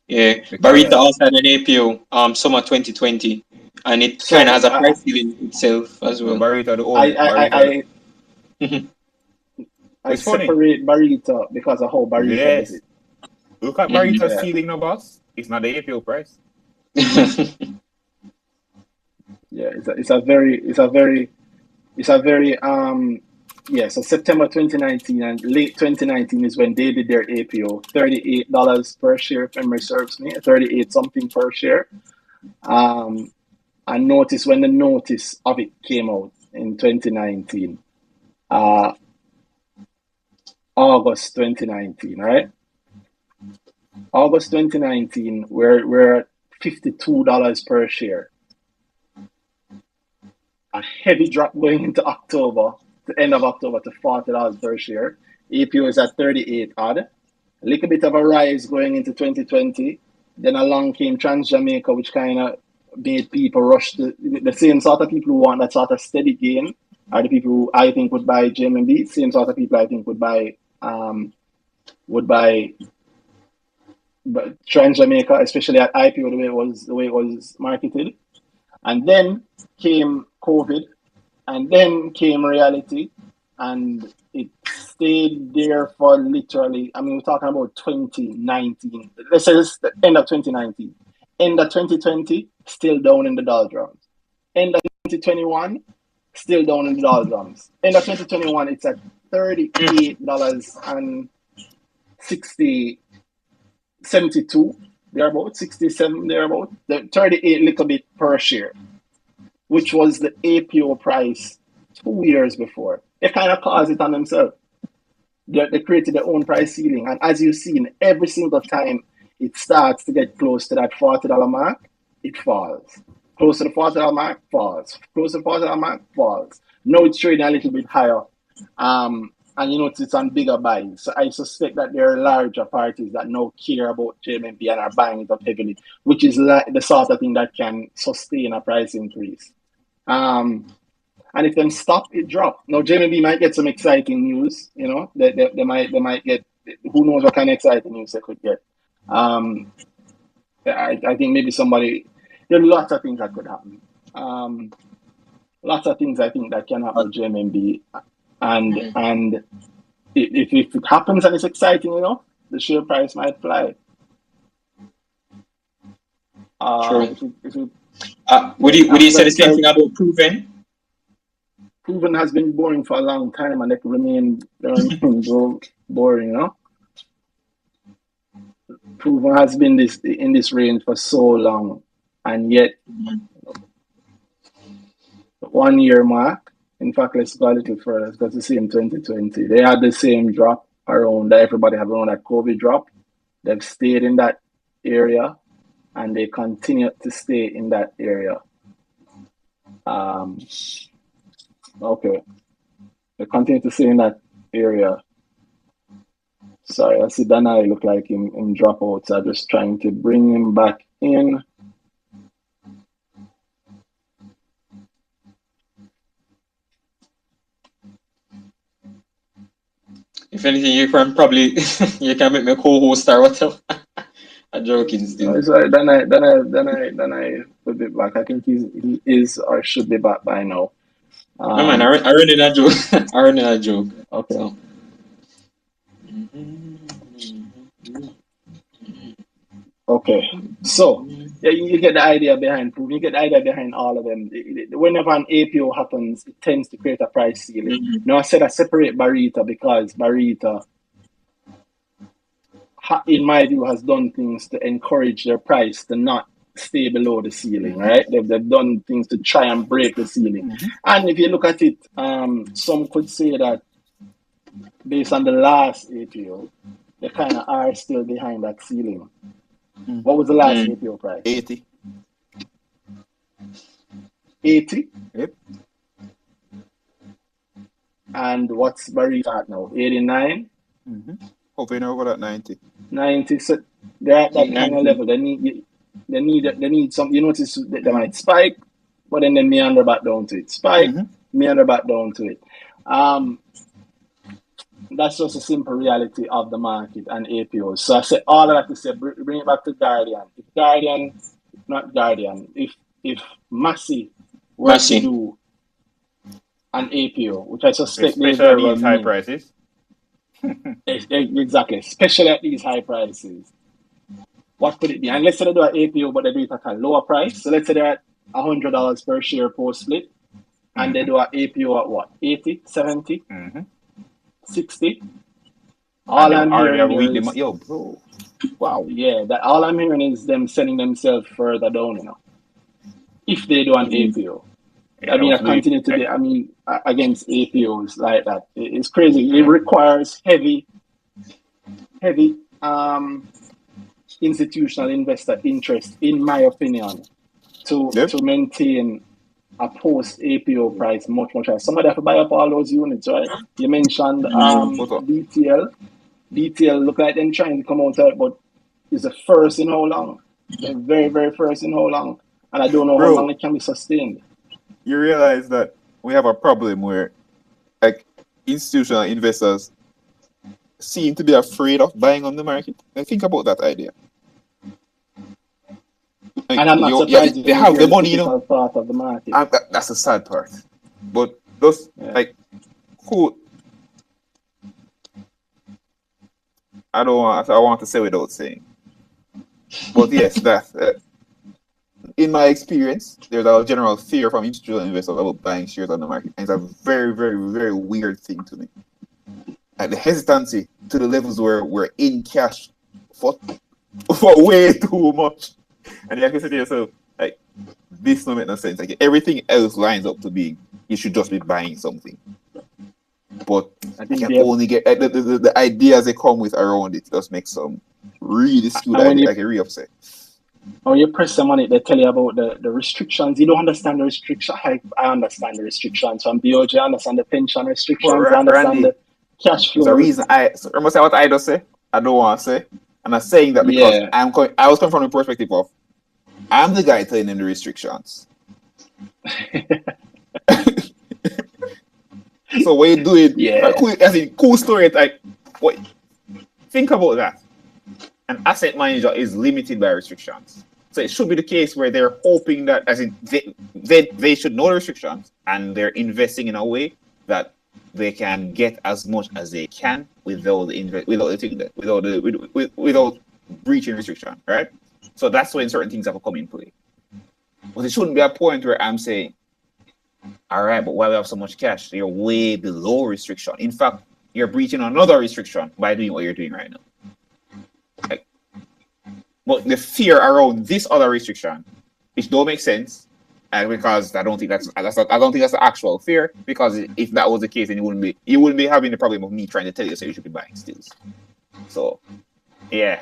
Yeah. Barita also had an APO summer 2020. And it kind of has a price ceiling itself as well. Barita, I separate Barita because of how Barita does it. Look at Barita's ceiling now, boss. It's not the APO price. Yeah, it's a very so September 2019 and late 2019 is when they did their APO, $38 per share, if memory serves me, 38 something per share. And notice when the notice of it came out in 2019, August 2019, right? August 2019, we're at $52 per share. A heavy drop going into October, the end of October, to $40 per share. APO is at 38 odd. A little bit of a rise going into 2020. Then along came Trans Jamaica, which kind of made people rush to the same sort of people who want that sort of steady gain are the people who I think would buy JMB. Same sort of people I think would buy Trans Jamaica, especially at IPO the way it was marketed. And then came COVID, and then came reality, and it stayed there for literally, we're talking about 2019. Let's say it's the end of 2019. End of 2020, still down in the doldrums. End of 2021, still down in the doldrums. End of 2021, it's at $38.72, thereabout, 67, thereabout, the 38 little bit per share, which was the APO price 2 years before. They kind of caused it on themselves. They created their own price ceiling. And as you've seen, every single time it starts to get close to that $40 mark, it falls. Close to the $40 mark, falls. Close to the $40 mark, falls. Now it's trading a little bit higher. And you notice it's on bigger buys. So I suspect that there are larger parties that now care about JMB and are buying it up heavily, which is like the sort of thing that can sustain a price increase. And if them stop, it drop. Now JMB might get some exciting news, they might get, who knows what kind of exciting news they could get. I think maybe there are lots of things that could happen. Lots of things I think that can happen with JMB. And if it happens and it's exciting enough, the share price might fly. True. Would you say the same thing about Proven? Proven has been boring for a long time, and they remain boring, Proven has been in this range for so long, and yet 1 year mark. In fact, let's go a little further because the same 2020. They had the same drop around that everybody have around that COVID drop. They've stayed in that area and they continue to stay in that area. Okay. They continue to stay in that area. Sorry, I see Danhai look like him drop out, so I'm just trying to bring him back in. If anything, you can probably you can make me co-host or whatever. I'm joking still. Oh, sorry, Danhai will be back. I think he is or should be back by now. No man, I run in a joke. I run in a joke. Okay. So. Okay, so yeah, you get the idea behind proof. You get the idea behind all of them. Whenever an APO happens, it tends to create a price ceiling. Now I said I separate Barita because Barita, in my view, has done things to encourage their price to not stay below the ceiling. Right? They've done things to try and break the ceiling. And if you look at it, some could say that based on the last APO, they kind of are still behind that ceiling. What was the last APO price? 80. 80? Yep. And what's Barita at now? 89? Hoping over that 90. 90. So they're at that kind of level. They need some. You notice that they might spike, but then they meander back down to it. Spike, meander back down to it. That's just a simple reality of the market and APOs. So I said all of that to say, bring it back to Guardian. If Massey were to do an APO, which I suspect they very well high prices. Exactly, especially at these high prices. What could it be? And let's say they do an APO, but they do it at a lower price. So let's say they're at $100 per share post split, and they do an APO at what? 80, 70, 60. All I'm hearing is, yo, bro. Wow. Yeah, that all I'm hearing is them sending themselves further down, you know. If they do an APO. I mean, I continue to be, against APOs like that. It's crazy. It requires heavy institutional investor interest, in my opinion, to maintain a post APO price much higher. Somebody have to buy up all those units, right? You mentioned DTL. DTL look like them trying to come out of it, but it's the first in how long? The very, very first in how long? And I don't know how long it can be sustained. You realize that we have a problem where, like, institutional investors seem to be afraid of buying on the market. Now think about that idea. Like, and I'm not surprised they have the money, you know. Part of the market. That's the sad part. But those, like, who? I want to say without saying. But yes, that. In my experience, there's a general fear from institutional investors about buying shares on the market. And it's a very, very, very weird thing to me. And the hesitancy to the levels where we're in cash for way too much. And you can say to yourself, like, this don't make no sense. Like, everything else lines up to being, you should just be buying something. But I can only get the ideas they come with around it just make some really skewed ideas. I get really upset. When you press them on it, they tell you about the restrictions. You don't understand the restrictions. I understand the restrictions from BOJ. I understand the pension restrictions. I understand the cash flow. There's a reason remember say what I just say? I don't want to say. And I'm saying that because I was coming from the perspective of I'm the guy telling them the restrictions. So what you doing? Cool story. Like, what? Think about that. An asset manager is limited by restrictions. So it should be the case where they're hoping that, as in, they should know the restrictions and they're investing in a way that they can get as much as they can without breaching restriction, right? So that's when certain things have to come in play. But it shouldn't be a point where I'm saying, all right, but why we have so much cash? You're way below restriction. In fact, you're breaching another restriction by doing what you're doing right now. Like, but the fear around this other restriction, which don't make sense, and because I don't think that's the actual fear. Because if that was the case, then you wouldn't be having the problem of me trying to tell you so you should be buying stills. So, yeah.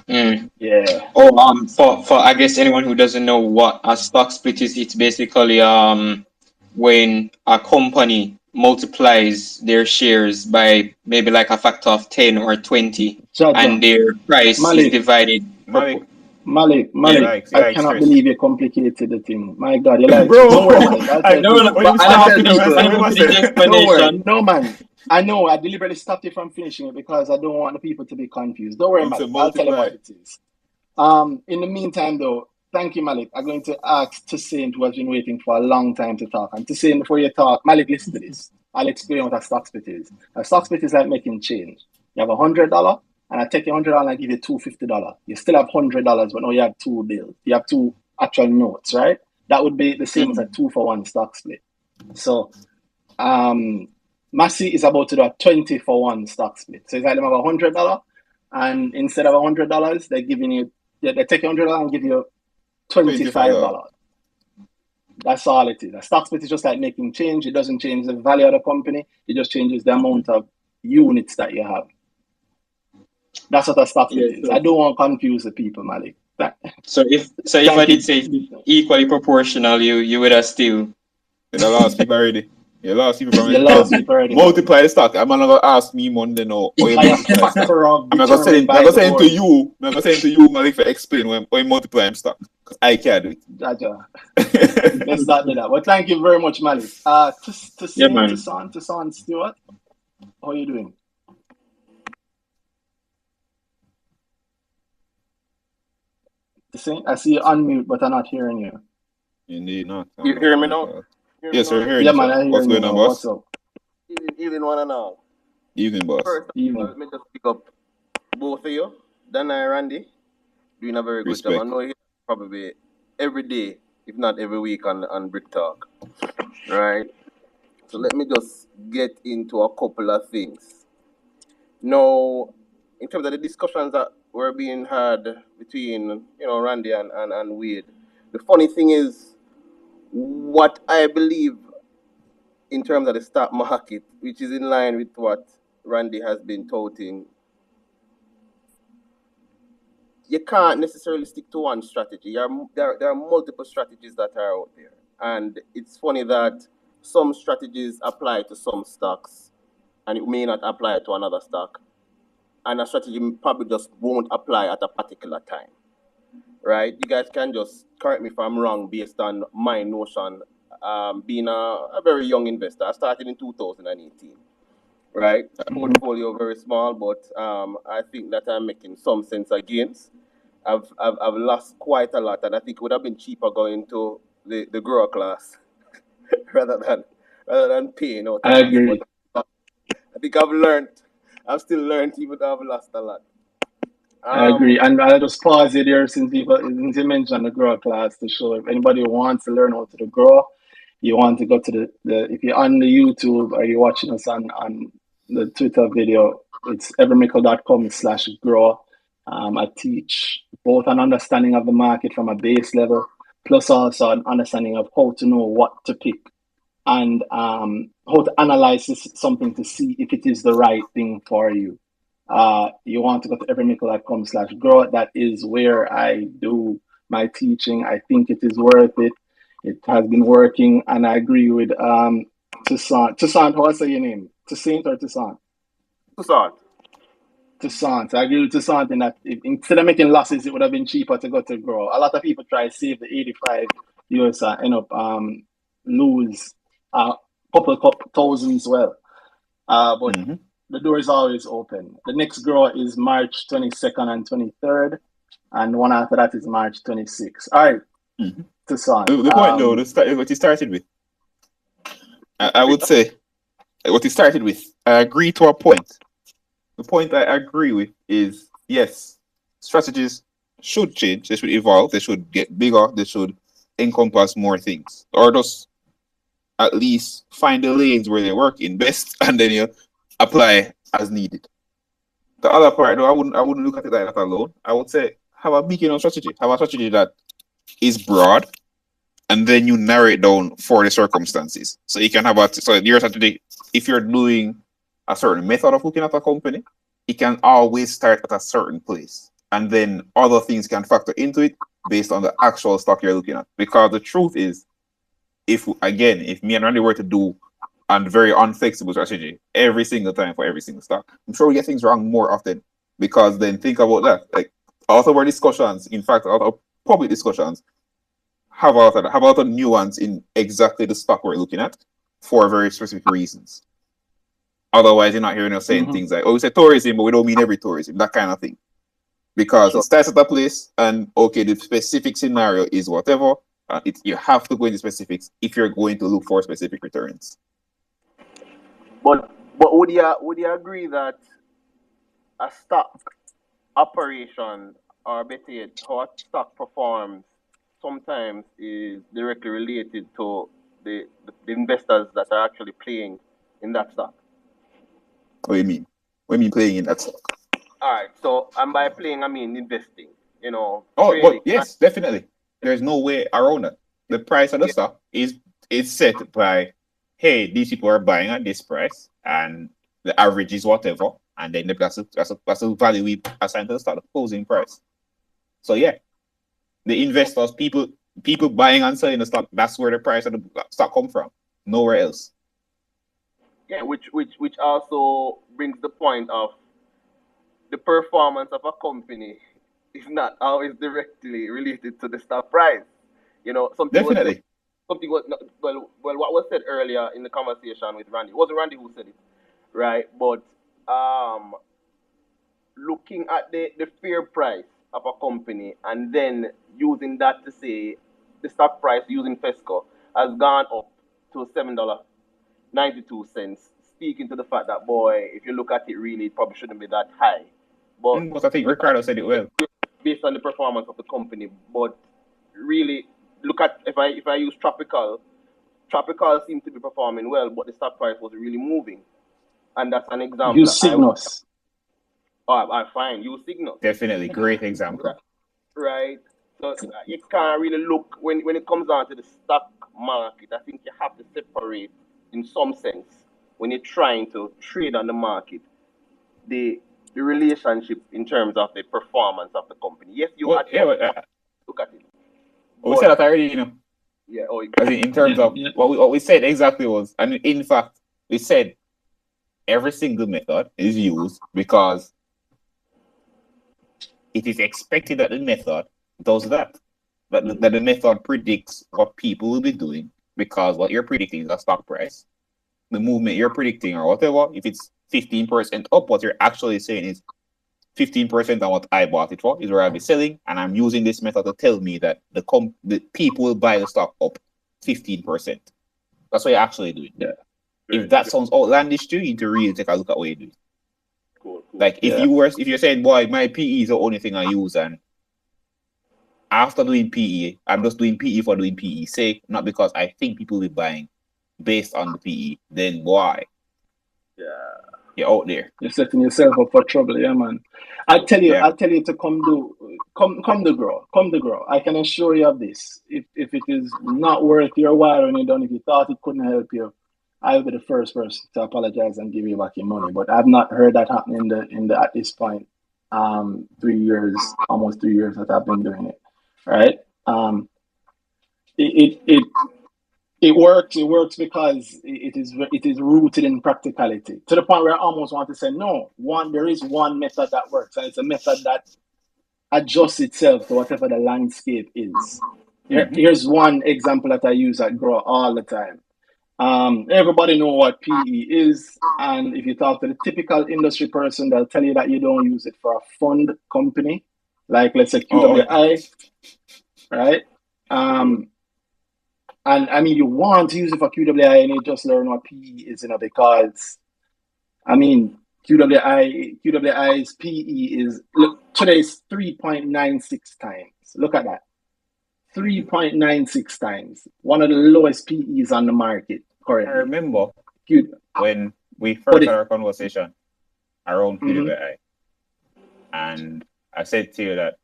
Yeah. Oh, for I guess anyone who doesn't know what a stock split is, it's basically when a company multiplies their shares by maybe like a factor of 10 or 20, and their price is divided. Malik, I cannot believe you complicated the thing. My God, you like, bro. don't worry, Malik. I'll tell people. Don't worry. No, man. I know I deliberately stopped you from finishing it because I don't want the people to be confused. Don't worry, Malik. I'll tell you what it is. In the meantime, though, thank you, Malik. I'm going to ask Toussaint, who has been waiting for a long time to talk. And Toussaint, before you talk, Malik, listen to this. I'll explain what a stock split is. A stock split is like making change. You have $100, and I take your $100 and I give you $250. You still have $100, but now you have two bills. You have two actual notes, right? That would be the same as a 2-for-1 stock split. So, Massey is about to do a 20-for-1 stock split. So it's like them have $100, and instead of $100, they're giving you, they take $100 and give you $25. That's all it is. A stock split is just like making change. It doesn't change the value of the company. It just changes the amount of units that you have. That's what a stock split is. I don't want to confuse the people, Malik. So if I did say equally proportional, you would have still. The last people already. You lost people from already. Multiply the stock. I'm not gonna ask me Monday no. I'm not gonna send it to you. I'm gonna send it to you, Malik, for explain when you multiply them stock. Because I can't do it. Let's not do that. Well, thank you very much, Malik. Toussaint Stewart, how are you doing? I see you unmute, but I'm not hearing you. Indeed not. You hear me now? Yes, sir. Hearing you, man. I hear what's going on, boss? What's up? Evening, one and all. Evening, boss. First, let me just pick up both of you, Danhai and Randy, doing a very good job. I know you probably every day, if not every week, on Brick Talk, right? So let me just get into a couple of things. Now, in terms of the discussions that were being had between Randy and Wade, the funny thing is, what I believe in terms of the stock market, which is in line with what Randy has been touting, you can't necessarily stick to one strategy. There are multiple strategies that are out there. And it's funny that some strategies apply to some stocks and it may not apply to another stock. And a strategy probably just won't apply at a particular time. Right? You guys can just correct me if I'm wrong based on my notion. Being a very young investor, I started in 2018. Right? Portfolio very small, but I think that I'm making some sense of gains. I've lost quite a lot, and I think it would have been cheaper going to the grower class rather than paying out. I agree. But I think I've still learned, even though I've lost a lot. I agree, and I'll just pause it there since you mentioned the grower class to show if anybody wants to learn how to grow, you want to go to the if you're on the YouTube or you're watching us on the Twitter video, it's evermickle.com/grow. I teach both an understanding of the market from a base level, plus also an understanding of how to know what to pick and how to analyze something to see if it is the right thing for you. You want to go to evermickle.com/grow. That is where I do my teaching. I think it is worth it. It has been working, and I agree with Toussaint. Toussaint, how I say your name? Toussaint or Toussaint? Toussaint. I agree with Toussaint in that instead of making losses, it would have been cheaper to go to grow. A lot of people try to save the 85 US and end up lose a couple thousands well. But the door is always open. The next grow is March 22nd and 23rd, and one after that is March 26th. All right, Toussaint. The point though, what he started with, I would say, what he started with, I agree to a point. The point I agree with is, yes, strategies should change, they should evolve, they should get bigger, they should encompass more things, or just at least find the lanes where they work in best, and then you apply as needed. The other part, though, I wouldn't look at it like that alone. I would say have a big enough strategy. Have a strategy that is broad, and then you narrow it down for the circumstances. So you can have your strategy. If you're doing a certain method of looking at a company, it can always start at a certain place. and then other things can factor into it based on the actual stock you're looking at. Because the truth is, if me and Randy were to do a very unflexible strategy every single time for every single stock, I'm sure we get things wrong more often. Because then think about that. Like, out of our discussions, in fact, out of public discussions, have a lot of nuance in exactly the stock we're looking at for very specific reasons. Otherwise, you're not hearing us saying things like, "Oh, we say tourism, but we don't mean every tourism," that kind of thing. Because it starts at a place, and okay, the specific scenario is whatever. You have to go into specifics if you're going to look for specific returns. But would you agree that a stock operation, or better yet, how a stock performs sometimes is directly related to the investors that are actually playing in that stock? What do you mean? What do you mean playing in that stock? All right, so and by playing I mean investing. Oh, trading. but yes, definitely. There's no way around it. The price of the stock is set by, hey, these people are buying at this price, and the average is whatever, and then that's a value we assign to the stock, the closing price. So yeah, the investors, people buying and selling the stock, that's where the price of the stock come from. Nowhere else. Yeah, which also brings the point of the performance of a company is not always directly related to the stock price. Definitely. Something was well. What was said earlier in the conversation with Randy, it wasn't Randy who said it, right? But looking at the fair price of a company and then using that to say the stock price using FESCO has gone up to $7.92, speaking to the fact that, boy, if you look at it, really, it probably shouldn't be that high. But I think Ricardo said it well. Based on the performance of the company. But really, look at, if I use Tropical seemed to be performing well, but the stock price was really moving. And that's an example. Use Cygnus. I find use Cygnus. Definitely, great example. Right. So you can't really look when it comes down to the stock market. I think you have to separate, in some sense, when you're trying to trade on the market, the relationship in terms of the performance of the company. Yes, look at it. We said that already, Yeah. In terms of what we said exactly was, and in fact, we said every single method is used because it is expected that the method does that. That the method predicts what people will be doing, because what you're predicting is a stock price. The movement you're predicting or whatever, if it's 15% up, what you're actually saying is 15% on what I bought it for is where I'll be selling, and I'm using this method to tell me that the people will buy the stock up 15%. That's what you're actually doing. Yeah. If that sounds outlandish to you, you need to really take a look at what you're doing. Cool. Like if you're saying, boy, my PE is the only thing I use, and after doing PE, I'm just doing PE for doing PE's sake, not because I think people will be buying based on the PE, then why? Yeah. You're out there. You're setting yourself up for trouble, yeah, man. I tell you to come to grow. I can assure you of this. If it is not worth your while when you're done, if you thought it couldn't help you, I'll be the first person to apologize and give you back your money. But I've not heard that happen in the at this point. 3 years, almost 3 years that I've been doing it. Right? It works. It works because it is rooted in practicality, to the point where I almost want to say there is one method that works, and it's a method that adjusts itself to whatever the landscape is. Here's one example that I use at Grow all the time. Everybody know what PE is, and if you talk to the typical industry person, they'll tell you that you don't use it for a fund company, like let's say QWI, right? And I mean, you want to use it for QWI, and you just learn what PE is, because I mean, QWI's PE is, look, today's 3.96 times. Look at that. 3.96 times. One of the lowest PEs on the market currently. I remember when we first had our conversation around QWI, and I said to you that,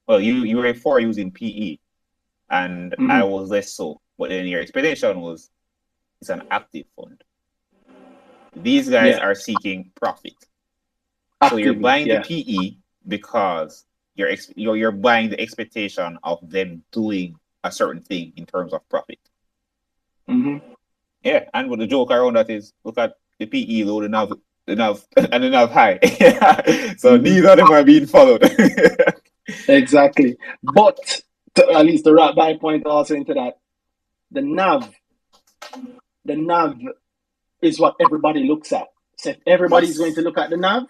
well, you were for using PE, and I was less so. But then your expectation was it's an active fund. These guys are seeking profit. So you're buying the PE because you're buying the expectation of them doing a certain thing in terms of profit. Yeah, and what the joke around that is, look at the PE low, the NAV, and the NAV high. So neither of them are being followed. Exactly. But at least the right buy point also into that, the NAV is what everybody looks at. So if everybody's going to look at the NAV,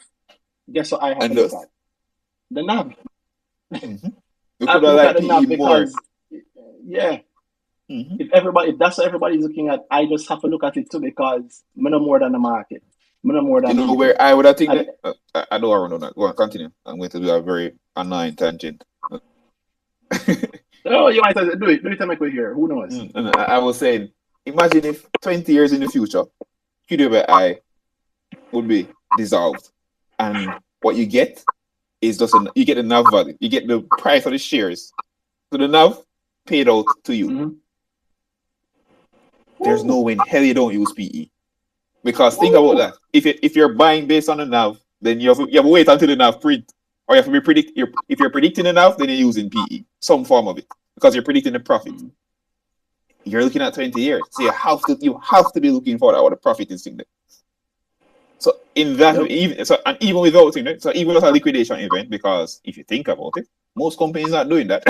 guess what I have to look at? The NAV. You could have like PE more. Yeah. If that's what everybody's looking at, I just have to look at it too, because I'm no more than the market. I'm no more than you know where I would have think that? I don't want to know that. Go on, continue. I'm going to do a very annoying tangent. Oh, you might do it. Do it to make we hear. Who knows? I was saying, imagine if 20 years in the future, QWI would be dissolved, and what you get is just you get the NAV value, you get the price of the shares, so the NAV paid out to you. There's no way in hell you don't use PE, because think about that. If you're buying based on the NAV, then you have to wait until the NAV print, or you have to be if you're predicting the NAV, then you're using PE, some form of it, because you're predicting the profit. You're looking at 20 years, so you have to be looking for what the profit is in there. So in that, even without it, so even with a liquidation event, because if you think about it, most companies are not doing that,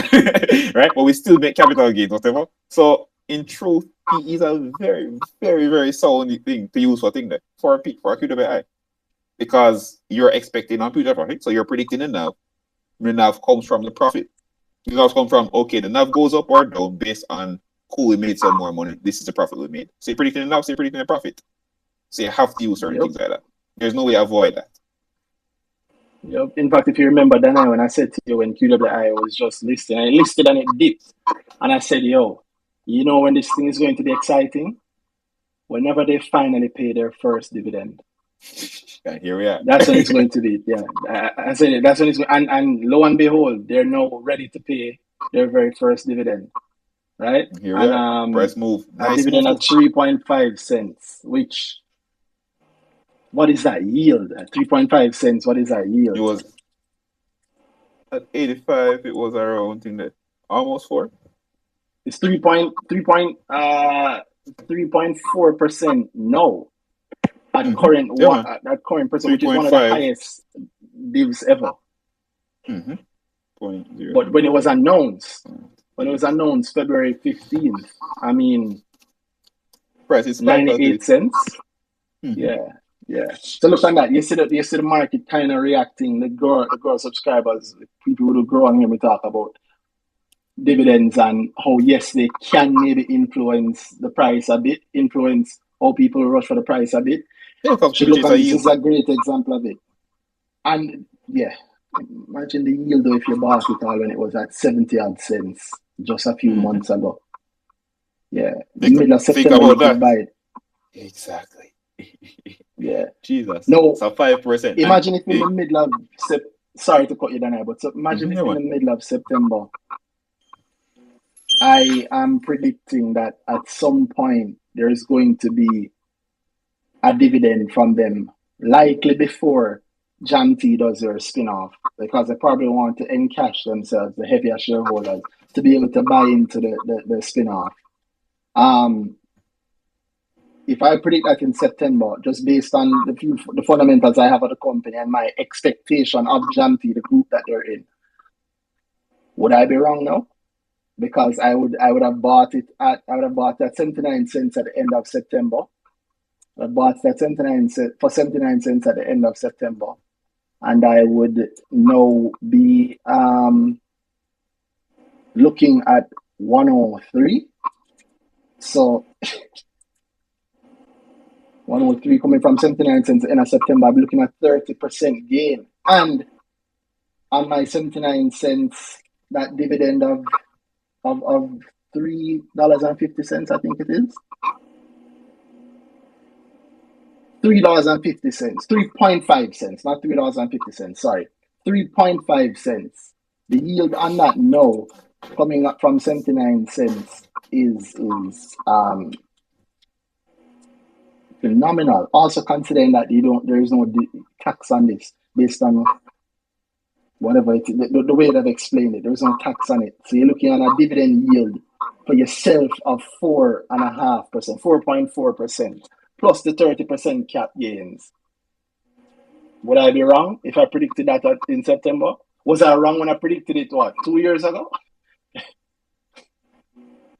right? But we still make capital gains, whatever. So in truth, PE is a very, very, very sound thing to use for a QWI, because you're expecting on future profit, so you're predicting the NAV. The NAV comes from the profit. The NAV comes from, okay, the NAV goes up or down based on, cool, we made some more money. This is the profit we made. So you're predicting the NAV, so you're predicting the profit. So you have to use certain things like that. There's no way to avoid that. Yep. In fact, if you remember, Danhai, when I said to you when QWI was just listed, I listed and it dipped. And I said, yo, you know when this thing is going to be exciting? Whenever they finally pay their first dividend. And here we are. That's when it's going to be. Yeah. I said it. That's when it's going. And lo and behold, they're now ready to pay their very first dividend. Right? Here we are. Price move. Nice a dividend move. At 3.5 cents, which, what is that yield? At 3.5 cents, what is that yield? It was at 85, it was around almost 4. It's 3.4% no. At current percent, which is one of the highest divs ever. But when it was announced, February 15th, I mean, price is 98 cents. Yeah. So look at that. You see the market kind of reacting. The grow subscribers, people who grow on here, we talk about dividends and how yes, they can maybe influence the price a bit, influence how people rush for the price a bit. Yeah, look at this is a great example of it. And yeah, imagine the yield though if you bought it all when it was at 70 odd cents just a few months ago. Yeah, the middle of September you could buy it. Exactly. Yeah. Jesus. No, so 5%. Imagine if in the middle of sorry to cut you down, but so imagine if in the middle of September, I am predicting that at some point there is going to be a dividend from them, likely before Janty does their spin-off, because they probably want to encash themselves, the heavier shareholders, to be able to buy into the spin-off. If I predict that in September, just based on the fundamentals I have of the company and my expectation of Janty, the group that they're in, would I be wrong now? Because I would have bought it at 79 cents at the end of September. I bought that 79 cents at the end of September, and I would now be looking at 103. So 103 coming from 79 cents at the end of September, I'll be looking at 30% gain. And on my 79 cents, that dividend of $3.50, I think it is. $3.50, 3.5 cents, not $3.50, sorry. 3.5 cents. The yield on that now, coming up from 79 cents, is phenomenal. Also considering that there is no tax on this based on whatever the way they've explained it, there's no tax on it. So you're looking at a dividend yield for yourself of 4.5%, 4.4%, plus the 30% cap gains. Would I be wrong if I predicted that in September? Was I wrong when I predicted it, 2 years ago?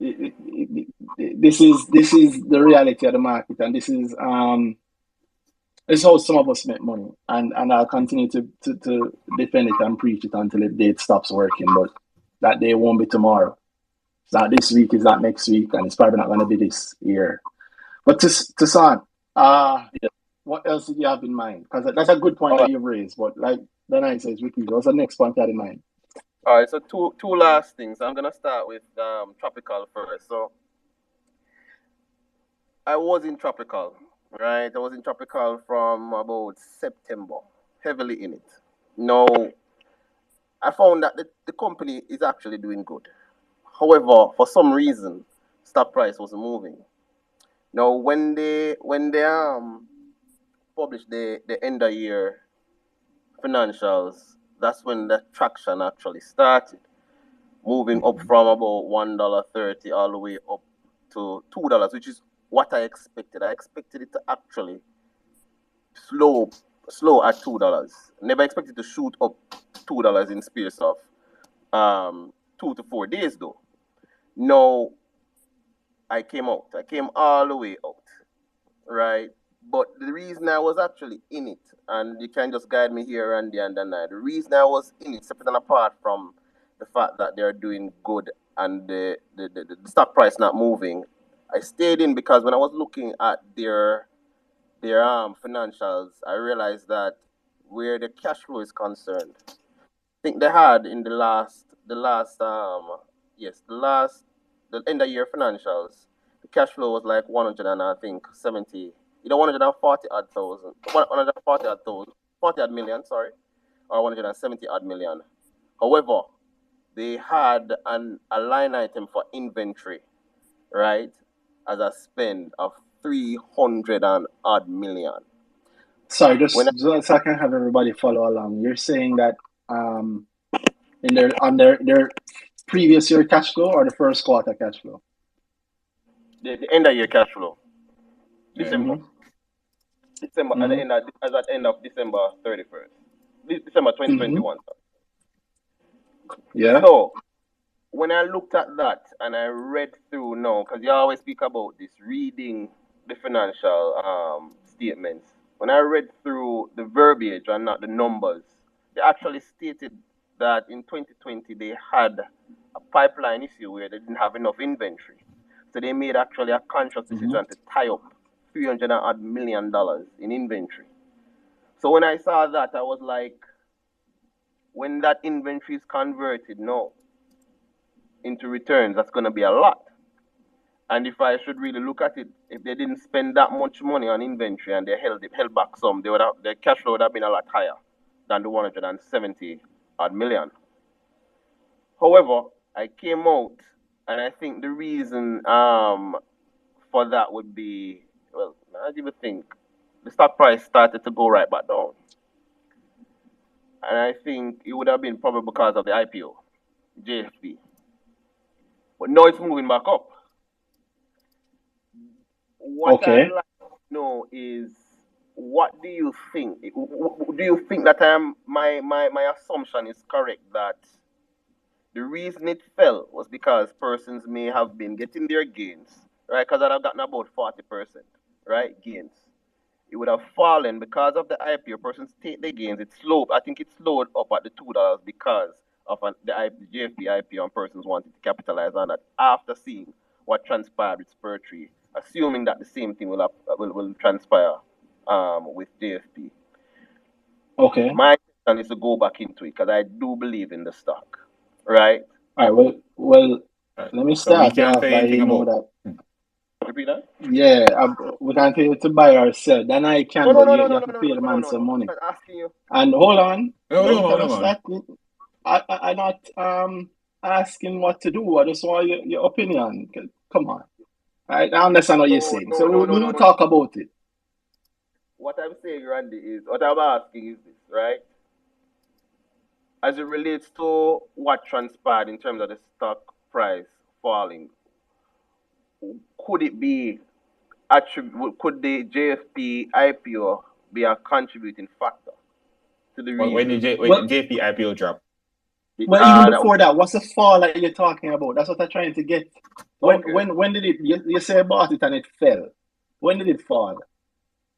This is the reality of the market, and this is how some of us make money, and I'll continue to defend it and preach it until the date stops working. But that day won't be tomorrow. It's not this week. It's not next week, and it's probably not going to be this year. But to San, what else did you have in mind? Because that's a good point that you've raised. But like Danhai says, Ricky, what's the next point you had in mind? All right, so two last things. I'm gonna start with tropical first. So I was in tropical, right? I was in tropical from about September, heavily in it. Now, I found that the company is actually doing good. However, for some reason, stock price wasn't moving. Now, when they published the end of year financials, that's when the traction actually started, moving up from about $1.30 all the way up to $2, which is what I expected. I expected it to actually slow at $2. Never expected to shoot up $2 in space of 2 to 4 days though. No, I came out. I came all the way out, right? But the reason I was actually in it, and you can just guide me here, Randy and Danhai, the reason I was in it, separate and apart from the fact that they're doing good and the stock price not moving, I stayed in because when I was looking at their financials, I realized that where the cash flow is concerned, I think they had in the end of year financials, the cash flow was like 100 and I think 70, either 140 odd thousand, 140 odd thousand, 40 odd million, sorry, or 170 odd million. However, they had a line item for inventory, right, as a spend of 300 and odd million. Sorry, just so I can have everybody follow along. You're saying that in their previous year cash flow or the first quarter cash flow? The end of year cash flow. December. December at the end of December 31st. December 2021. Yeah. So when I looked at that and I read through now, because you always speak about this, reading the financial statements. When I read through the verbiage and not the numbers, they actually stated that in 2020 they had a pipeline issue where they didn't have enough inventory. So they made actually a conscious decision to tie up $300 odd million in inventory. So when I saw that, I was like, when that inventory is converted now into returns, that's going to be a lot. And if I should really look at it, if they didn't spend that much money on inventory and they held back some, their cash flow would have been a lot higher than the 170 odd million. However, I came out, and I think the reason for that would be, well, I even think the stock price started to go right back down. And I think it would have been probably because of the IPO, JFP. But now it's moving back up. What I'd like to know is, what do you think? Do you think that my assumption is correct that the reason it fell was because persons may have been getting their gains, right? Because I'd have gotten about 40%, right? Gains. It would have fallen because of the IPO. Persons take the gains. It slowed. I think it slowed up at the $2 because of the JFP IPO, and persons wanted to capitalize on that after seeing what transpired with Spur 3, assuming that the same thing will transpire with JFP. Okay. My intention is to go back into it because I do believe in the stock, right? All right. Well, let me start off by that. Repeat that? Yeah, we can't tell you to buy or sell. Then I can, but you have to pay the man some money. I'm asking you. And hold on. No. I'm not asking what to do. I just want your opinion. Come on. I understand what you're saying. So we'll talk about it. What I'm saying, Randy, is what I'm asking is this, right? as it relates to what transpired in terms of the stock price falling, could it be could the JFP IPO be a contributing factor to the reason? When the JP IPO drop? Well, even before that, what's the fall that you're talking about? That's what I'm trying to get. When did it? You say I bought it and it fell. When did it fall?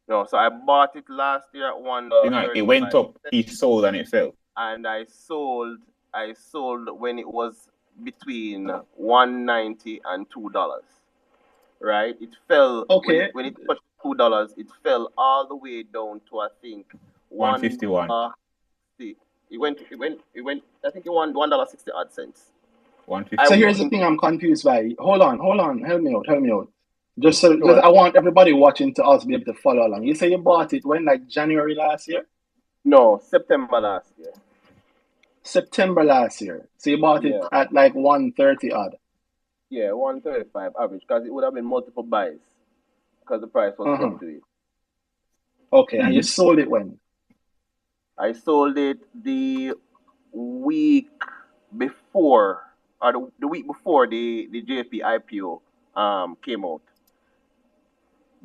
No, so I bought it last year at $1. It went up. He sold and it fell. And I sold when it was between $1.90 and $2. Right? It fell. Okay. When it touched $2, it fell all the way down to I think $1.51. It went. I think it won $1.60 odd cents. $1.50. So here's the thing I'm confused by. Hold on. Help me out. Just I want everybody watching to also be able to follow along. You say you bought it when, like January last year? No, September last year. September last year. So you bought it at like 130 odd. Yeah, 135 average, because it would have been multiple buys because the price was fluctuating. Okay, and you sold it when? I sold it the week before, or the week before the JP IPO came out.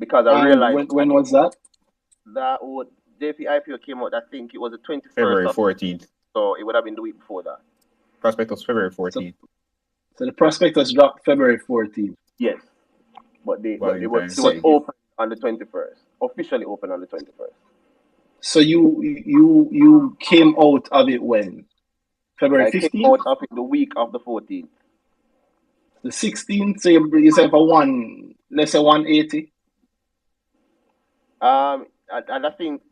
Because I realized when was that? That JP IPO came out, I think it was the 21st. February 14th. So it would have been the week before that. Prospectus February 14th. So the prospectus dropped February 14th. Yes. But it was open on the 21st. Officially open on the 21st. So you came out of it when? February 15th? I came out of it the week of the 14th. The 16th? So you said for let's say 180? And I think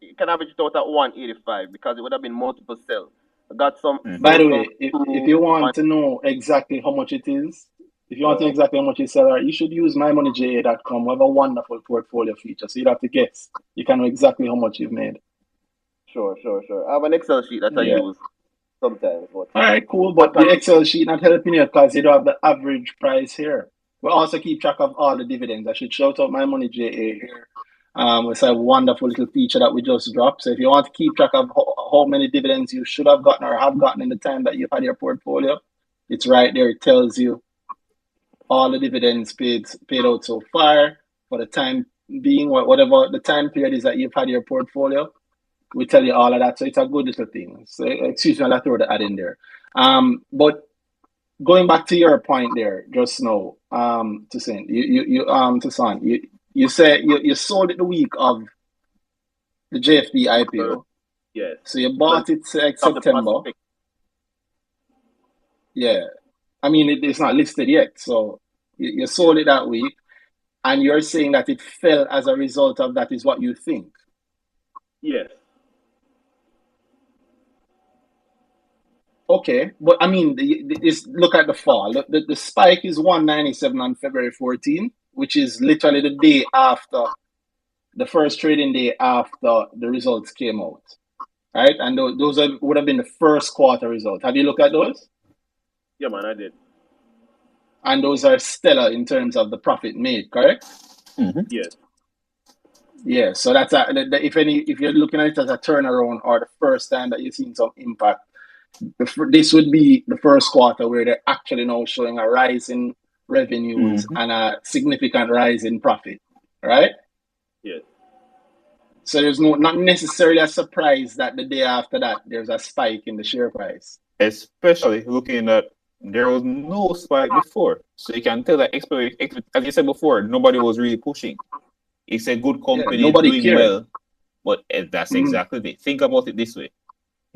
you can average it out at 185 because it would have been multiple sell. I got some. By the way, if you want to know exactly how much it is, if you want to know exactly how much you sell, you should use mymoneyja.com. We have a wonderful portfolio feature, so you don't have to guess. You can know exactly how much you've made. Sure. I have an Excel sheet that I use sometimes. All right, cool. But the Excel sheet not helping you because you don't have the average price here. We also keep track of all the dividends. I should shout out MyMoneyJA here. It's a wonderful little feature that we just dropped. So if you want to keep track of how many dividends you should have gotten or have gotten in the time that you've had your portfolio, it's right there. It tells you all the dividends paid out so far for the time being, whatever the time period is that you've had your portfolio. We tell you all of that. So it's a good little thing. So excuse me, I'll throw the ad in there. But going back to your point there just now, Toussaint, you said you sold it the week of the JFP IPO. Yes. So you bought it September. Yeah. I mean, it's not listed yet. So you sold it that week. And you're saying that it fell as a result of that is what you think? Yes. Okay. But I mean, look at the fall. The spike is 197 on February 14th, which is literally the day after, the first trading day after the results came out, right? And those would have been the first quarter results. Have you looked at those? Yeah, man, I did. And those are stellar in terms of the profit made, correct? Mm-hmm. Yes. Yeah, so that's if you're looking at it as a turnaround or the first time that you've seen some impact, this would be the first quarter where they're actually now showing a rise in revenues and a significant rise in profit, right? Yes. So there's not necessarily a surprise that the day after that there's a spike in the share price. Especially looking at there was no spike before. So you can tell that, as you said before, nobody was really pushing. It's a good company doing cared. well. But that's exactly it. Think about it this way.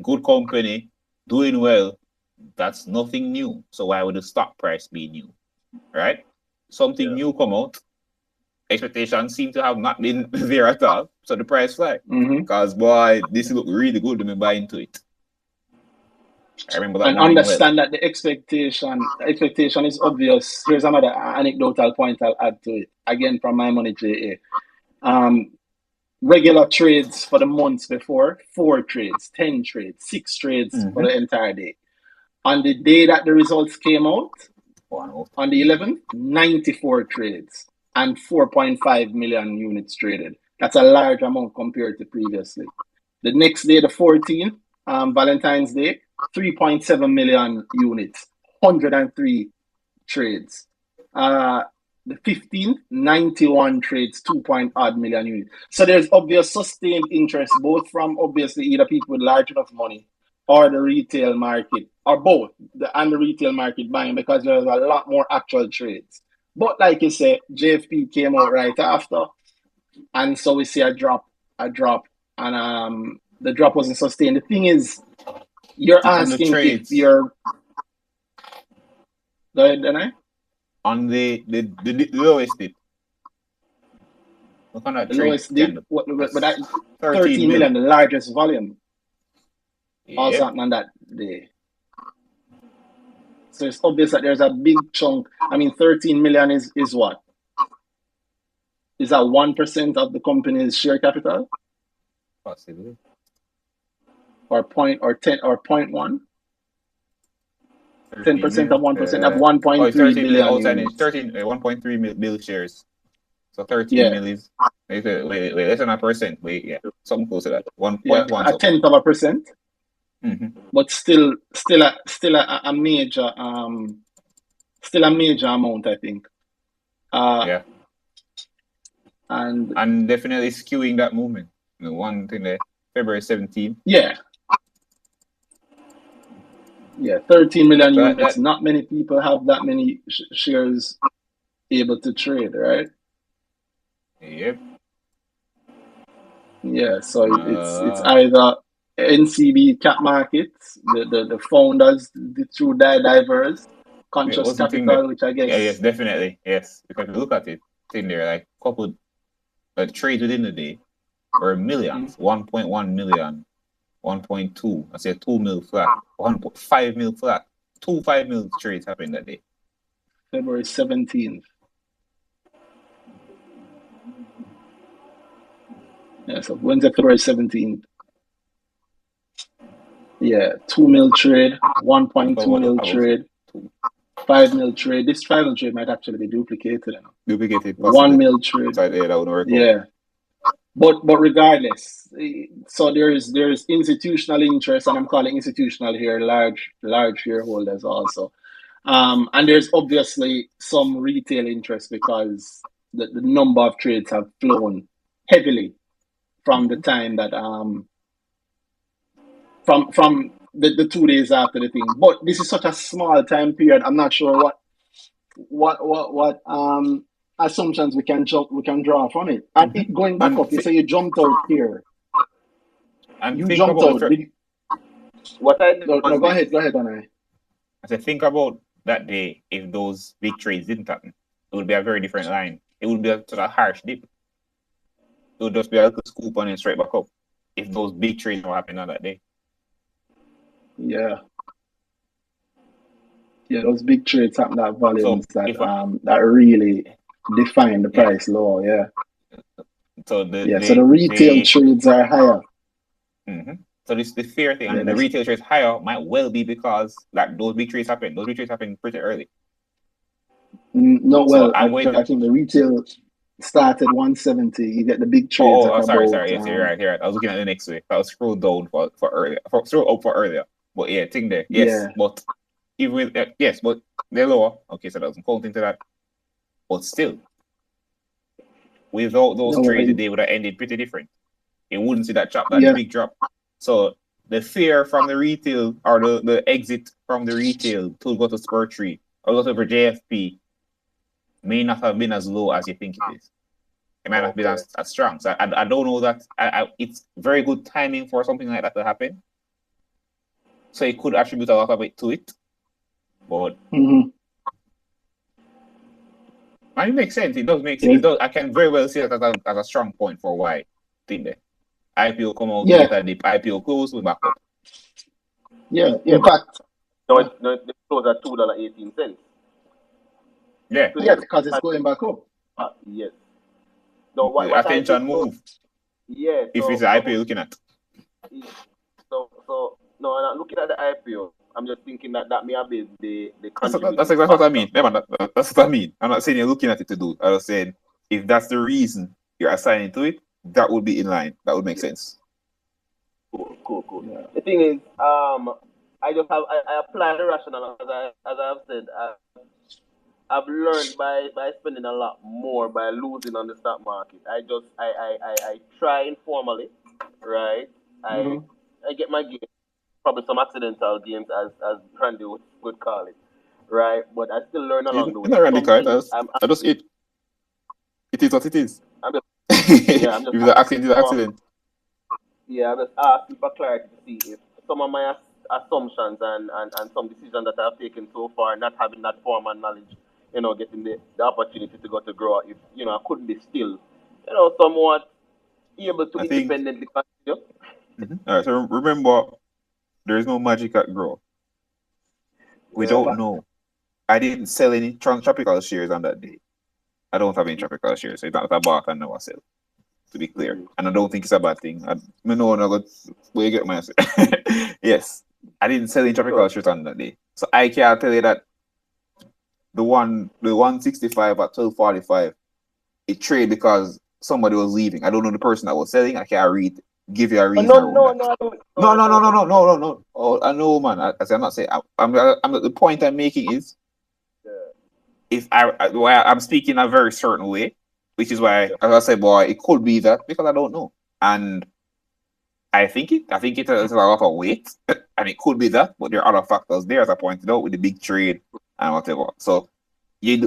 Good company doing well, that's nothing new. So why would the stock price be new? Right? Something new come out. Expectations seem to have not been there at all. So the price fly. Because boy, this look really good to me buy into it. I remember that. And understand that the expectation is obvious. Here's another anecdotal point I'll add to it. Again, from MyMoneyJA. Regular trades for the months before, 4 trades, 10 trades, 6 trades for the entire day. On the day that the results came out, on the 11th, 94 trades and 4.5 million units traded. That's a large amount compared to previously. The next day, the 14th, Valentine's Day, 3.7 million units, 103 trades. The 15th, 91 trades, 2.odd million units. So there's obvious sustained interest, both from obviously either people with large enough money or the retail market, or both, and the retail market buying, because there's a lot more actual trades. But like you said, JFP came out right after, and so we see a drop, and the drop wasn't sustained. The thing is, you're asking if you're... Go ahead, Danhai. On the lowest dip. Look on that the lowest dip, but that 13 million, the largest volume. Yep. Also happened on that day. So it's obvious that there's a big chunk. I mean, 13 million is what? Is that 1% of the company's share capital? Possibly. Or 0.1? 10% of 1% of 1.3 billion. Outside 1.3 mil shares. So 13 mil is wait, less than a percent. Wait, yeah, something close to that. 1.1. A tenth of a percent. Mm-hmm. But still a major amount, I think. Yeah. And definitely skewing that movement. The one thing there, February 17th. Yeah. Yeah, 13 million units. Not many people have that many shares able to trade, right? Yep. Yeah, so it's either NCB cap markets, the founders through diverse conscious capital, which I guess. Yeah, yes, definitely. Yes. Because if you look at it, in there, like coupled trades within the day were millions, 1.1 million, 1.2, I say 2 mil flat, 1.5 mil flat, 5 mil trades happened that day. February 17th. Yeah, so Wednesday, February 17th. Yeah, 2 mil trade, 1.2 mil trade, 5 mil trade. This 5 mil trade might actually be duplicated. Duplicated. 1 mil trade. That would work. Yeah. But regardless, so there's institutional interest, and I'm calling institutional here large shareholders also. And there's obviously some retail interest because the number of trades have flown heavily from the time that from the 2 days after the thing. But this is such a small time period. I'm not sure what assumptions we can draw from it. And it going back up, you say you jumped out here. And you jumped out. What I did no, go ahead, Danhai. I said, think about that day. If those big trades didn't happen, it would be a very different line. It would be a sort of harsh dip. It would just be a little scoop on it straight back up if those big trades were happening on that day. Yeah. Yeah, those big trades happen at volumes that really define the price low. Yeah. So the retail trades are higher. Mm-hmm. So this the fair thing, and the retail trades higher might well be because those big trades happen. Those big trades happen pretty early. No, well, I think the retail started 170. You get the big trades. Sorry. Yes, you're right. I was looking at the next way. I was scroll down for earlier. Scroll up for earlier. But yeah, thing there. Yes, yeah. But even with but they're lower. Okay, so that doesn't count into that. But still, without those trades, the day would have ended pretty different. You wouldn't see that big drop. So the fear from the retail or the exit from the retail to go to Spur 3 or go to JFP may not have been as low as you think it is. It might not have been as strong. So I don't know that it's very good timing for something like that to happen. So it could attribute a lot of it to it. But it makes sense. It does make sense. It does. I can very well see that as a strong point for why thing there. IPO come out later, the IPO close, we back up. Yeah, in fact. No, it closed at $2.18. Yeah. Yeah, because it's going back up. Yes. No, what attention move. Yeah. If it's the IPO looking at. So no, I'm not looking at the IPO. I'm just thinking that may have been the That's exactly what I mean. That's what I mean. I'm not saying you're looking at it to do. I was saying if that's the reason you're assigning to it, that would be in line. That would make sense. Cool. Yeah. The thing is, I just have I apply the rationale as I have said. I've learned by spending a lot more by losing on the stock market. I try informally, right? I get my gains, probably some accidental gains as Randy would call it, right? But I still learn along the way. Not Randy Kite, I just it is what it is. I'm just I'm just if the accident is an accident. Yeah, I'm just asking for clarity to see if some of my assumptions and some decisions that I've taken so far, not having that formal knowledge, getting the opportunity to go to grow, if, I could be still, somewhat able to independently continue. All right, so remember, there is no magic at grow. We don't know. I didn't sell any tropical shares on that day. I don't have any tropical shares, so it's not a bought and never sell. To be clear, and I don't think it's a bad thing. I know where you get my answer. Yes, I didn't sell any tropical shares on that day, so I can't tell you that the 165 at 12.45 it traded because somebody was leaving. I don't know the person that was selling. I can't give you a reason. No. Oh, I know, man. I'm not saying. I'm the point I'm making is, if I'm speaking a very certain way, which is why, as I said, boy, it could be that because I don't know, and I think it has a lot of weight, and it could be that, but there are other factors there, as I pointed out, with the big trade and whatever. So you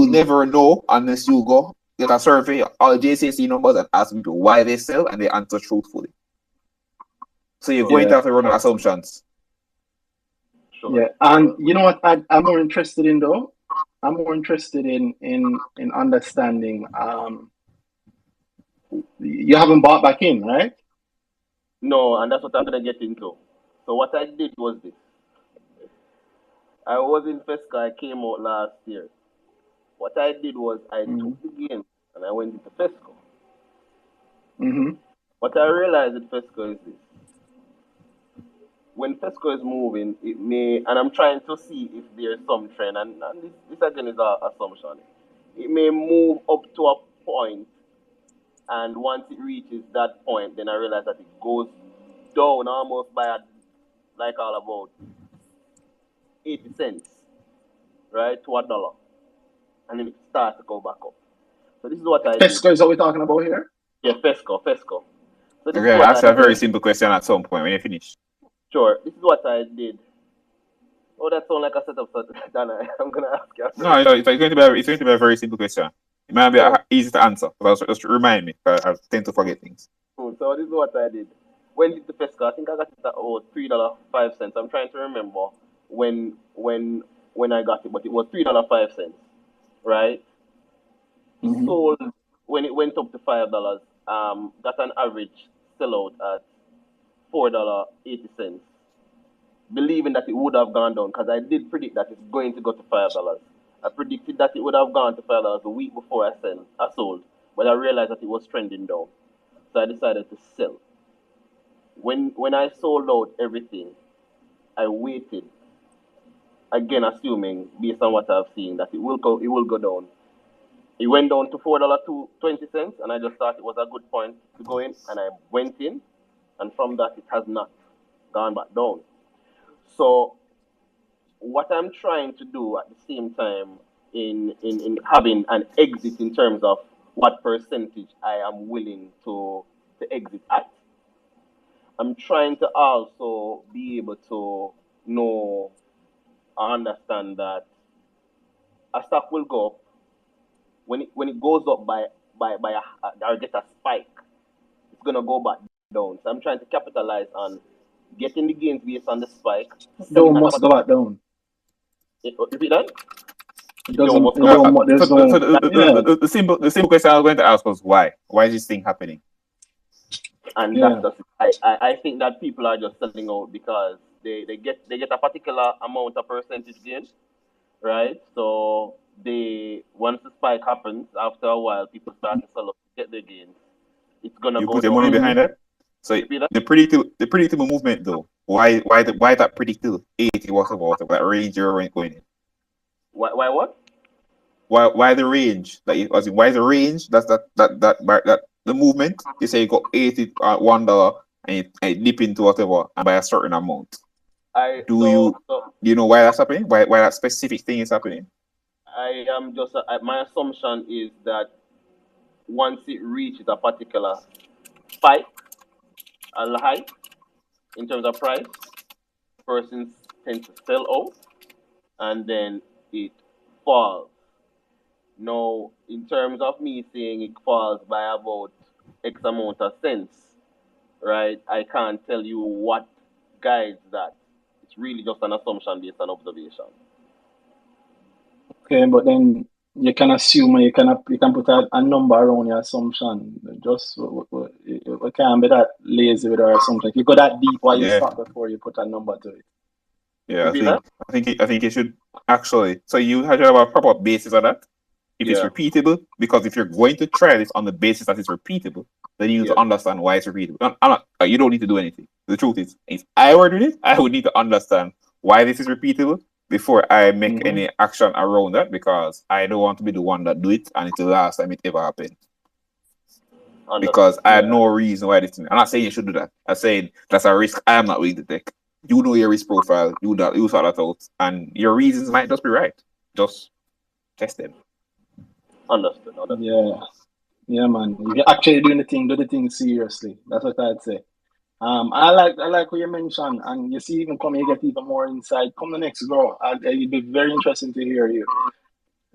never know unless you go get a survey, all JCC numbers, and ask people why they sell, and they answer truthfully. So you're going to have to run assumptions. Yeah, and you know what I'm more interested in though? I'm more interested in understanding. You haven't bought back in, right? No, and that's what I'm gonna get into. So what I did was this. I was in Fesca. I came out last year. What I did was I took the gains and I went into Fesco. What I realized with Fesco is this. When Fesco is moving, it may, and I'm trying to see if there's some trend, and this again is our assumption. It may move up to a point, and once it reaches that point, then I realize that it goes down almost by about 80 cents, right, to $1, and then it starts to go back up. So this is what I did. Fesco is what we're talking about here? Yeah, Fesco. So this is what ask a very simple question at some point when you finish. Sure. This is what I did. Oh, that sounds like a setup, Danhai. I'm gonna ask you. No, it's going to be a very simple question. It might be easy to answer, but just remind me, because I tend to forget things. Cool. So this is what I did. When did the Fesco? I think I got it at $3.05. I'm trying to remember when I got it, but it was $3.05, right? Sold when it went up to $5. Got an average sellout at $4.80, believing that it would have gone down, because I did predict that it's going to go to $5. I predicted that it would have gone to $5 a week before I sold, but I realized that it was trending down, so I decided to sell. When I sold out everything, I waited, again assuming based on what I've seen that it will go down. It went down to $4.20, and I just thought it was a good point to go in, and I went in, and from that it has not gone back down. So what I'm trying to do at the same time in having an exit in terms of what percentage I am willing to exit at, I'm trying to also be able to know or understand that a stock will go up when it goes up by or get a spike, it's gonna go back down. So I'm trying to capitalize on getting the gains based on the spike. Don't must go back down. Repeat that? The simple question I was going to ask was why? Why is this thing happening? And that's just I think that people are just selling out because they get a particular amount of percentage gain, right? So once the spike happens, after a while, people start to sell up to get their gains. It's gonna you go put down. your money behind that. So the predictable movement though. Why that predictable 80 whatever that range you're going in? Why what? Why the range? Why the range? That's that the movement. You say you got 80 at $1, and it dip into whatever and by a certain amount. Do you know why that's happening? Why that specific thing is happening? I am just my assumption is that once it reaches a particular spike and high in terms of price, persons tend to sell out and then it falls. Now, in terms of me saying it falls by about X amount of cents, right? I can't tell you what guides that. It's really just an assumption based on observation. Okay, but then you can assume you can put a number around your assumption. Just we can't be that lazy with our assumption. If you go that deep, why you start before you put a number to it? Yeah, I think you should actually. So you have to have a proper basis of that. If it's repeatable, because if you're going to try this on the basis that it's repeatable, then you need to understand why it's repeatable. You don't need to do anything. The truth is, if I were doing it, I would need to understand why this is repeatable before I make any action around that, because I don't want to be the one that do it and it's the last time it ever happened. Because I had no reason why this thing. I'm not saying you should do that. I'm saying that's a risk I am not willing to take. You know your risk profile, you sort that out, and your reasons might just be right. Just test them. Understood. Yeah, man. If you're actually doing the thing, do the thing seriously. That's what I'd say. I like what you mentioned, and you see, even come, you get even more insight. Come the next grow, it'd be very interesting to hear you.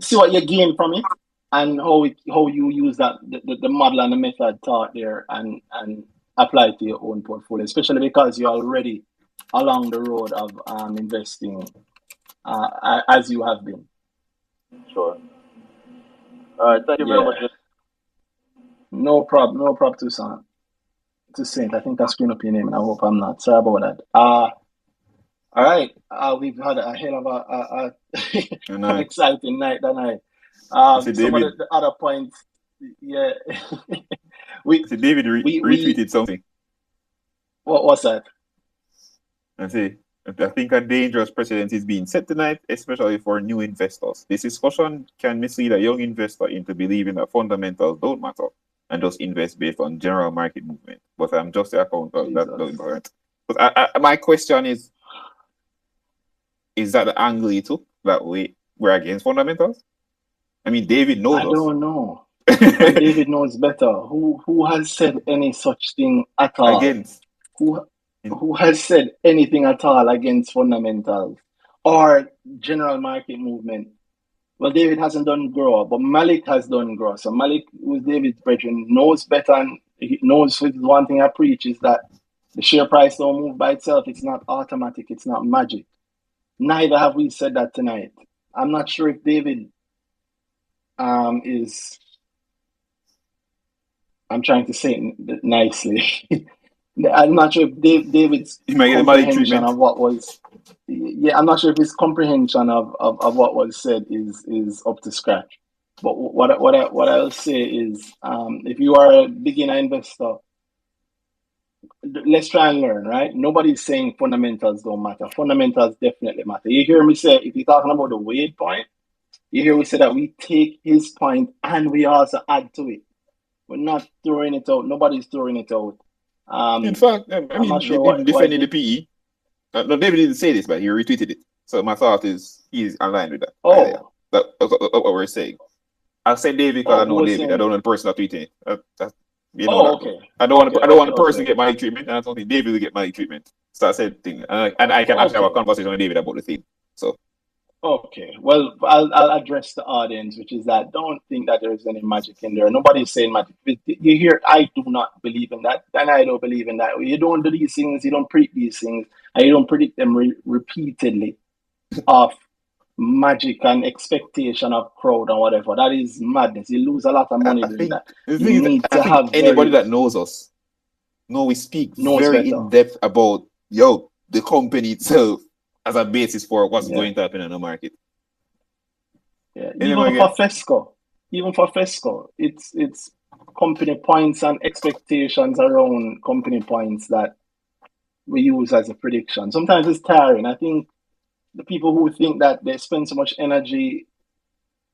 See what you gain from it, and how you use that the model and the method taught there, and apply it to your own portfolio, especially because you're already along the road of investing, as you have been. Sure. All right, thank you very much. No problem, Toussaint. Saint, I think I screwed up your name, and I hope I'm not. Sorry about that. All right. We've had a hell of an exciting night, Danhai. Some of the other points, yeah. David retweeted something. What's that? I think a dangerous precedent is being set tonight, especially for new investors. This discussion can mislead a young investor into believing that fundamentals don't matter and just invest based on general market movement. But I'm just the account of that important. But my question is that the angle you took, that we're against fundamentals? I mean, David knows us. I don't know. David knows better. Who has said any such thing at all? Against? Who has said anything at all against fundamentals or general market movement? Well, David hasn't done grow, but Malik has done grow. So Malik, who's David's brethren, knows better, and he knows one thing I preach is that the share price don't move by itself. It's not automatic. It's not magic. Neither have we said that tonight. I'm not sure if David is. I'm trying to say it nicely. I'm not sure if David's comprehension of what was. Yeah, I'm not sure if his comprehension of what was said is up to scratch. But what I'll say is, if you are a beginner investor, let's try and learn, right? Nobody's saying fundamentals don't matter. Fundamentals definitely matter. You hear me say, if you're talking about the Wade point, you hear we say that we take his point and we also add to it. We're not throwing it out. Nobody's throwing it out. In fact, I'm not sure what defending the PE. No, David didn't say this, but he retweeted it. So my thought is he's aligned with that. Oh, that's what we're saying. I said David because I know David. I don't know the person that's tweeting it. Okay. I don't want the person to get my treatment, and I don't think David will get my treatment. So I said thing, and I can actually have a conversation with David about the thing. So. Okay, well, I'll address the audience, which is that don't think that there is any magic in there. Nobody's saying magic. You hear, I do not believe in that, and I don't believe in that. You don't do these things, you don't predict these things, and you don't predict them repeatedly of magic and expectation of crowd and whatever. That is madness. You lose a lot of money doing that. You need to have anybody that knows us. No, we speak very in depth about the company itself as a basis for what's going to happen in the market. Yeah, even for FESCO, it's company points and expectations around company points that we use as a prediction. Sometimes it's tiring. I think the people who think that they spend so much energy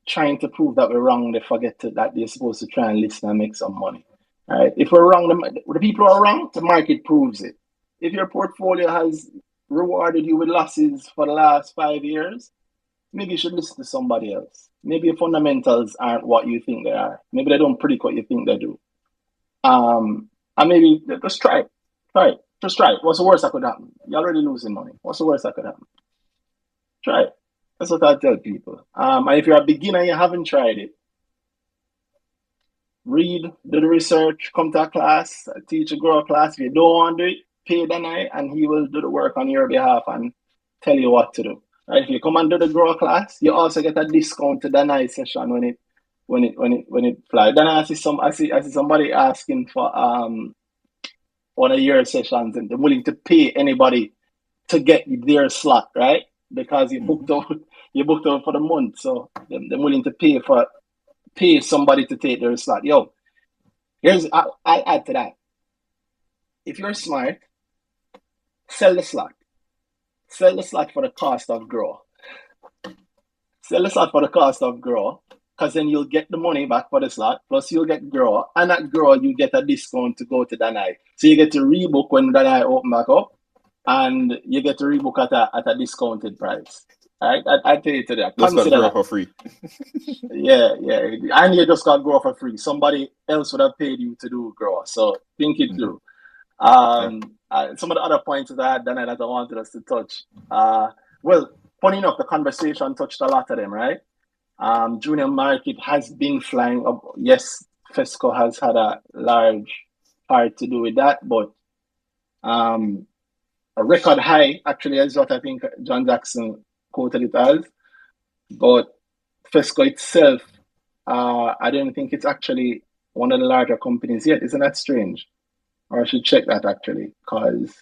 trying to prove that we're wrong, they forget that they're supposed to try and listen and make some money. Right? If we're wrong, the people are wrong, the market proves it. If your portfolio has rewarded you with losses for the last 5 years, maybe you should listen to somebody else. Maybe your fundamentals aren't what you think they are. Maybe they don't predict what you think they do. And maybe just try it. Try it. Just try it. What's the worst that could happen? You're already losing money. What's the worst that could happen? Try it. That's what I tell people. And if you're a beginner and you haven't tried it, read, do the research, come to a class, teach a grow class. If you don't want to do it, pay Danhai and he will do the work on your behalf and tell you what to do. Right? If you come and do the grow class, you also get a discount to Danhai session when it flies. Then I see somebody asking for one of your sessions and they're willing to pay anybody to get their slot, right? Because you booked out for the month, so they're willing to pay somebody to take their slot. Yo, I'll add to that. If you're smart, sell the slot. Sell the slot for the cost of grow. Sell the slot for the cost of grow, because then you'll get the money back for the slot, plus you'll get grow, and at grow you get a discount to go to Danhai. So you get to rebook when Danhai open back up, and you get to rebook at a discounted price. Right? I tell you today. Just got grow for free. yeah. And you just got grow for free. Somebody else would have paid you to do grow. So think it through. Some of the other points that I had done that I wanted us to touch. Well, funny enough, the conversation touched a lot of them, right? Junior market has been flying up. Yes, Fesco has had a large part to do with that, but a record high actually is what I think John Jackson quoted it as. But Fesco itself, I don't think it's actually one of the larger companies yet. Isn't that strange? Or I should check that actually, because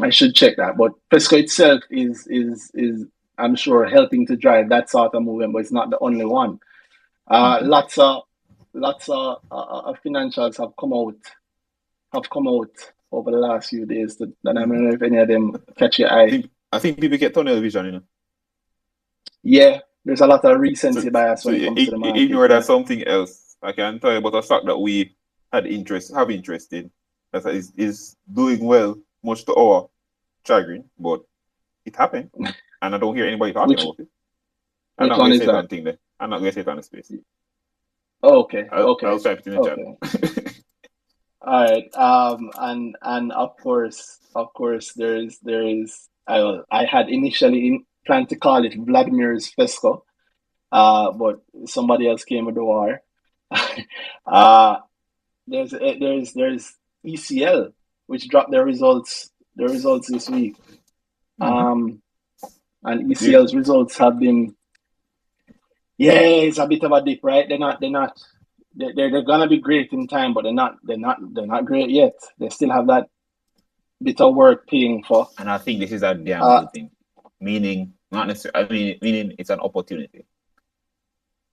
I should check that. But Fesco itself is I'm sure helping to drive that sort of movement, but it's not the only one. Lots of financials have come out over the last few days. That I don't know if any of them catch your eye. I think people get tunnel vision, you know. Yeah, there's a lot of recency bias when it comes to the market. Ignore that something else. I can tell you about a stock that we have interest in. That is doing well, much to our chagrin, but it happened, and I don't hear anybody talking about it. I'm not going to say that thing there. I'm not going to say it on the space. Okay. I'll type it in the chat. All right. And of course, there is. I had initially planned to call it Vladimir's Fesco, but somebody else came with the war. There's ECL, which dropped their results this week. And ECL's results have been, it's a bit of a dip, right? They're gonna be great in time, but they're not great yet. They still have that bit of work paying for. And I think this is a damn good thing. Meaning, not necessarily. Meaning it's an opportunity.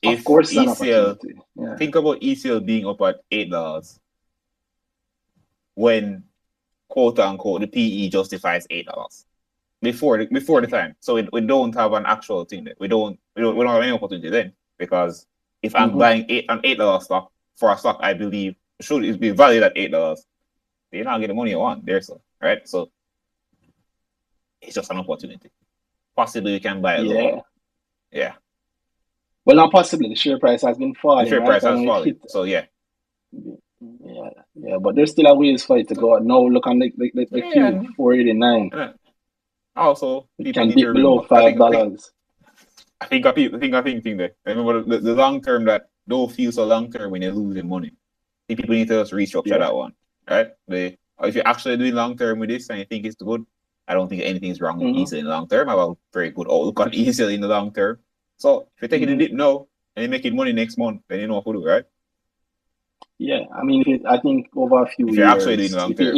Of course, ECL, an opportunity. Yeah. Think about ECL being up at $8 when, quote unquote, the PE justifies $8 before the time. So we don't have an actual thing there. We don't have any opportunity then, because if I'm buying an $8 stock for a stock I believe should be valued at $8, you're not getting the money you want there, so right. So it's just an opportunity. Possibly you can buy it lower. Yeah. Well, not possibly. The share price has been falling. The share price has fallen. So yeah. Yeah, but there's still a ways for it to go. Now look on the Q 489. Also, it can dip below $5. I think thing there. Remember the long term that don't feel so long term when you're losing money. I think people need to just restructure that one, right? If you're actually doing long term with this and you think it's good, I don't think anything's wrong with ECL in the long term. I have a very good outlook on ECL in the long term. So if you're taking a dip now and you're making money next month, then you know what to do, right? Yeah, I mean, I think over a few years, you're actually doing long term.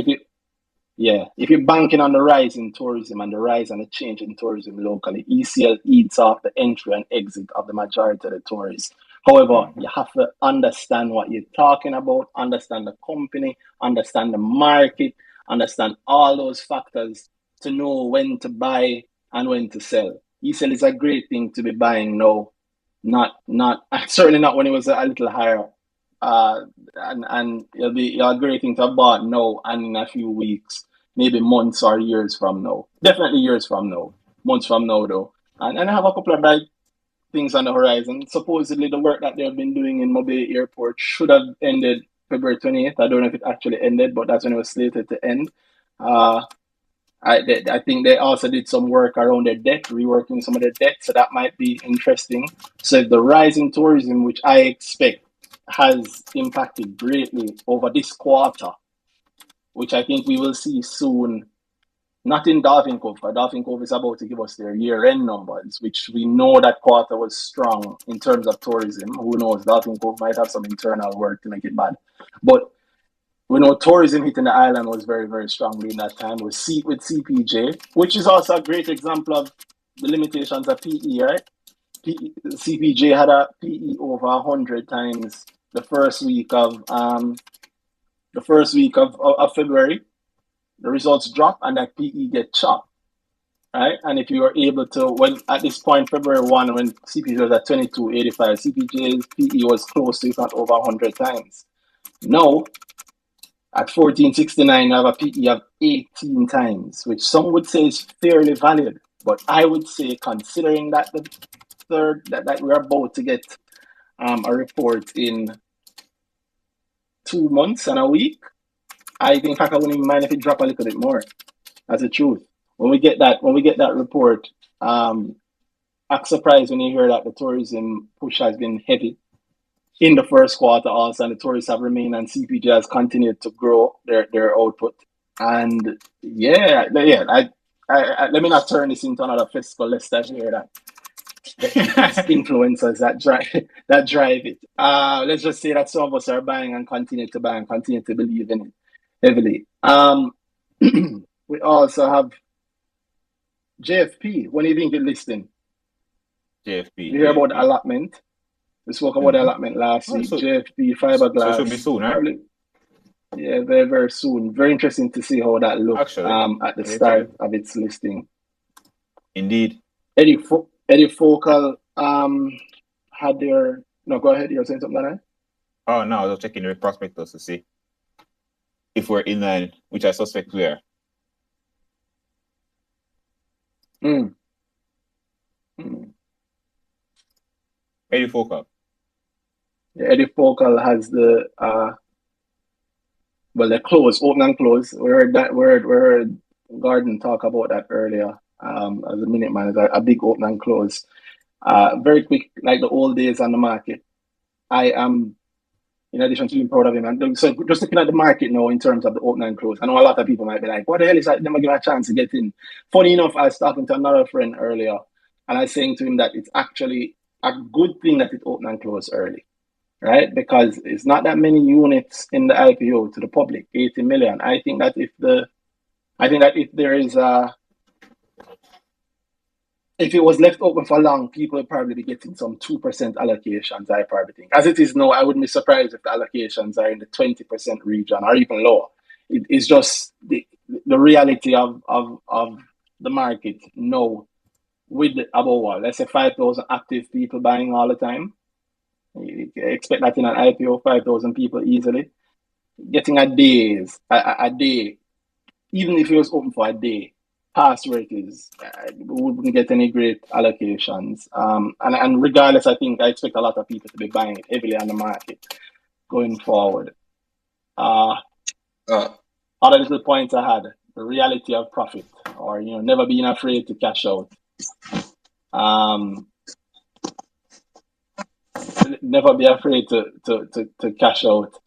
If you're banking on the rise in tourism and the rise and the change in tourism locally, ECL eats off the entry and exit of the majority of the tourists. However, you have to understand what you're talking about, understand the company, understand the market, understand all those factors to know when to buy and when to sell. ECL is a great thing to be buying now, not certainly not when it was a little higher and it'll be a great thing to have bought now and in a few weeks, maybe months or years from now. Definitely years from now, months from now though. And I have a couple of bright things on the horizon. Supposedly the work that they've been doing in Mobile Airport should have ended February 28th. I don't know if it actually ended, but that's when it was slated to end. I think they also did some work around their debt, reworking some of their debt, so that might be interesting. So if the rise in tourism, which I expect has impacted greatly over this quarter, which I think we will see soon, not in Dolphin Cove, because Dolphin Cove is about to give us their year-end numbers, which we know that quarter was strong in terms of tourism. Who knows, Dolphin Cove might have some internal work to make it bad. But we know tourism hitting the island was very, very strongly in that time with CPJ, which is also a great example of the limitations of PE, right? CPJ had a PE over 100 times the first week of February. The results drop and that PE get chopped, right? And if you are able to, when at this point, February 1, when CPJ was at 22.85, CPJ's PE was close to, if not over 100 times. Now, at 14.69, you have a PE of 18 times, which some would say is fairly valid. But I would say, considering that that we're about to get a report in 2 months and a week, I think I wouldn't even mind if it drop a little bit more. That's the truth. When we get that report, act surprised when you hear that the tourism push has been heavy in the first quarter also, and the tourists have remained, and CPG has continued to grow their output. And let me not turn this into another fiscal list here that influencers that drive it. Let's just say that some of us are buying and continue to buy and continue to believe in it heavily. We also have JFP. When do you think you're listing? JFP. You hear about the allotment? We spoke about the allotment last week. So, JFP, fiberglass. So it should be soon, right? Probably, yeah, very, very soon. Very interesting to see how that looks at the start of its listing. Indeed. Eddie Focal had their... No, go ahead. You're saying something, Danhai? Oh, no, I was checking the prospectus to see if we're in line, which I suspect we are. Eddie Focal. Yeah, Eddie Focal has the they close, open and close. We heard Gordon talk about that earlier. As a minute man, a big open and close. Very quick, like the old days on the market. I am, in addition to being proud of him, and so just looking at the market now in terms of the open and close. I know a lot of people might be like, "What the hell is that? Never give a chance to get in." Funny enough, I was talking to another friend earlier, and I was saying to him that it's actually a good thing that it open and close early. Right, because it's not that many units in the IPO to the public, 80 million. I think that if there is if it was left open for long, people would probably be getting some 2% allocations. I probably think. As it is now, I wouldn't be surprised if the allocations are in the 20% region or even lower. It's just the reality of the market now with above all, let's say 5,000 active people buying all the time. You expect that in an IPO, 5,000 people easily. Getting a day, even if it was open for a day, past where it is, we wouldn't get any great allocations. And regardless, I expect a lot of people to be buying it heavily on the market going forward. Other little points I had, the reality of profit, or never being afraid to cash out. Never be afraid to cash out.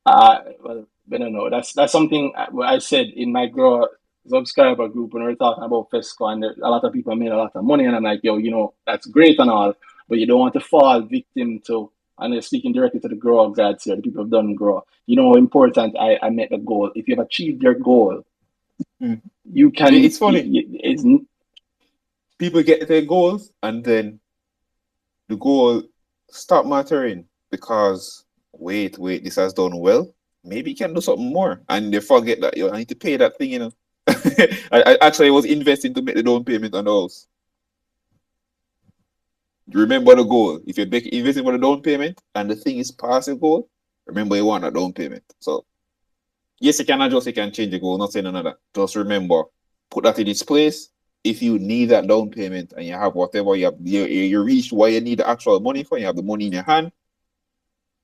Well, I don't know. That's something I said in my grower subscriber group when we were talking about FESCO, and a lot of people made a lot of money, and I'm like, yo, that's great and all, but you don't want to fall victim to, and they're speaking directly to the grower guys here, the people who've done grow. How important I met the goal. If you've achieved your goal, you can. It's funny. People get their goals, and then the goal stop mattering because wait, this has done well. Maybe you can do something more, and they forget that I need to pay that thing. I actually was investing to make the down payment on the house. Remember the goal. If you're investing for the down payment and the thing is past the goal, Remember, you want a down payment. So, yes, you can adjust, you can change the goal, not saying another. Just remember, put that in its place. If you need that down payment and you have whatever you reach what you need the actual money for, you have the money in your hand,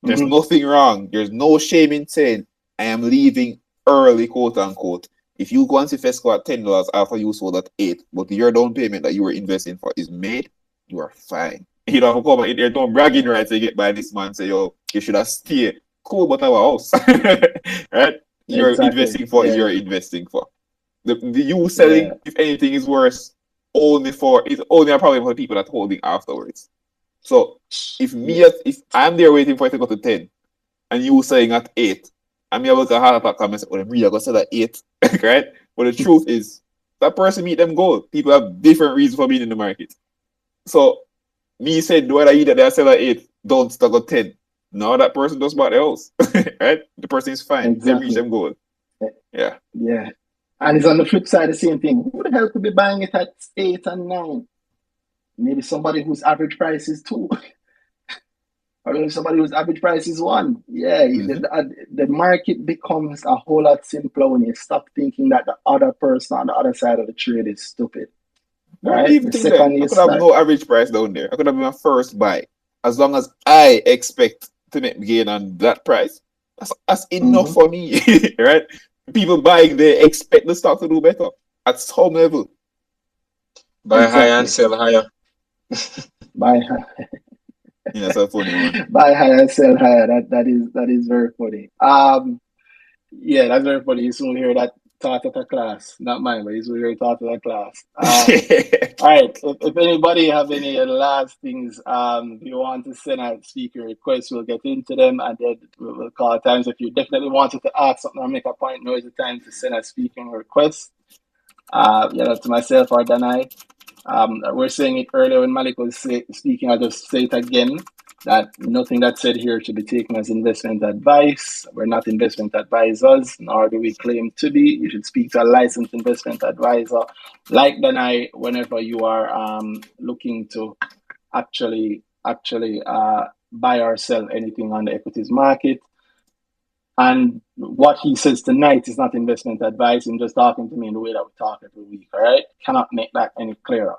there's nothing wrong. There's no shame in saying, I am leaving early, quote unquote. If you go and see Fesco at $10 after you sold at $8, but your down payment that you were investing for is made, you are fine. You don't come in there, don't bragging rights to get by this man, say, yo, you should have stayed. Cool, but our house. Right? You're investing for you're investing for. The you selling, if anything, is worse it's only a problem for the people that holding afterwards. So if I'm there waiting for it to go to 10 and you saying at 8, and me about a heart attack come and say, oh, I'm really gonna sell at 8, right? But the truth is that person meet them goal. People have different reasons for being in the market. So me said whether you that they sell at 8, don't stock at 10. No, that person does buy the house. Right? The person is fine. They reach them goal. Yeah. Yeah. And it's on the flip side the same thing. Who the hell could be buying it at 8 and 9? Maybe somebody whose average price is 2. Or maybe somebody whose average price is 1. Yeah, the market becomes a whole lot simpler when you stop thinking that the other person on the other side of the trade is stupid. Right? Even think that I could have no average price down there. I could have been my first buy. As long as I expect to make gain on that price, that's enough for me. Right? People buying, they expect the stock to do better at some level. Buy higher and sell higher. Buy high. Yeah, that's a funny one. Buy higher and sell higher. That is very funny. Yeah, that's very funny. You soon hear that taught at a class. Not mine, but you soon hear it taught at a class. All right. If anybody have any last things, if you want to send out speaker requests, we'll get into them and then we'll call times. If you definitely wanted to ask something or make a point, now is the time to send a speaking request. To myself or Danhai. We're saying it earlier when Malik was speaking. I'll just say it again, that nothing that's said here should be taken as investment advice. We're not investment advisors, nor do we claim to be. You should speak to a licensed investment advisor like Danhai whenever you are looking to actually buy or sell anything on the equities market. And what he says tonight is not investment advice. I'm just talking to me in the way that we talk every week. All right, cannot make that any clearer.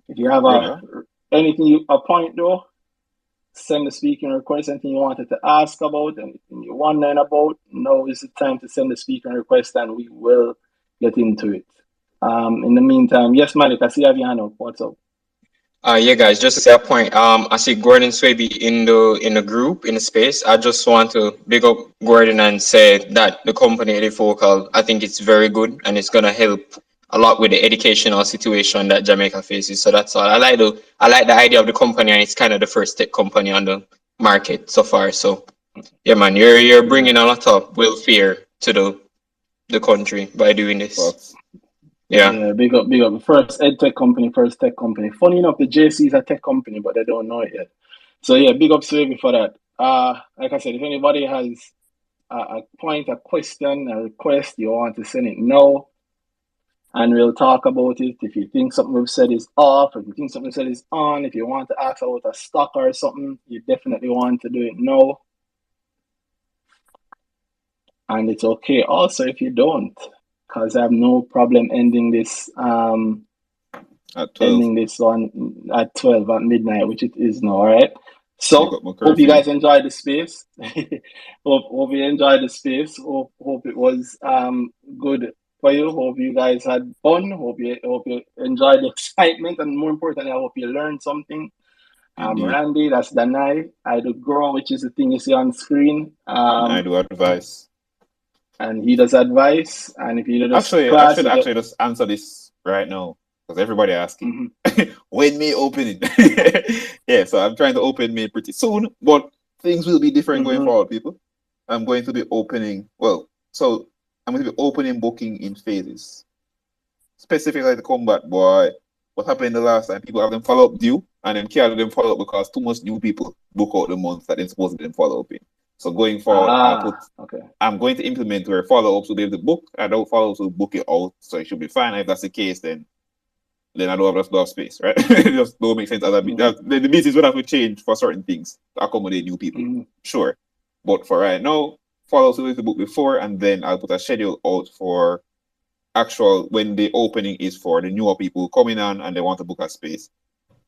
If you have a point though, send the speaking request. Anything you wanted to ask about, anything you want to learn about, now is the time to send the speaking request, and we will get into it. In the meantime, yes, Malik, I see you have your hand up. What's up? Yeah, guys, just to say a point. I see Gordon Swaby in the group, in the space. I just want to big up Gordon and say that the company Edifocal, I think it's very good and it's gonna help a lot with the educational situation that Jamaica faces. So that's all. I like the idea of the company, and it's kind of the first tech company on the market so far. So yeah, man, you're bringing a lot of welfare to the country by doing this. Yeah, big up. First tech company. Funny enough, the JC is a tech company, but they don't know it yet. So yeah, big up Swaby for that. Like I said, if anybody has a point, a question, a request, you want to send it now, and we'll talk about it. If you think something we've said is off, if you think something we've said is on, if you want to ask about a stock or something, you definitely want to do it now. And it's okay also if you don't, because I have no problem ending this at 12. Ending this one at 12 at midnight, which it is now. All right. So hope you guys enjoyed the space. hope you enjoyed the space. Hope it was good for you. Hope you guys had fun. Hope you enjoyed the excitement, and more importantly, I hope you learned something. Randy, that's Danhai. I do grow, which is the thing you see on screen. I do advice. And he does advice. And if you just I should actually just answer this right now, because everybody asking when may open it. Yeah, so I'm trying to open May pretty soon, but things will be different going forward, people. I'm going to be opening booking in phases. Specifically the combat boy. What happened the last time? People have them follow up due, and then can't them follow up because too much new people book out the month that they're supposed to follow up in. So going forward, I'm going to implement where follow-ups will be able to book. I don't follow-ups will book it out, so it should be fine. If that's the case, then I don't have space, right? It just don't make sense. The business will have to change for certain things to accommodate new people. Sure. But for right now, follow the book before, and then I'll put a schedule out for actual when the opening is for the newer people coming on and they want to book a space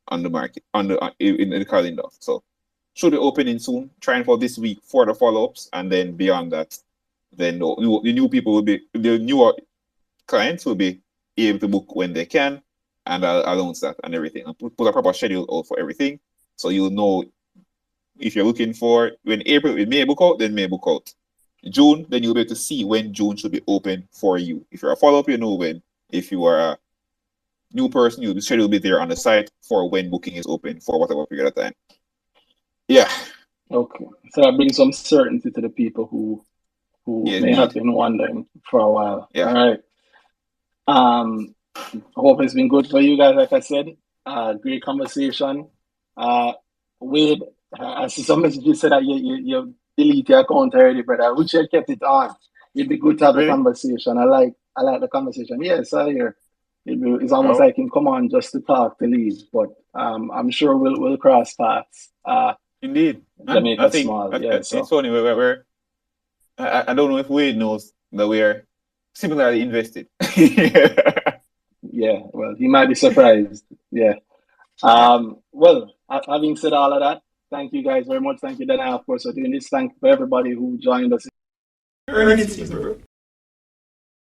on the market in the calendar. So should be opening soon, trying for this week for the follow-ups, and then beyond that, then the new people will be the newer clients will be able to book when they can, and I'll announce that and everything. I'll put a proper schedule out for everything, so you'll know if you're looking for when May book out, then May book out. June, then you'll be able to see when June should be open for you. If you're a follow-up, you know when. If you are a new person, the schedule will be there on the site for when booking is open for whatever period of time. Yeah. Okay. So that brings some certainty to the people who may have been wondering for a while. Yeah. All right. I hope it's been good for you guys, like I said. Great conversation. Wade, I see some messages said that you delete your account already, brother. Which you kept it on. It'd be good to have a conversation. I like the conversation. Yes, I hear. It's almost like him come on just to talk to leave, but I'm sure we'll cross paths. Indeed. Jamaica small. Yeah. So it's funny. I don't know if Wade knows that we're similarly invested. Yeah. Well, he might be surprised. Yeah. Well, having said all of that, thank you guys very much. Thank you, Danhai, of course, for doing this. Thank you for everybody who joined us.